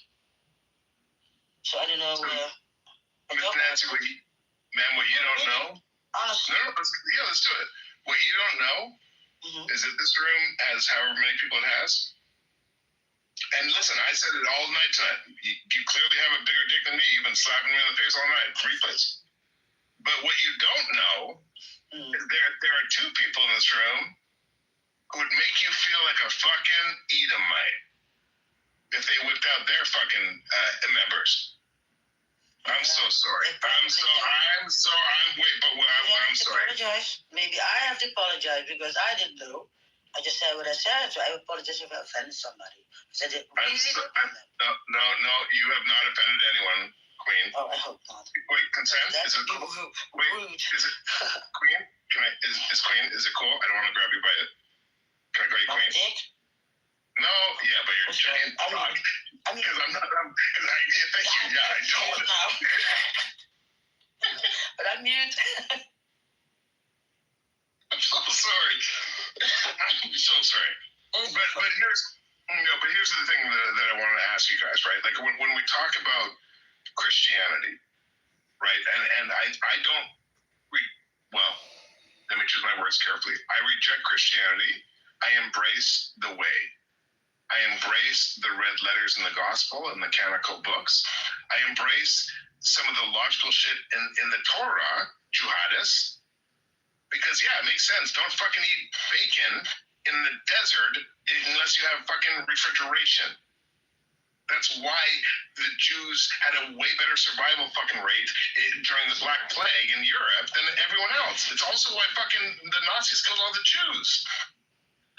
So I don't know. Miss Nancy, what you don't know? Honestly. No, let's do it. What you don't know is that this room has however many people it has. And listen, I said it all night tonight. You clearly have a bigger dick than me. You've been slapping me in the face all night. Replays. But what you don't know is there are two people in this room who would make you feel like a fucking Edomite if they whipped out their fucking members. I'm so sorry. I'm sorry. I'm apologize. Maybe I have to apologize because I didn't know. I just said what I said, so I apologize if I offended somebody. No, you have not offended anyone. Queen. Oh, I hope not. Wait, consent? That's Is it cool? Wait, rude. is it Queen? Is Queen? Is it cool? I don't want to grab you by it. Can I call you My Queen? dick? No, yeah, but you're What's giant wrong? dog. I mean, Because I'm not. Because yeah, thank you. Yeah, I don't. now. But I'm mute. I'm so sorry. I'm so sorry. But here's the thing that I wanted to ask you guys, right? Like when we talk about Christianity, right? And I don't well, let me choose my words carefully. I reject Christianity. I embrace the way. I embrace the red letters in the gospel and mechanical books. I embrace some of the logical shit in the Torah, jihadists. Because, yeah, it makes sense. Don't fucking eat bacon in the desert unless you have fucking refrigeration. That's why the Jews had a way better survival fucking rate during the Black Plague in Europe than everyone else. It's also why fucking the Nazis killed all the Jews.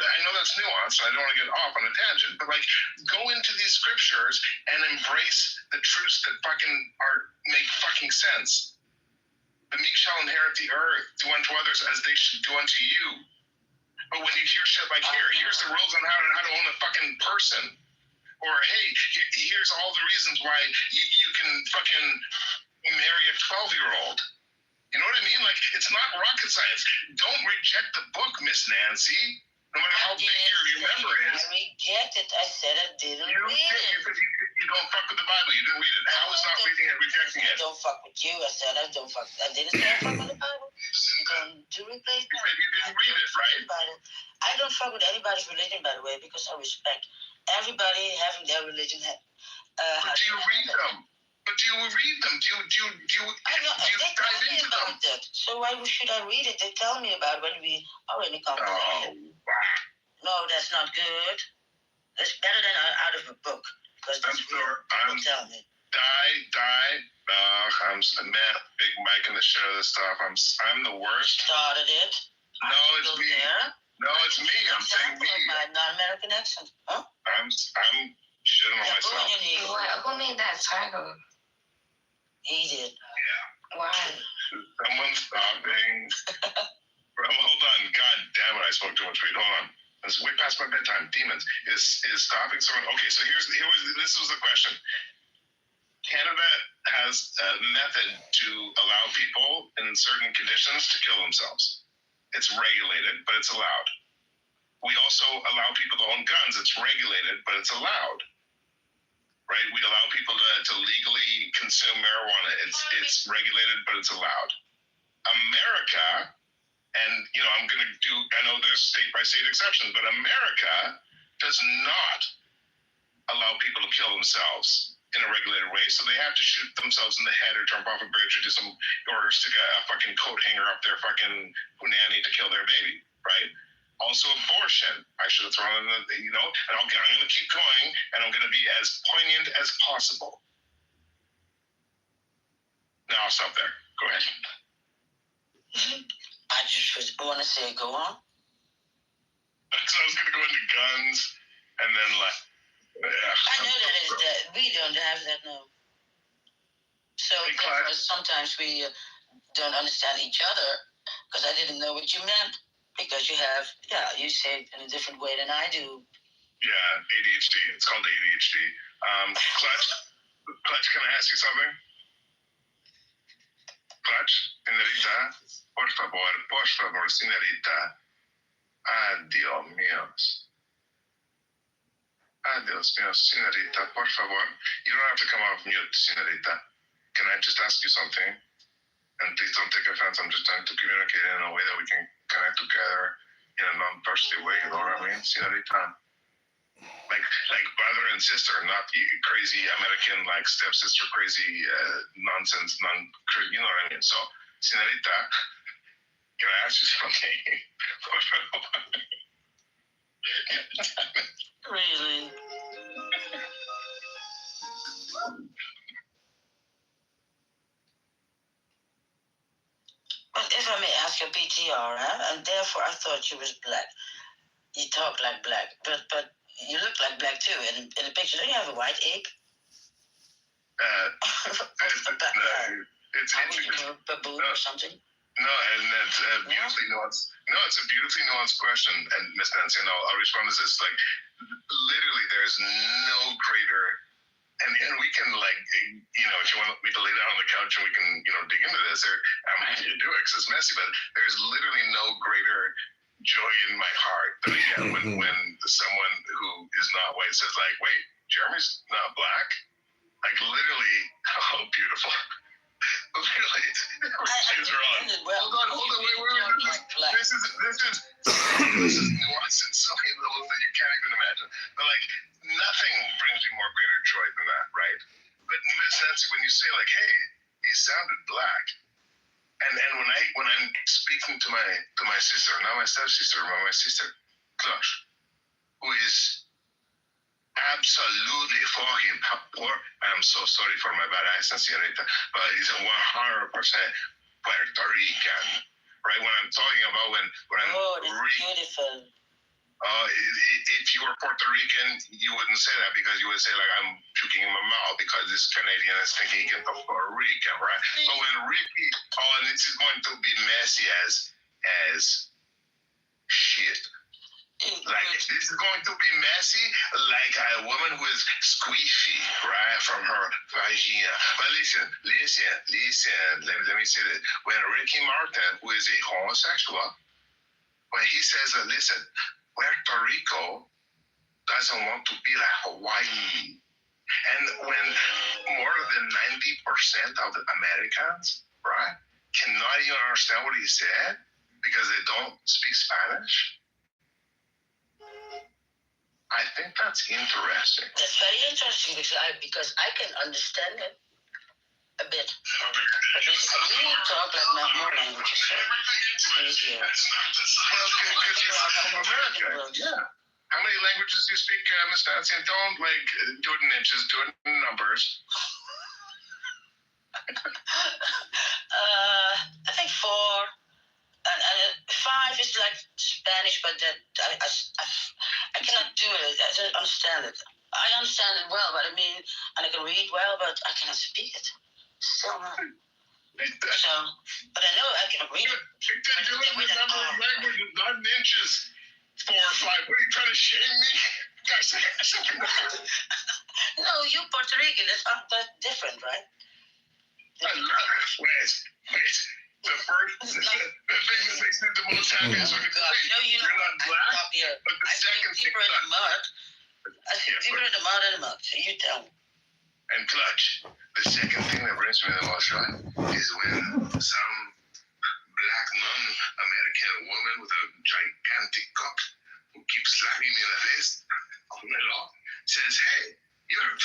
I know that's nuanced. I don't want to get off on a tangent. But, like, go into these scriptures and embrace the truths that fucking make fucking sense. The meek shall inherit the earth. Do unto others as they should do unto you. But when you hear shit like here's the rules on how to own a fucking person. Or, hey, here's all the reasons why you can fucking marry a 12-year-old. You know what I mean? Like, it's not rocket science. Don't reject the book, Miss Nancy. No matter how big your member is. I reject it. I said I didn't read it. You don't fuck with the Bible. You didn't read it. How is not reading it rejecting it? I don't fuck with you. I said I don't fuck. I didn't say I fuck with the Bible. Then do replace You said you didn't read it, right? I don't fuck with anybody's religion, by the way, because I respect everybody having their religion. But do you read them? But do you read them? Do you dive into them? That. So why should I read it? They tell me about when we are in a conversation. Oh, wow. No, that's not good. That's better than out of a book. Because that's what people tell me. I'm man, Big Mike in the show, this stuff. I'm the worst. Started it. No, it's me. There. No, it's me. I'm saying me. My non-American accent. Huh? I'm shitting on myself. Who made that title? He did. Yeah. Why? Someone's stopping. Hold on. God damn it, I smoked too much weed. Hold on. It's way past my bedtime. Demons. Is stopping someone. Okay, so this was the question. Canada has a method to allow people in certain conditions to kill themselves. It's regulated, but it's allowed. We also allow people to own guns. It's regulated, but it's allowed. Right? We allow people to legally consume marijuana. It's regulated, but it's allowed. America, and I'm going to I know there's state by state exceptions, but America does not allow people to kill themselves in a regulated way, so they have to shoot themselves in the head or jump off a bridge or stick a fucking coat hanger up their fucking punani to kill their baby, right? Also abortion. I should have thrown in and I'm going to keep going, and I'm going to be as poignant as possible. Now I'll stop there. Go ahead. I just want to say, go on. So I was going to go into guns, and then I know that we don't have that now. So sometimes we don't understand each other because I didn't know what you meant. Because you say it in a different way than I do. Yeah, ADHD. It's called ADHD. Clutch, can I ask you something? Clutch, señorita, por favor, señorita. Adiós míos. Adiós míos, señorita, por favor. You don't have to come off mute, señorita. Can I just ask you something? And please don't take offense. I'm just trying to communicate in a way that we can connect together in a non-thirsty way. You know what I mean, señorita? Like brother and sister, not crazy American stepsister, crazy nonsense, you know what I mean? So, señorita, can I ask you something? Really? But if I may ask your PTR, and therefore I thought you was black. You talk like black, but you look like black too. And in the picture, don't you have a white ape? It's baboon or something. No, and it's beautifully nuanced. No, it's a beautifully nuanced question, and Miss Nancy, and I'll respond to this. Like, literally, there's no greater, and we can if you want me to lay down on the couch and we can dig into this, I'm happy to do it because it's messy. But there's literally no greater joy in my heart that I get when someone who is not white says like, "Wait, Jeremy's not black." Like literally, oh, beautiful. Literally, things are on. Hold on, wait. This is nuance in so many levels that you can't even imagine. But like, nothing brings me more greater joy than that, right? But Miss Nancy, when you say like, "Hey, he sounded black," and when I'm speaking to my sister, not my stepsister, but my sister, Clutch, who is absolutely fucking poor. I'm so sorry for my bad accent, señorita, but he's a 100% Puerto Rican, right? When I'm talking about when I'm beautiful. If you were Puerto Rican, you wouldn't say that because you would say like I'm puking in my mouth because this Canadian is thinking he can talk Puerto Rican, right? But when Ricky, and this is going to be messy as shit. Like this is going to be messy, like a woman who is squishy, right, from her vagina. But listen. Let me say this. When Ricky Martin, who is a homosexual, when he says that, listen, Puerto Rico doesn't want to be like Hawaii, and when more than 90% of the Americans, right, cannot even understand what he said because they don't speak Spanish. I think that's interesting. That's very interesting because I can understand it a bit. But we talk like more languages, so it's easier. Well, because you are from America. Yeah. How many languages do you speak, Miss Nancy? And don't do it in inches, do it in numbers. I think 4. And 5 is like Spanish, but that I cannot do it. I don't understand it. I understand it well, but and I can read well, but I cannot speak it. Still not. So, but I know I can read it. Do it in the number of languages, not in inches. 4 or 5. What are you trying to shame me? Guys, no, you Puerto Rican. That's not that different, right? I love it. Wait. The thing that makes me the most happy is when you're not black, but the second thing deeper in the mud. I think deeper in the mud and the mud. So you tell me. And Clutch, the second thing that brings me the most joy is when some black non-American woman with a gigantic cock who keeps slapping me in the face all night long says, "Hey, you're a..."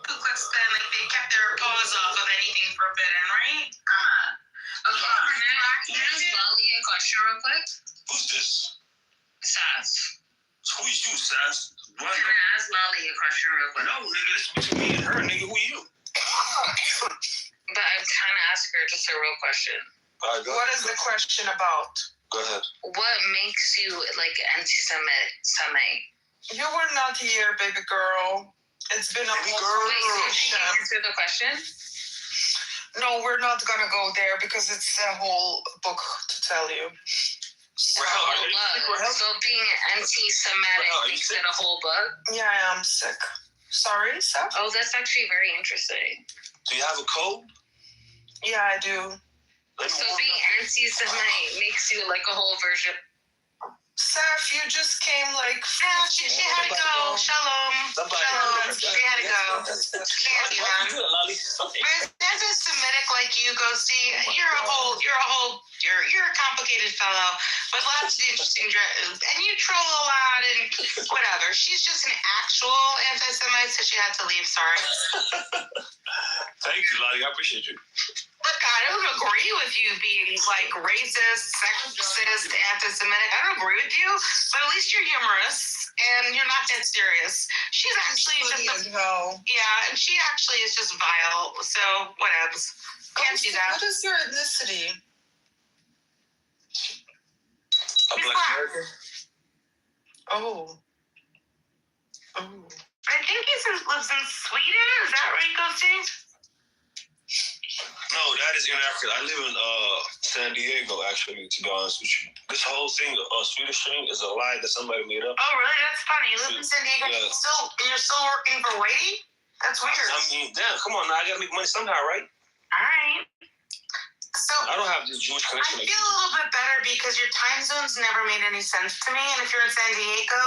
Ku Klux Klan, like they kept their paws off of anything forbidden, right? Come on. Okay, can I ask Lolly a question real quick? Who's this? Sass. Who is you, Sass? Can I ask Lolly a question real quick? No, nigga, this is between me and her, nigga. Who you? But I'm trying to ask her just a real question. What is the question about? Go ahead. What makes you like anti-Semite? You were not here, baby girl. It's been a whole conversation. Wait, answer the question? No, we're not gonna go there because it's a whole book to tell you. So being anti-Semitic makes it a whole book? Yeah, I am sick. Sorry, Seth? Oh, that's actually very interesting. Do you have a code? Yeah, I do. So being anti-Semite makes you like a whole version. Seth, you just came like... She had to go. Shalom. She had to go. Can't do that. But anti-Semitic like you go see, you're a complicated fellow, but lots of interesting and you troll a lot and whatever. She's just an actual anti-Semite, so she had to leave. Sorry. Thank you, Lottie. I appreciate you. Look, I don't agree with you being like racist, sexist, anti-Semitic. I don't agree with you, but at least you're humorous and you're not that serious. She's actually and she actually is just vile. So whatevs. Can't do that. What is your ethnicity? A Black American. Oh. I I think he lives in Sweden. Is that where he goes to? No, that is inaccurate. I live in San Diego, actually, to be honest with you. This whole thing, Swedish thing, is a lie that somebody made up. Oh, really? That's funny. You live in San Diego. Yeah. You're still working for Whitey? That's weird. I mean, damn, come on now. I gotta make money somehow, right? All right. So I don't have this Jewish connection. I feel a little bit better because your time zones never made any sense to me. And if you're in San Diego,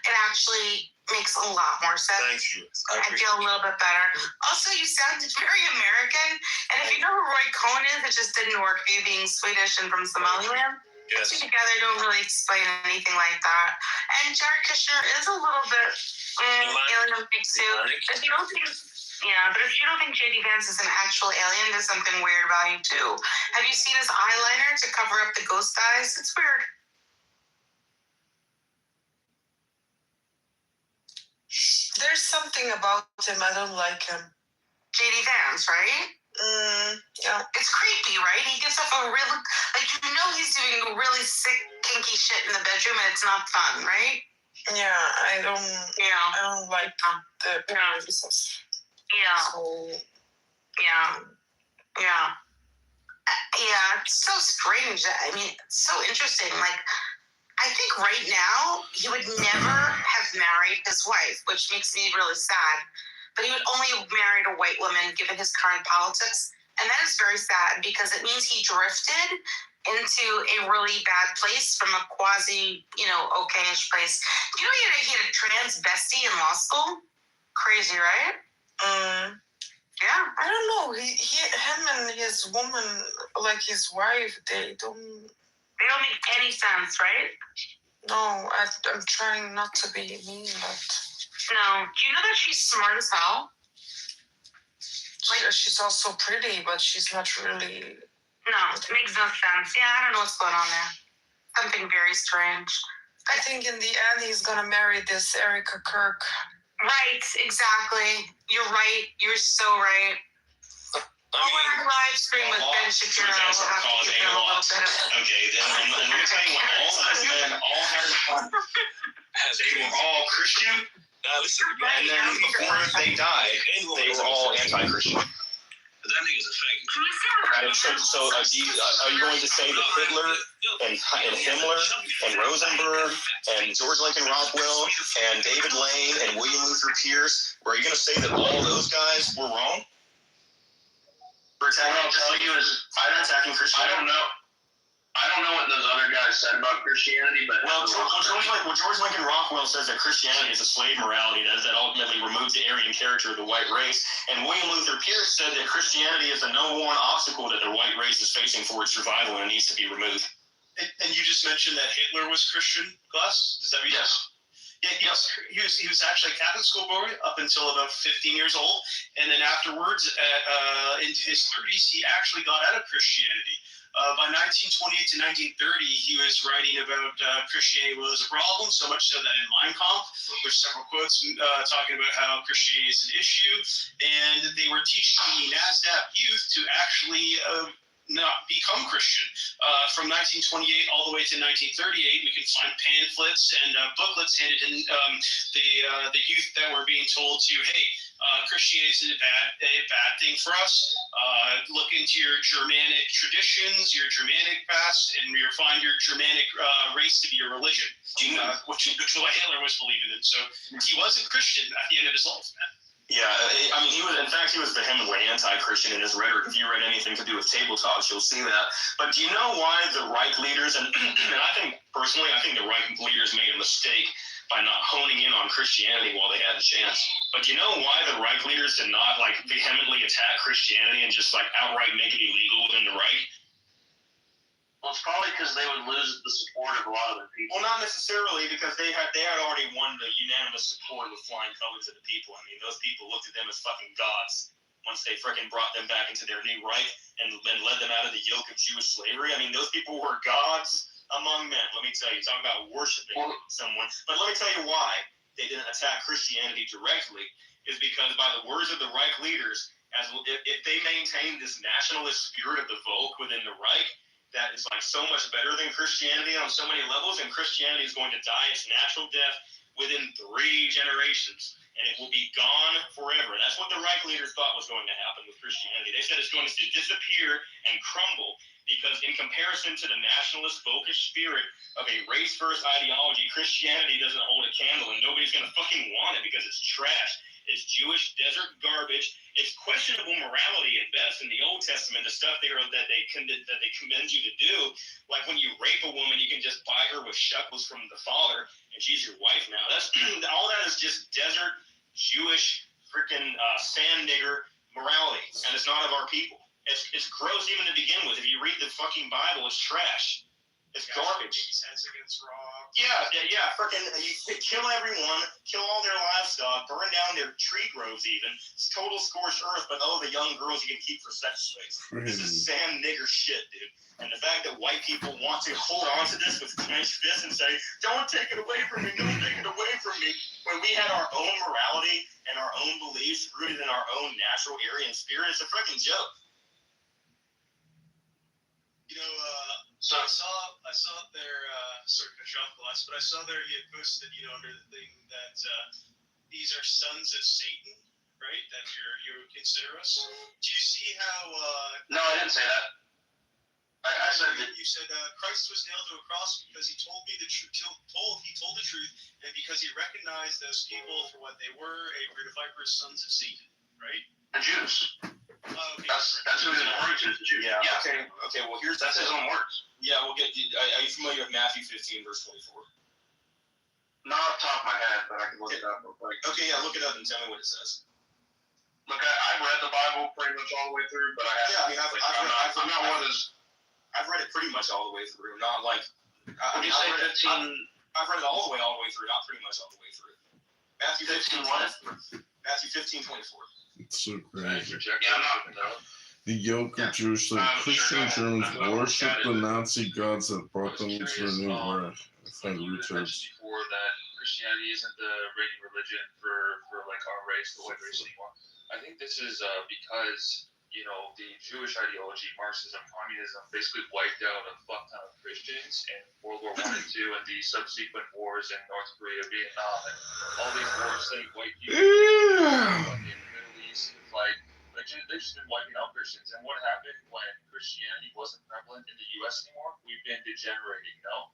it actually makes a lot more sense. Thank you. I feel a little bit better. Also, you sounded very American. And if you know who Roy Cohn is, it just didn't work. You being Swedish and from Somaliland. Yes. Two together don't really explain anything like that. And Jared Kushner is a little bit alien mix too. If you don't think, but if you don't think JD Vance is an actual alien, there's something weird about him too. Have you seen his eyeliner to cover up the ghost eyes? It's weird. There's something about him I don't like him. JD Vance, right? Yeah. It's creepy, right? He gives off a real, he's doing really sick, kinky shit in the bedroom, and it's not fun, right? Yeah, I don't like the appearances. Yeah. So, Yeah, it's so strange. I mean, it's so interesting. Like, I think right now, he would never have married his wife, which makes me really sad. But he would only have married a white woman given his current politics. And that is very sad because it means he drifted into a really bad place from a quasi, okay-ish place. You know, he had a trans bestie in law school? Crazy, right? Yeah. I don't know. Him and his woman, like his wife, they don't make any sense, right? No, I'm trying not to be mean, but... No. Do you know that she's smart as hell? Like, she's also pretty, but she's not really... No, it makes no sense. Yeah, I don't know what's going on there. Something very strange. I think in the end, he's gonna marry this Erica Kirk. Right, exactly. You're right. You're so right. I'll live stream with Ben Shapiro. We'll have to give him a little bit. Okay, then let me tell you what, all those men all had fun. They were all Christian, and then before they died, they were all anti-Christian. That nigga's a fake. So are you going to say that Hitler and Himmler and Rosenberg and George Lincoln Rockwell and David Lane and William Luther Pierce, are you going to say that all those guys were wrong? For attacking Christianity? I don't know what those other guys said about Christianity, but George Lincoln Rockwell says that Christianity is a slave morality that ultimately removes the Aryan character of the white race, and William Luther Pierce said that Christianity is the number one obstacle that the white race is facing for its survival and it needs to be removed. And you just mentioned that Hitler was Christian, Gus? Is that what you said? Yeah, he was actually a Catholic schoolboy up until about 15 years old, and then afterwards, into his 30s, he actually got out of Christianity. By 1928 to 1930, he was writing about Christianity was a problem, so much so that in Mein Kampf, there's several quotes talking about how Christianity is an issue, and they were teaching the NASDAQ youth to actually not become Christian. From 1928 all the way to 1938, we can find pamphlets and booklets handed in the youth that were being told to, hey, Christianity is a bad thing for us. Look into your Germanic traditions, your Germanic past, and you'll find your Germanic race to be your religion, which is what Hitler was believing in. So he wasn't Christian at the end of his life, man. Yeah, I mean, he was vehemently anti-Christian in his rhetoric. If you read anything to do with table talks, you'll see that. But do you know why the Reich leaders, and I think the Reich leaders made a mistake by not honing in on Christianity while they had the chance. But do you know why the Reich leaders did not vehemently attack Christianity and just outright make it illegal within the Reich? Well, it's probably because they would lose the support of a lot of the people. Well, not necessarily, because they had already won the unanimous support with flying colors of the people. I mean, those people looked at them as fucking gods once they freaking brought them back into their new Reich and led them out of the yoke of Jewish slavery. I mean, those people were gods among men. Let me tell you, talk about worshiping someone. But let me tell you why they didn't attack Christianity directly, is because by the words of the Reich leaders, if they maintained this nationalist spirit of the Volk within the Reich, that is so much better than Christianity on so many levels, and Christianity is going to die its natural death within 3 generations, and it will be gone forever. That's what the Reich leaders thought was going to happen with Christianity. They said it's going to disappear and crumble because in comparison to the nationalist focused spirit of a race-first ideology, Christianity doesn't hold a candle, and nobody's going to fucking want it because it's trash. It's Jewish desert garbage. It's questionable morality at best in the Old Testament. The stuff that they commend you to do, like when you rape a woman, you can just buy her with shekels from the father, and she's your wife now. That's all that is just desert Jewish freaking sand nigger morality, and it's not of our people. It's gross even to begin with. If you read the fucking Bible, it's trash. It's garbage. Heads against rocks. Yeah. Freaking, you kill everyone, kill all their livestock, burn down their tree groves even. It's total scorched earth, but the young girls you can keep for sex slaves. This is sand nigger shit, dude. And the fact that white people want to hold on to this with clenched fists and say, don't take it away from me, don't take it away from me, when we had our own morality and our own beliefs rooted in our own natural Aryan spirit, it's a freaking joke. You know, I saw their sorry to cut you off, class, but I saw there he had posted, under the thing that these are sons of Satan, right? That you would consider us. Do you see how? No, I didn't say that. I said that you said Christ was nailed to a cross because he told me the truth. He told the truth, and because he recognized those people for what they were, a brood of vipers, sons of Satan, right? the Jews. Okay. That's who he's referring to, the Jews. Yeah. Okay. Well, That's his own words. Yeah, we'll get. Are you familiar with Matthew 15, verse 24? Not off the top of my head, but I can look it up real quick. Okay, yeah, look it up and tell me what it says. Look, I've read the Bible pretty much all the way through, but I haven't. Yeah, I've read it pretty much all the way through. Not like. When you say 15, I've read it all the way through. Not pretty much all the way through. Matthew 15, 24. Matthew 15, 24. It's so crazy. yeah, I'm not. The yoke of Jerusalem, Christian Germans worship the Nazi gods that brought them into a new era. I find You retards. mentioned before that Christianity isn't the reigning religion for like our race, the white race anymore. I think this is because the Jewish ideology, Marxism, communism, basically wiped out a fuck ton of Christians in World War I and II, and the subsequent wars in North Korea, Vietnam, and all these wars that white people in the Middle East, they've just been wiping out Christians. And what happened when Christianity wasn't prevalent in the U.S. anymore? We've been degenerating, Well,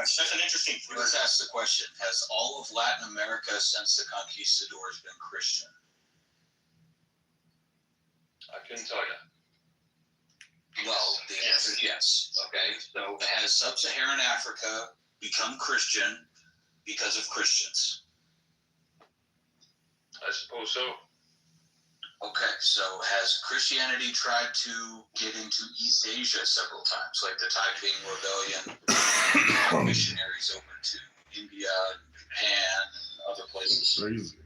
That's an interesting. Let's ask the question: has all of Latin America since the conquistadors been Christian? I couldn't tell you. Well, the answer is yes. Okay, so has sub-Saharan Africa become Christian because of Christians? I suppose so. Okay, so has Christianity tried to get into East Asia several times, like the Taiping Rebellion, missionaries over to India, Japan, and other places? Crazy.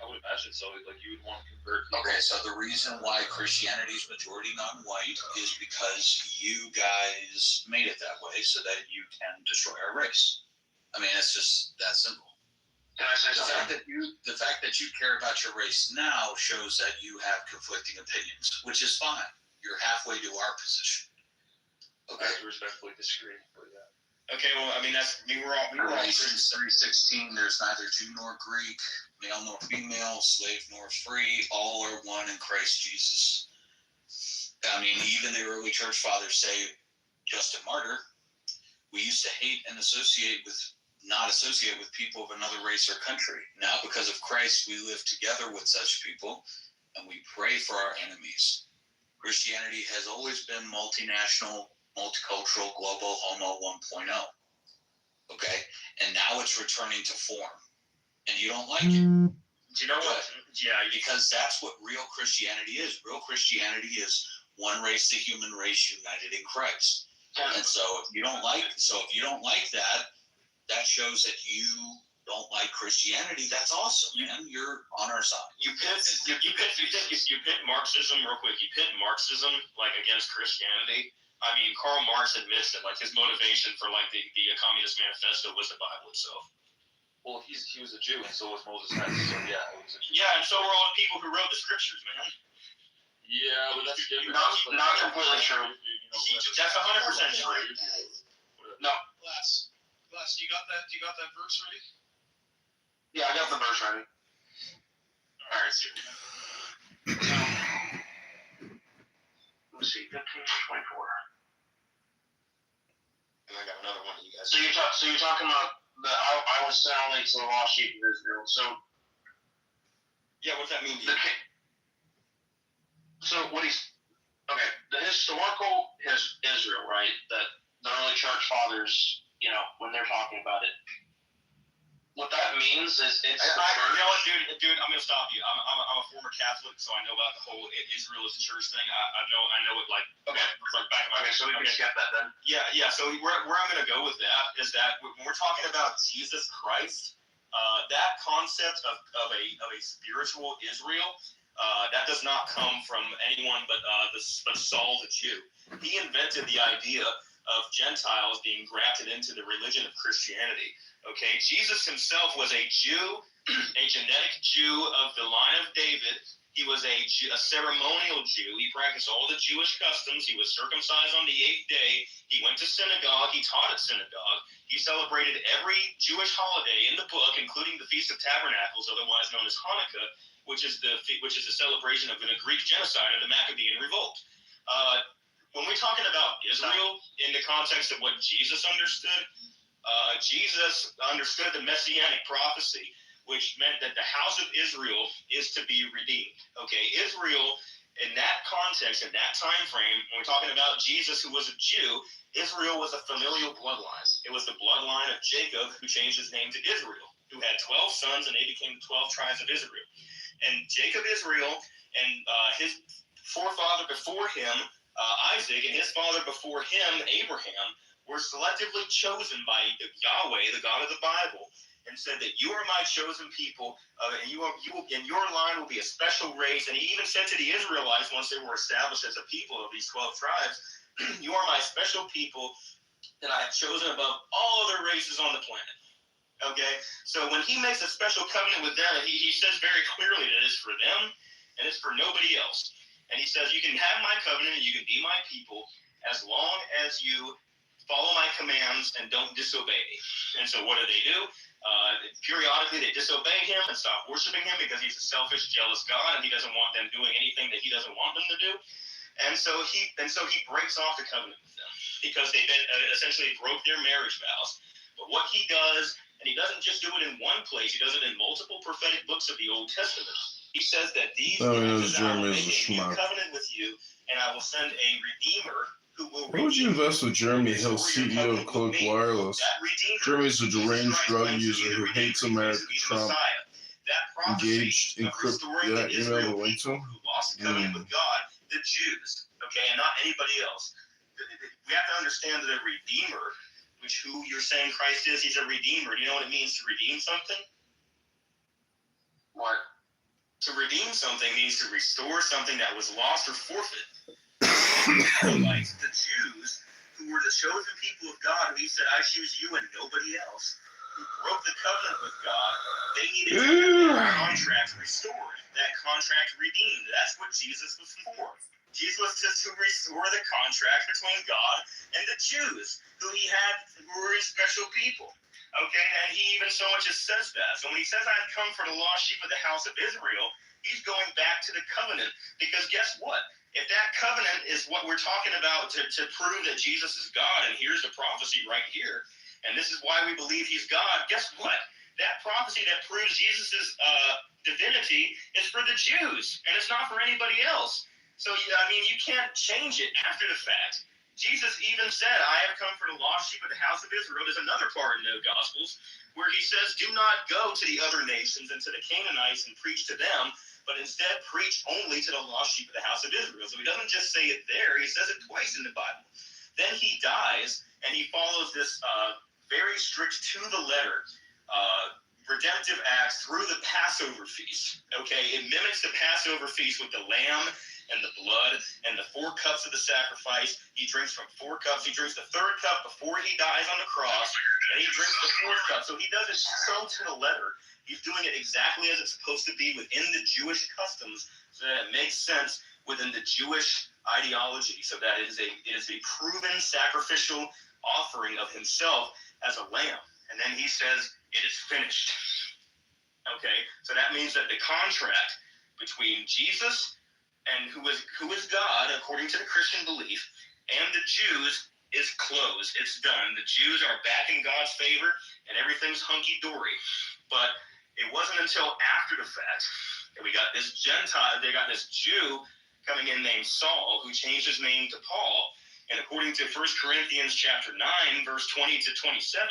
I would imagine so. Like you would want to convert people. Okay, so the reason why Christianity is majority non-white is because you guys made it that way so that you can destroy our race. I mean, it's just that simple. Can I say something? The fact that you care about your race now shows that you have conflicting opinions, which is fine. You're halfway to our position. Okay. I respectfully disagree with that. Okay, well, I mean, we're all Galatians 3:16. There's neither Jew nor Greek, male nor female, slave nor free. All are one in Christ Jesus. I mean, even the early church fathers say, Justin Martyr, we used to hate and not associate with people of another race or country. Now, because of Christ, we live together with such people, and we pray for our enemies. Christianity has always been multinational, multicultural, global, homo 1.0. Okay? And now it's returning to form. And you don't like it. Do you know what? Yeah, because that's what real Christianity is. Real Christianity is one race, the human race, united in Christ. And so if you don't like that, that shows that you don't like Christianity. That's awesome, man. You're on our side. You pit Marxism real quick. You pit Marxism like against Christianity. I mean, Karl Marx admits that like his motivation for like the Communist Manifesto was the Bible itself. Well, he was a Jew, and so was Moses Hess. So yeah, it was a Jew. Yeah, and so were all the people who wrote the scriptures, man. Yeah, but that's different. Not completely true. That's 100% true. No, Glass, you got that? You got that verse ready? Yeah, I got the verse ready. All right, see. Let's see, 15, 24. And I got another one of you guys. So you're talking about I was sent only to the lost sheep of Israel. So Yeah, what's that mean to you? So what he's okay, the historical Israel, right? That the early church fathers, when they're talking about it, what that means is it's. You know what, dude, I'm gonna stop you. I'm a former Catholic, so I know about the whole Israel is a church thing. I know it like Okay. like back of my Okay, so we can skip that then. Yeah. So where I'm gonna go with that is that when we're talking about Jesus Christ, that concept of a spiritual Israel. That does not come from anyone but Saul the Jew. He invented the idea of Gentiles being grafted into the religion of Christianity. Okay, Jesus himself was a Jew, a genetic Jew of the line of David. He was a ceremonial Jew. He practiced all the Jewish customs. He was circumcised on the 8th day. He went to synagogue. He taught at synagogue. He celebrated every Jewish holiday in the book, including the Feast of Tabernacles, otherwise known as Hanukkah, which is the celebration of the Greek genocide of the Maccabean revolt. When we're talking about Israel in the context of what Jesus understood, Jesus understood the messianic prophecy, which meant that the house of Israel is to be redeemed. Okay, Israel in that context, in that time frame, when we're talking about Jesus, who was a Jew, Israel was a familial bloodline. It was the bloodline of Jacob, who changed his name to Israel, who had 12 sons, and they became the 12 tribes of Israel. And Jacob, Israel, and his forefather before him, Isaac, and his father before him, Abraham, were selectively chosen by Yahweh, the God of the Bible, and said that you are my chosen people, and you in your line will be a special race. And he even said to the Israelites, once they were established as a people of these 12 tribes, you are my special people that I have chosen above all other races on the planet. Okay, so when he makes a special covenant with them, he says very clearly that it's for them and it's for nobody else. And he says, you can have my covenant and you can be my people as long as you follow my commands and don't disobey me. And so what do? Periodically they disobey him and stop worshiping him because he's a selfish, jealous God, and he doesn't want them doing anything that he doesn't want them to do. And so he breaks off the covenant with them because they essentially broke their marriage vows. But what he does, and he doesn't just do it in one place, he does it in multiple prophetic books of the Old Testament. He says that I will make a new covenant with you, and I will send a redeemer who will. Why would you invest with Jeremy Hill, CEO of Cloak Wireless? Jeremy's a deranged drug user who hates America, Trump, engaged in crypto. Yeah, email the link to him. Who lost the covenant with God, the Jews, okay, and not anybody else. We have to understand that a redeemer, which who you're saying Christ is, he's a redeemer. Do you know what it means to redeem something? What? To redeem something means to restore something that was lost or forfeit. Like the Jews, who were the chosen people of God, who he said, I choose you and nobody else, who broke the covenant with God, they needed to have that contract restored, that contract redeemed. That's what Jesus was for. Jesus was just to restore the contract between God and the Jews, who were his special people. Okay, and he even so much as says that. So when he says, I've come for the lost sheep of the house of Israel, he's going back to the covenant. Because guess what? If that covenant is what we're talking about to prove that Jesus is God, and here's the prophecy right here, and this is why we believe he's God, guess what? That prophecy that proves Jesus' divinity is for the Jews, and it's not for anybody else. So, you can't change it after the fact. Jesus even said, I have come for the lost sheep of the house of Israel. There's another part in the Gospels where he says, do not go to the other nations and to the Canaanites and preach to them, but instead preach only to the lost sheep of the house of Israel. So he doesn't just say it there, he says it twice in the Bible. Then he dies, and he follows this very strict to-the-letter redemptive acts through the Passover feast. Okay, it mimics the Passover feast with the lamb and the blood and the 4 cups of the sacrifice. He drinks from 4 cups. He drinks the 3rd cup before he dies on the cross, and he drinks the 4th cup. So he does it so to the letter. He's doing it exactly as it's supposed to be within the Jewish customs, so that it makes sense within the Jewish ideology. So that it is a proven sacrificial offering of himself as a lamb. And then he says, it is finished. Okay, so that means that the contract between Jesus and who is God, according to the Christian belief, and the Jews is closed. It's done. The Jews are back in God's favor, and everything's hunky-dory. But it wasn't until after the fact that we got this Gentile, they got this Jew coming in named Saul, who changed his name to Paul. And according to 1 Corinthians chapter 9, verse 20 to 27,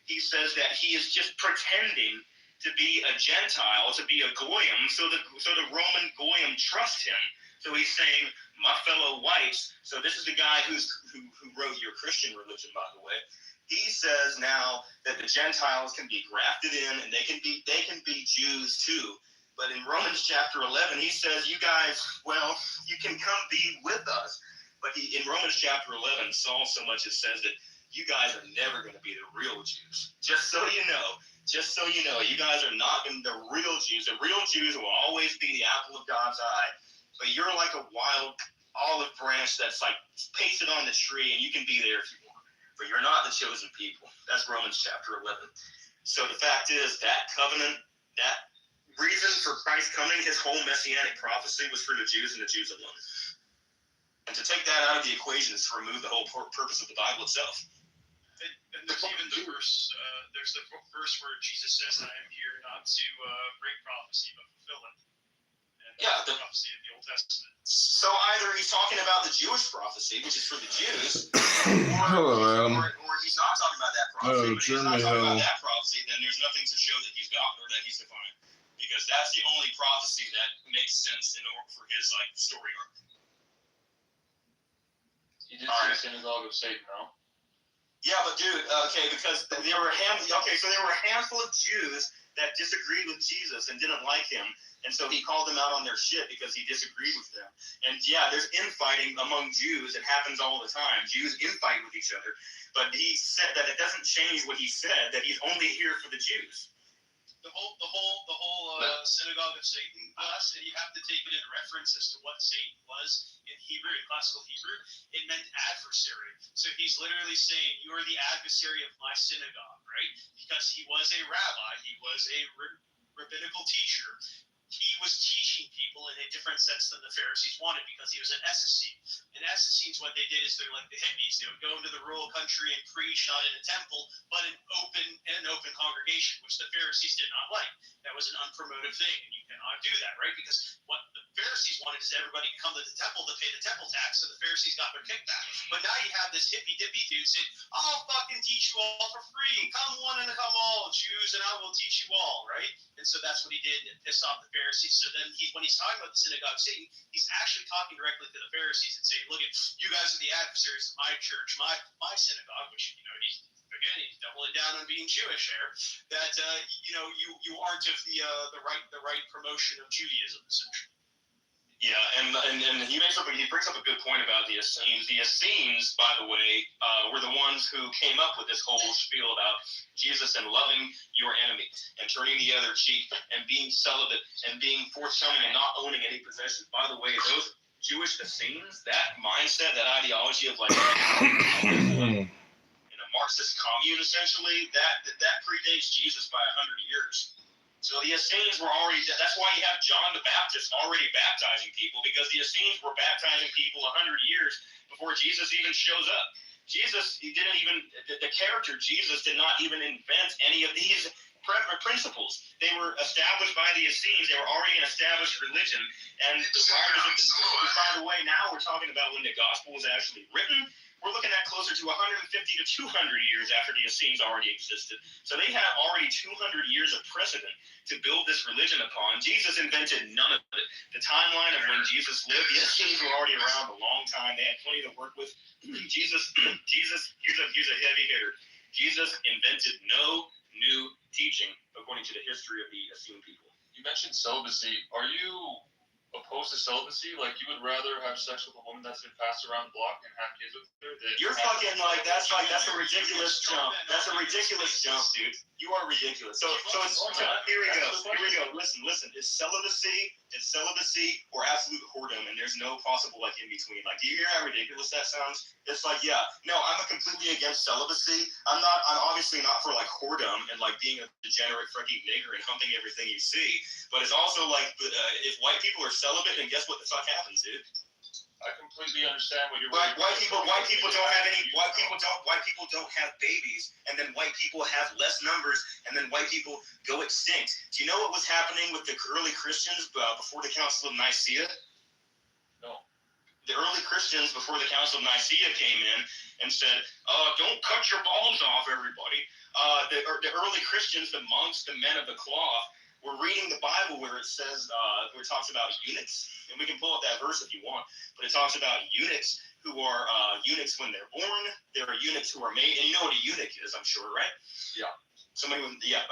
he says that he is just pretending to be a Gentile, to be a Goyim, so the Roman Goyim trust him. So he's saying, my fellow whites, so this is the guy who wrote your Christian religion, by the way. He says now that the Gentiles can be grafted in and they can be Jews too. But in Romans chapter 11, he says, you guys, well, you can come be with us. But in Romans chapter 11, Saul so much as says that you guys are never going to be the real Jews. Just so you know, you guys are not the real Jews. The real Jews will always be the apple of God's eye. But you're like a wild olive branch that's like pasted on the tree, and you can be there if you want. But you're not the chosen people. That's Romans chapter 11. So the fact is, that covenant, that reason for Christ coming, his whole messianic prophecy was for the Jews and the Jews alone. And to take that out of the equation is to remove the whole purpose of the Bible itself. And there's even the verse, there's the verse where Jesus says, I am here not to break prophecy, but fulfill it. Yeah, the prophecy of the Old Testament. So either he's talking about the Jewish prophecy, which is for the Jews, Hello, Adam. or he's not talking about that prophecy. But if he's not talking about that prophecy, then there's nothing to show that he's God or that he's divine, because that's the only prophecy that makes sense in order for his story arc. He did say synagogue of Satan, no? Yeah, but dude, okay, because there were a handful of Jews that disagreed with Jesus and didn't like him. And so he called them out on their shit because he disagreed with them. And yeah, there's infighting among Jews. It happens all the time. Jews infight with each other. But he said that it doesn't change what he said, that he's only here for the Jews. The whole synagogue of Satan class, and you have to take it in reference as to what Satan was in Hebrew, in classical Hebrew. It meant adversary. So he's literally saying, you are the adversary of my synagogue, right? Because he was a rabbi, he was a rabbinical teacher. He was teaching people in a different sense than the Pharisees wanted, because he was an Essene. And Essenes, what they did is they're like the hippies. They would go into the rural country and preach, not in a temple, but in an open congregation, which the Pharisees did not like. That was an unpromoted thing, and you cannot do that, right? Because what the Pharisees wanted is everybody to come to the temple to pay the temple tax, so the Pharisees got their kickback. But now you have this hippy-dippy dude saying, I'll fucking teach you all for free. Come one and come all, Jews, and I will teach you all, right? And so that's what he did, and pissed off the Pharisees. So then when he's talking about the synagogue of Satan, he's actually talking directly to the Pharisees and saying, look, you guys are the adversaries of my church, my synagogue, which, he's doubling down on being Jewish here, that, you aren't of the right promotion of Judaism, essentially. Yeah, and he brings up a good point about the Essenes. The Essenes, by the way, were the ones who came up with this whole spiel about Jesus and loving your enemy and turning the other cheek and being celibate and being forthcoming and not owning any possessions. By the way, those Jewish Essenes, that mindset, that ideology of in a Marxist commune, essentially, that predates Jesus by 100 years. So the Essenes were already, that's why you have John the Baptist already baptizing people, because the Essenes were baptizing people 100 years before Jesus even shows up. The character Jesus did not even invent any of these principles. They were established by the Essenes. They were already an established religion. And the writers of the Gospel, by the way, now we're talking about when the Gospel was actually written. We're looking at closer to 150 to 200 years after the Essenes already existed. So they had already 200 years of precedent to build this religion upon. Jesus invented none of it. The timeline of when Jesus lived, the Essenes were already around a long time. They had plenty to work with. Jesus, here's a heavy hitter. Jesus invented no new teaching according to the history of the Essene people. You mentioned celibacy. Are you opposed opposed to celibacy? Like, you would rather have sex with a woman that's been passed around the block and have kids with her than You're fucking that's a ridiculous jump. That's a ridiculous jump, dude. You are ridiculous. So here we go. Listen. It's celibacy or absolute whoredom, and there's no possible like in between. Like, do you hear how ridiculous that sounds? It's like, yeah, no, I'm completely against celibacy. I'm obviously not for like whoredom and like being a degenerate freaking nigger and humping everything you see. But it's also like, if white people are celibate, then guess what the fuck happens, dude? I completely understand what you're. White people don't have babies, and then white people have less numbers, and then white people go extinct. Do you know what was happening with the early Christians before the Council of Nicaea? No. The early Christians before the Council of Nicaea came in and said, "Don't cut your balls off, everybody." The early Christians, the monks, the men of the cloth, were reading the Bible where it says, where it talks about eunuchs, and we can pull up that verse if you want, but it talks about eunuchs who are eunuchs when they're born. There are eunuchs who are made, and you know what a eunuch is, I'm sure, right? Yeah.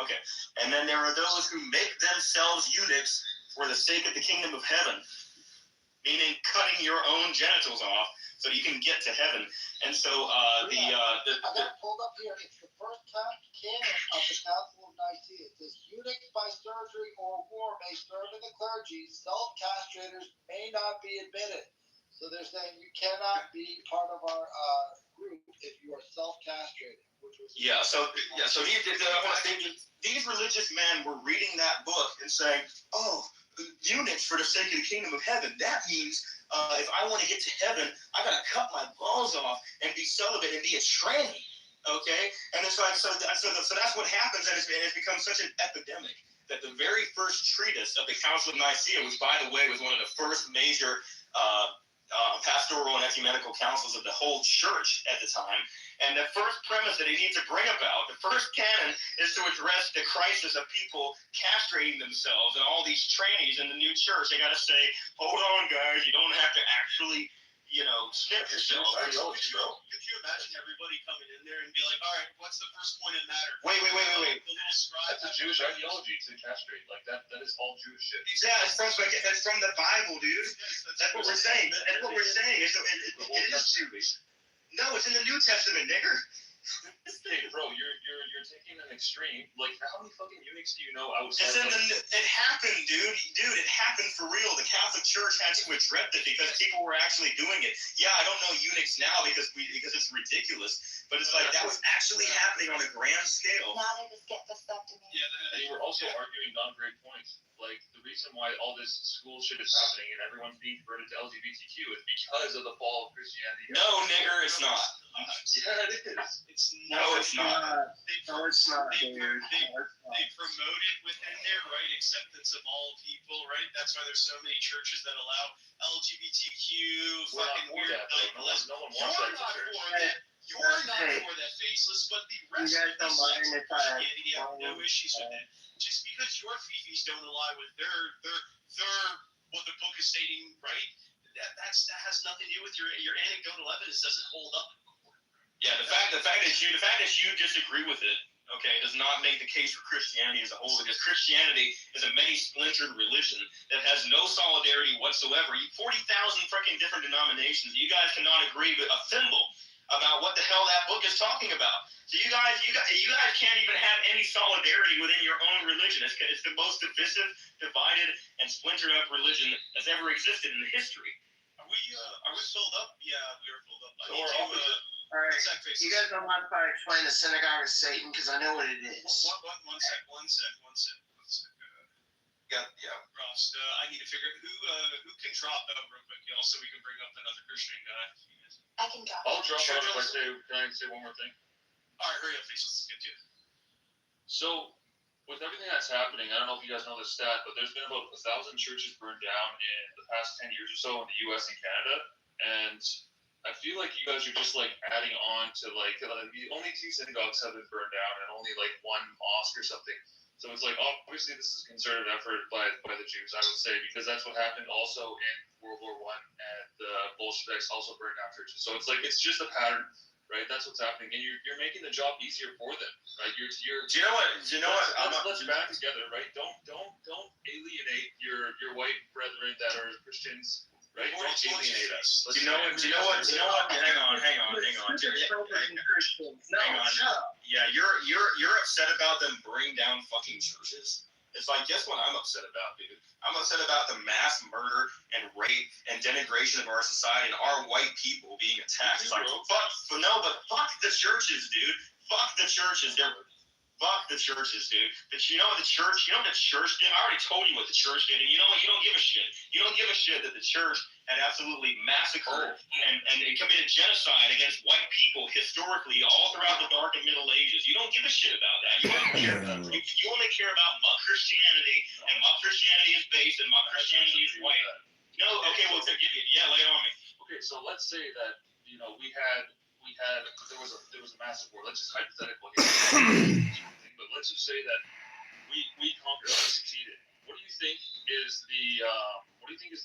Okay. And then there are those who make themselves eunuchs for the sake of the kingdom of heaven, meaning cutting your own genitals off so you can get to heaven. And so I got it pulled up here. It's the first canon of the Council of Nicaea. It says, eunuchs by surgery or war may serve in the clergy. Self-castrators may not be admitted. So they're saying you cannot be part of our group if you are self-castrated. So these religious men were reading that book and saying, "Oh, eunuchs for the sake of the kingdom of heaven. That means if I want to get to heaven, I gotta cut my balls off and be celibate and be a tranny." Okay, and it's like so that's what happens, and it's become such an epidemic that the very first treatise of the Council of Nicaea, which by the way was one of the first major pastoral and ecumenical councils of the whole church at the time. And the first premise that he needs to bring about, the first canon, is to address the crisis of people castrating themselves and all these trannies in the new church. They got to say, hold on, guys, you don't have to actually, snip yourself. Could you imagine everybody coming in there and be like, all right, what's the first point of matter? Wait. The little scribe. That's a Jewish ideology to castrate. Like, that is all Jewish shit. Yeah, it's from the Bible, dude. That's what we're saying. That's what we're saying. It is Jewish. No, it's in the New Testament, nigger. Hey, bro, you're taking an extreme. Like, how many fucking eunuchs do you know outside? It happened, dude. Dude, it happened for real. The Catholic Church had to address it because people were actually doing it. Yeah, I don't know eunuchs now because it's ridiculous. But it's like that was actually happening on a grand scale. Now they just get the stuff to me. Yeah, they were also arguing non-great points. Like, the reason why all this school shit is happening and everyone's being converted to LGBTQ is because of the fall of Christianity. No, nigger, it's not. Yeah, it is. It's not. They promote it within there, right? Acceptance of all people, right? That's why there's so many churches that allow LGBTQ, fucking weird. No one wants that to church. You're not for that faceless, but the rest of the sects of Christianity have no issues with it. Just because your fifis don't align with their what the book is stating, right? That has nothing to do with your anecdotal evidence. Doesn't hold up. Yeah, the fact that you disagree with it, okay, does not make the case for Christianity as a whole, because Christianity is a many-splintered religion that has no solidarity whatsoever. 40,000 freaking different denominations. You guys cannot agree with a thimble about what the hell that book is talking about. So you guys can't even have any solidarity within your own religion. It's the most divisive, divided, and splintered up religion that's ever existed in history. Are we filled up? Yeah, we are filled up. All right, you guys don't mind if I explain the synagogue of Satan, because I know what it is. One sec. Yeah. Ross, I need to figure out who can drop out real quick, y'all, so we can bring up another Christian guy. I can drop. I'll drop out if I say. Can I say one more thing? All right, hurry up, please. Let's get to it. So, with everything that's happening, I don't know if you guys know this stat, but there's been about 1,000 churches burned down in the past 10 years or so in the U.S. and Canada, and I feel like you guys are just like adding on to like only 2 synagogues have been burned down and only like 1 mosque or something. So it's like, obviously this is a concerted effort by the Jews, I would say, because that's what happened also in World War I, and the Bolsheviks also burned down churches. So it's like, it's just a pattern, right? That's what's happening, and you're making the job easier for them, right? Do you know what? Do you know what? Let's band together, right? Don't alienate your your white brethren that are Christians, right? Don't alienate us. Do you know what? Hang on. Hang on. Yeah, you're upset about them bringing down fucking churches. It's like, guess what I'm upset about, dude? I'm upset about the mass murder and rape and denigration of our society and our white people being attacked. It's like, fuck the churches, dude. Fuck the churches. Fuck the churches, dude. But you know what the church did? I already told you what the church did, and you know what? You don't give a shit. You don't give a shit that the church had absolutely massacred and committed genocide against white people historically all throughout the Dark and Middle Ages. You don't give a shit about that. You only care about my Christianity, and my Christianity is based, and my Christianity is white. No, okay, well, lay it on me. Okay, so let's say that there was a massive war. Let's just hypothetical here. But let's just say that we conquered, we succeeded. What do you think is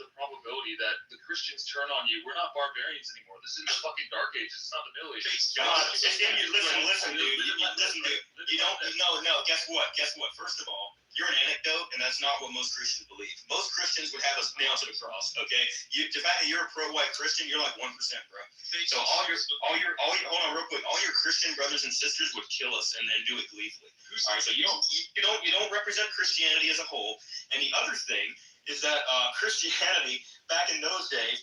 the probability that the Christians turn on you? We're not barbarians anymore. This is the fucking Dark Ages. It's not the Middle Ages. Listen, dude. You don't. No. Guess what? First of all, you're an anecdote, and that's not what most Christians believe. Most Christians would have us nailed to the cross. Okay, the fact that you're a pro-white Christian, you're like 1%, bro. So all your hold on real quick. All your Christian brothers and sisters would kill us and do it gleefully. All right, so you don't represent Christianity as a whole. And the other thing is that Christianity back in those days,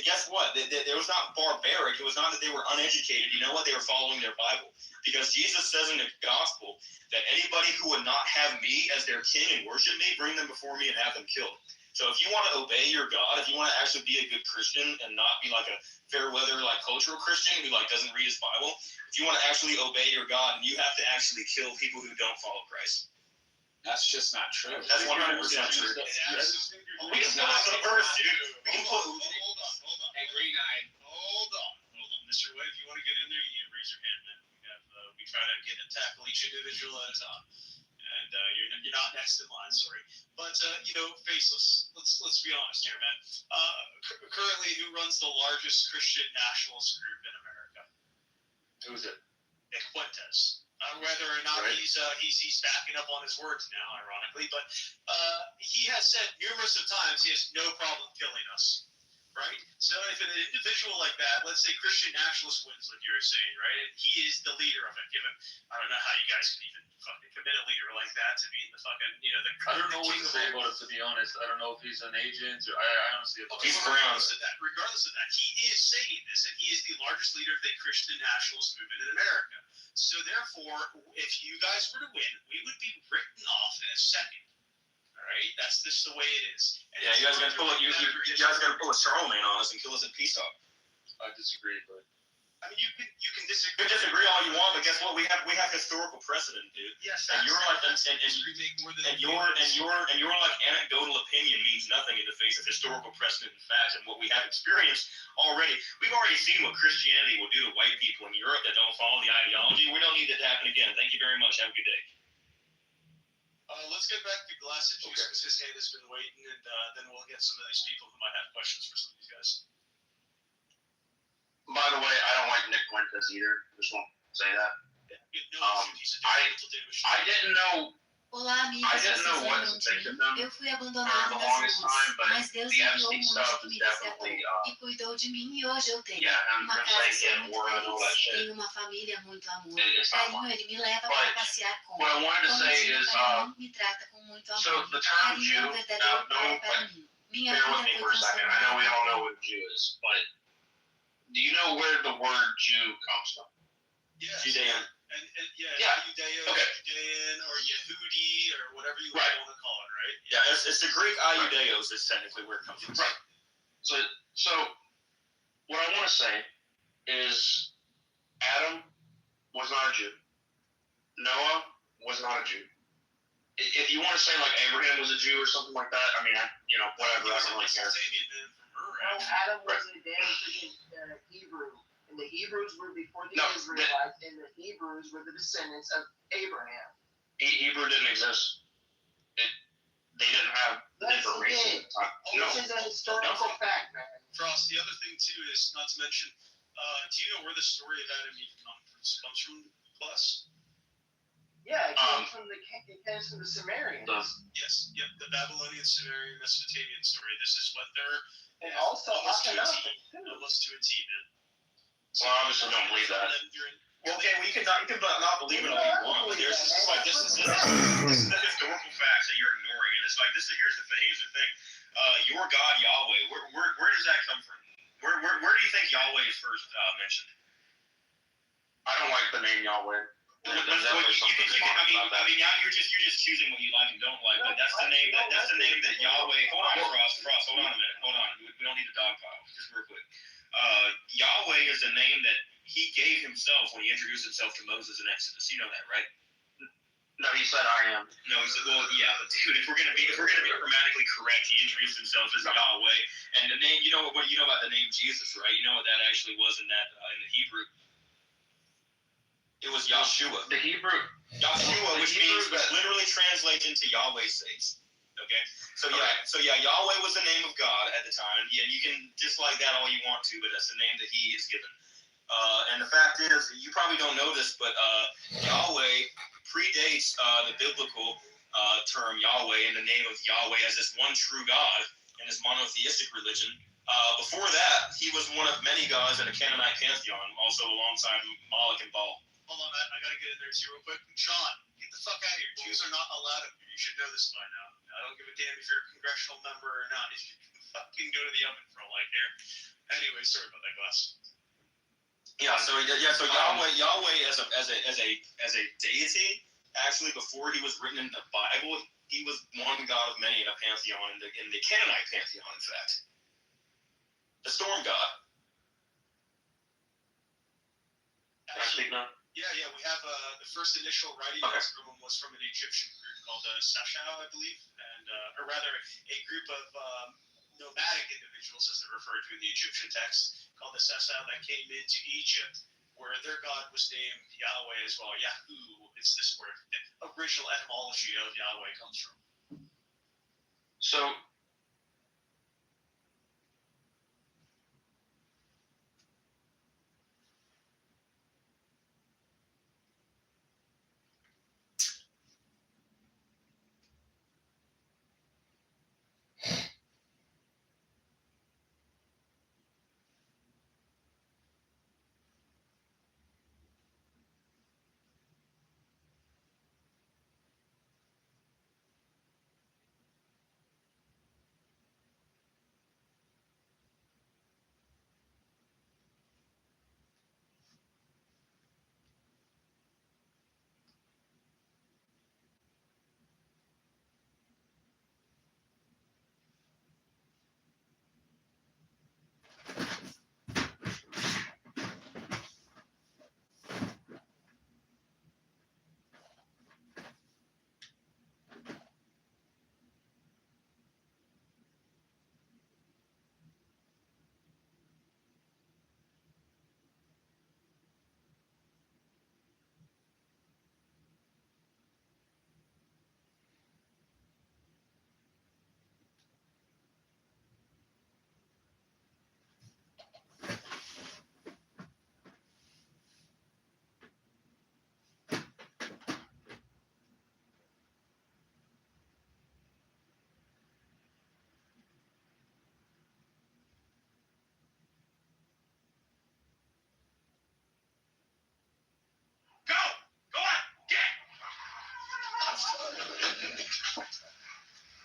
guess what? It was not barbaric. It was not that they were uneducated. You know what? They were following their Bible. Because Jesus says in the gospel that anybody who would not have me as their king and worship me, bring them before me and have them killed. So if you want to obey your God, if you want to actually be a good Christian and not be like a fair weather like cultural Christian who like doesn't read his Bible, if you want to actually obey your God, you have to actually kill people who don't follow Christ. That's just not true. That's 100% true. We can pull up the verse, dude. We can pull. Hold on. Hey, Green Eye. Hold on. Mr. Wade, if you want to get in there, you need to raise your hand, man. We try to tackle each individual at a time. And you're not next in line, sorry. But, Faceless, let's be honest here, man. Currently, who runs the largest Christian nationalist group in America? Who is it? Nick Fuentes. Whether or not he's backing up on his words now, ironically, but he has said numerous of times he has no problem killing us. Right? So if an individual like that, let's say Christian nationalist wins, like you were saying, right? And he is the leader of it, given, I don't know how you guys can even fucking commit a leader like that to be the fucking, I don't know what to say about it, to be honest. I don't know if he's an agent or I honestly have he's regardless of that, he is saying this, and he is the largest leader of the Christian nationalist movement in America. So therefore, if you guys were to win, we would be written off in a second. Right? That's just the way it is. And yeah, you guys are gonna pull a Charlemagne on us and kill us at peace talk. I disagree, but I mean, you can disagree. You can disagree all you want, but guess what? We have historical precedent, dude. Yes. And you're like, your like anecdotal opinion means nothing in the face of historical precedent and facts and what we have experienced already. We've already seen what Christianity will do to white people in Europe that don't follow the ideology. We don't need that to happen again. Thank you very much. Have a good day. Let's get back to Glass of Juice because his hand has been waiting, and then we'll get some of these people who might have questions for some of these guys. By the way, I don't like Nick Fuentes either. Just want to say that. I didn't know. Olá, amigos. I didn't know what to think of them Eu fui abandonado for the das longest ruas, time, but mas Deus the enviou Epstein um stuff anjo que is me resgatou definitely, e cuidou de mim e hoje eu tenho him uma casa forsaken, muito war and all that feliz, shit. tenho uma família, muito amor, It's not carinho, mine. ele me leva But para passear com what I wanted to como say filho is, para mim, me trata com muito amor, so the term carinho é Jew, um verdadeiro now, pai don't, para mim. Minha bear with vida me foi for a second. I know we all know transformada. what Jew is, but do you know where the word Jew comes from? Yes. Judean. And Yeah. Judeo, Okay. Judean, or Yehudi, or whatever you want to call it, right? Yeah, it's the Greek Iudeos is technically where it comes from. Right. So what I want to say is Adam was not a Jew. Noah was not a Jew. If you want to say like Abraham was a Jew or something like that, I mean, whatever. I don't really care. Adam was a damn freaking Hebrew. And the Hebrews were before the Israelites, and the Hebrews were the descendants of Abraham. Hebrew didn't exist. They didn't have different races at the time. This is a historical fact, man. Frost, the other thing too is not to mention. Do you know where the story of Adam and Eve comes from? Plus, Yeah, it came from the Sumerians. Yes. Yep. The Babylonian, Sumerian, Mesopotamian story. This is what they're. And also almost to a Akhenaten, T. too. Almost to a T, man. Well, I obviously don't believe that. Well, okay, well, you can not believe it all you want, but there's just like this is the historical facts that you're ignoring, and it's like here's the thing. Your God Yahweh, where does that come from? Where do you think Yahweh is first mentioned? I don't like the name Yahweh. There's definitely something demonic about that. I mean, you're just choosing what you like and don't like, but that's the name that Yahweh. Hold on, Frost, hold on a minute, hold on. We don't need a dogpile. Just real quick. Yahweh is a name that he gave himself when he introduced himself to Moses in Exodus. You know that, right? No, he said I am. No, he said, well, yeah, but dude, if we're gonna be grammatically correct, he introduced himself as Yahweh, and the name, you know about the name Jesus, right? You know what that actually was in the Hebrew. It was Yahshua. The Hebrew. Yahshua, which literally translates into Yahweh saves. Okay, so Yahweh was the name of God at the time. Yeah, you can dislike that all you want to, but that's the name that he is given. And the fact is, you probably don't know this, but Yahweh predates the biblical term Yahweh and the name of Yahweh as this one true God in this monotheistic religion. Before that, he was one of many gods in a Canaanite pantheon, also alongside Moloch and Baal. Hold on, I gotta get in there too real quick. John, get the fuck out of here. Jews are not allowed. You should know this by now. I don't give a damn if you're a congressional member or not. If you can fucking go to the oven for all I care. Anyway, sorry about that, Glass. Yeah, so Yahweh as a deity, actually before he was written in the Bible, he was one god of many in a pantheon in the Canaanite pantheon, in fact. The storm god. Can I speak now? Yeah, we have the first initial writing was from an Egyptian group called Sasha, I believe, and or rather a group of nomadic individuals, as they're referred to in the Egyptian text, called the Sasha, that came into Egypt, where their god was named Yahweh as well. Yahoo is this word. The original etymology of Yahweh comes from. So.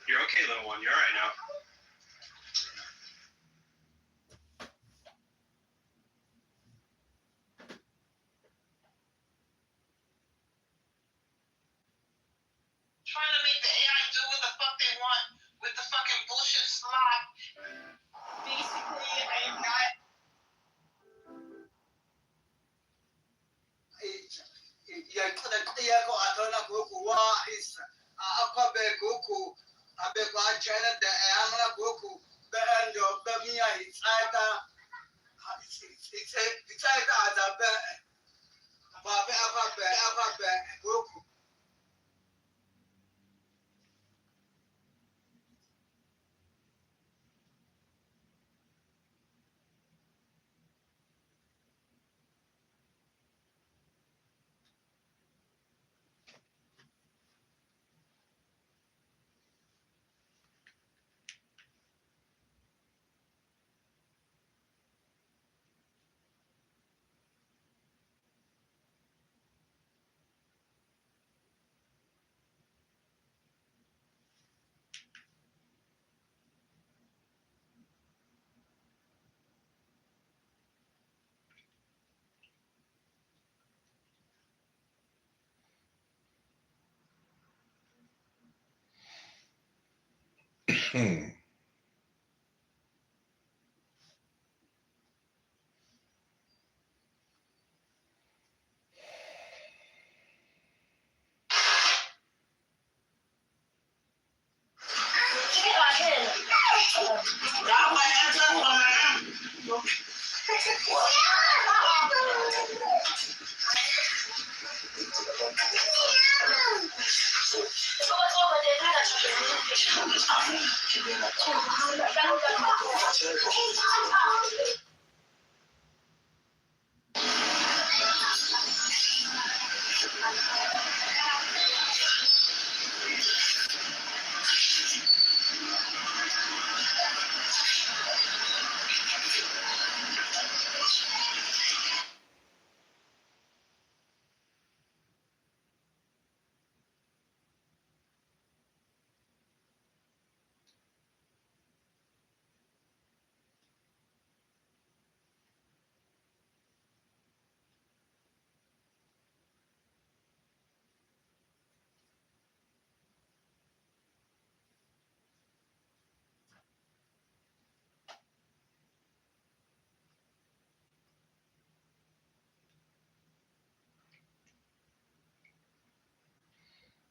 You're okay, little one. You're all right now. Trying to make the AI do what the fuck they want with the fucking bullshit slot. Basically, I am not.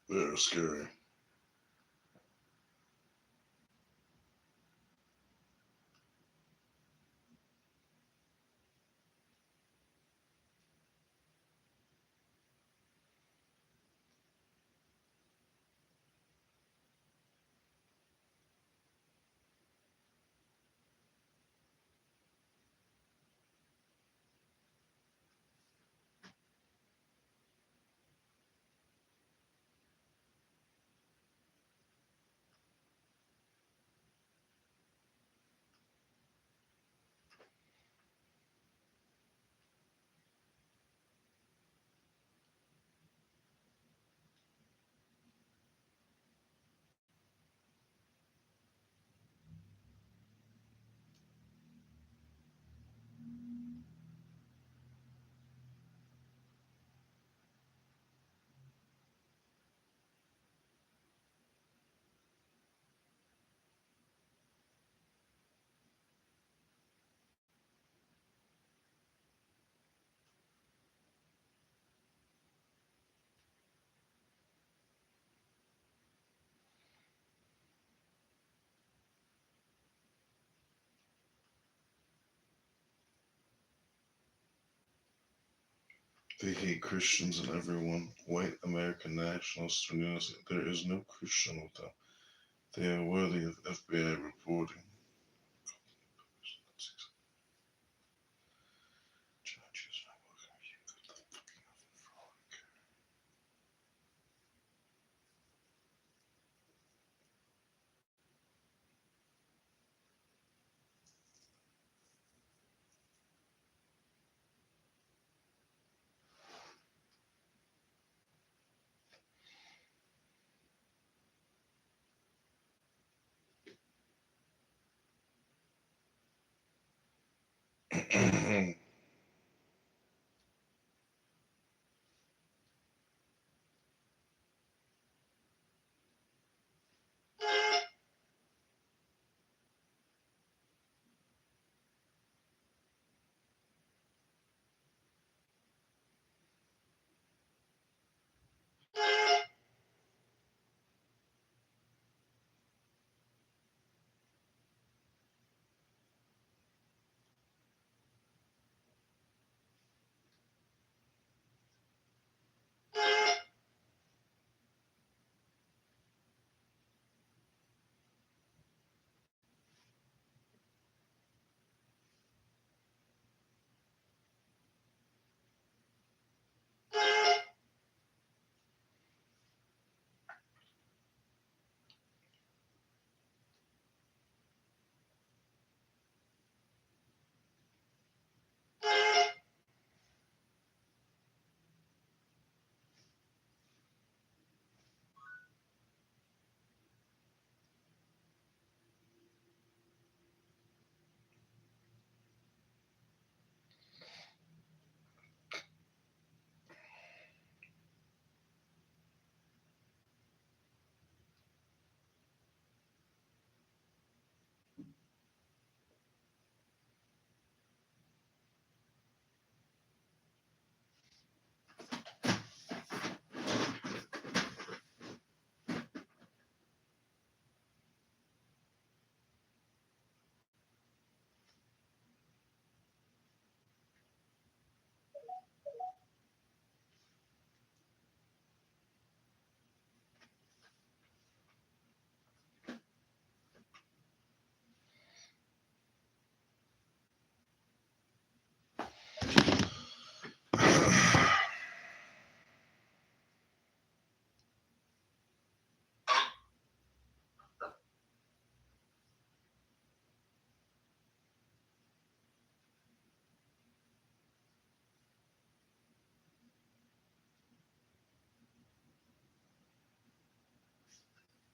Very scary. They hate Christians and everyone. White American nationalists are known as there is no Christian with them. They are worthy of FBI reporting.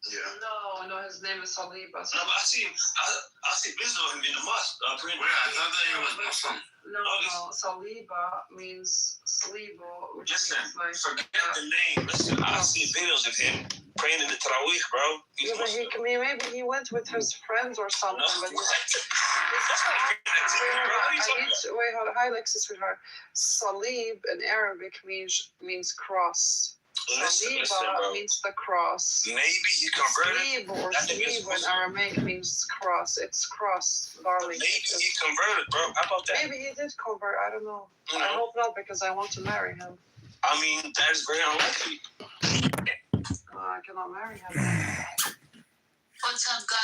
Yeah. No, his name is Saliba. No, but I see Bizzo in the mosque. Praying. Well, I thought that he was Muslim. No, Saliba means Slibo, which Listen, means like. forget the name. Listen, I see videos of him praying in the Tarawih, bro. He's Yeah, but maybe he went with his friends or something. No, but that's not connected, bro. What are you talking about? wait, hold on. Hi, Lexi, sweetheart. Salib in Arabic means cross. Listen, Saliba bro. means the cross. Maybe he converted. Slib or slib in Aramaic means cross. It's cross, darling. Maybe he converted, bro. How about that? Maybe he did convert. I don't know. You I know? hope not, because I want to marry him. I mean, that is very unlikely. I cannot marry him. What's up, guys?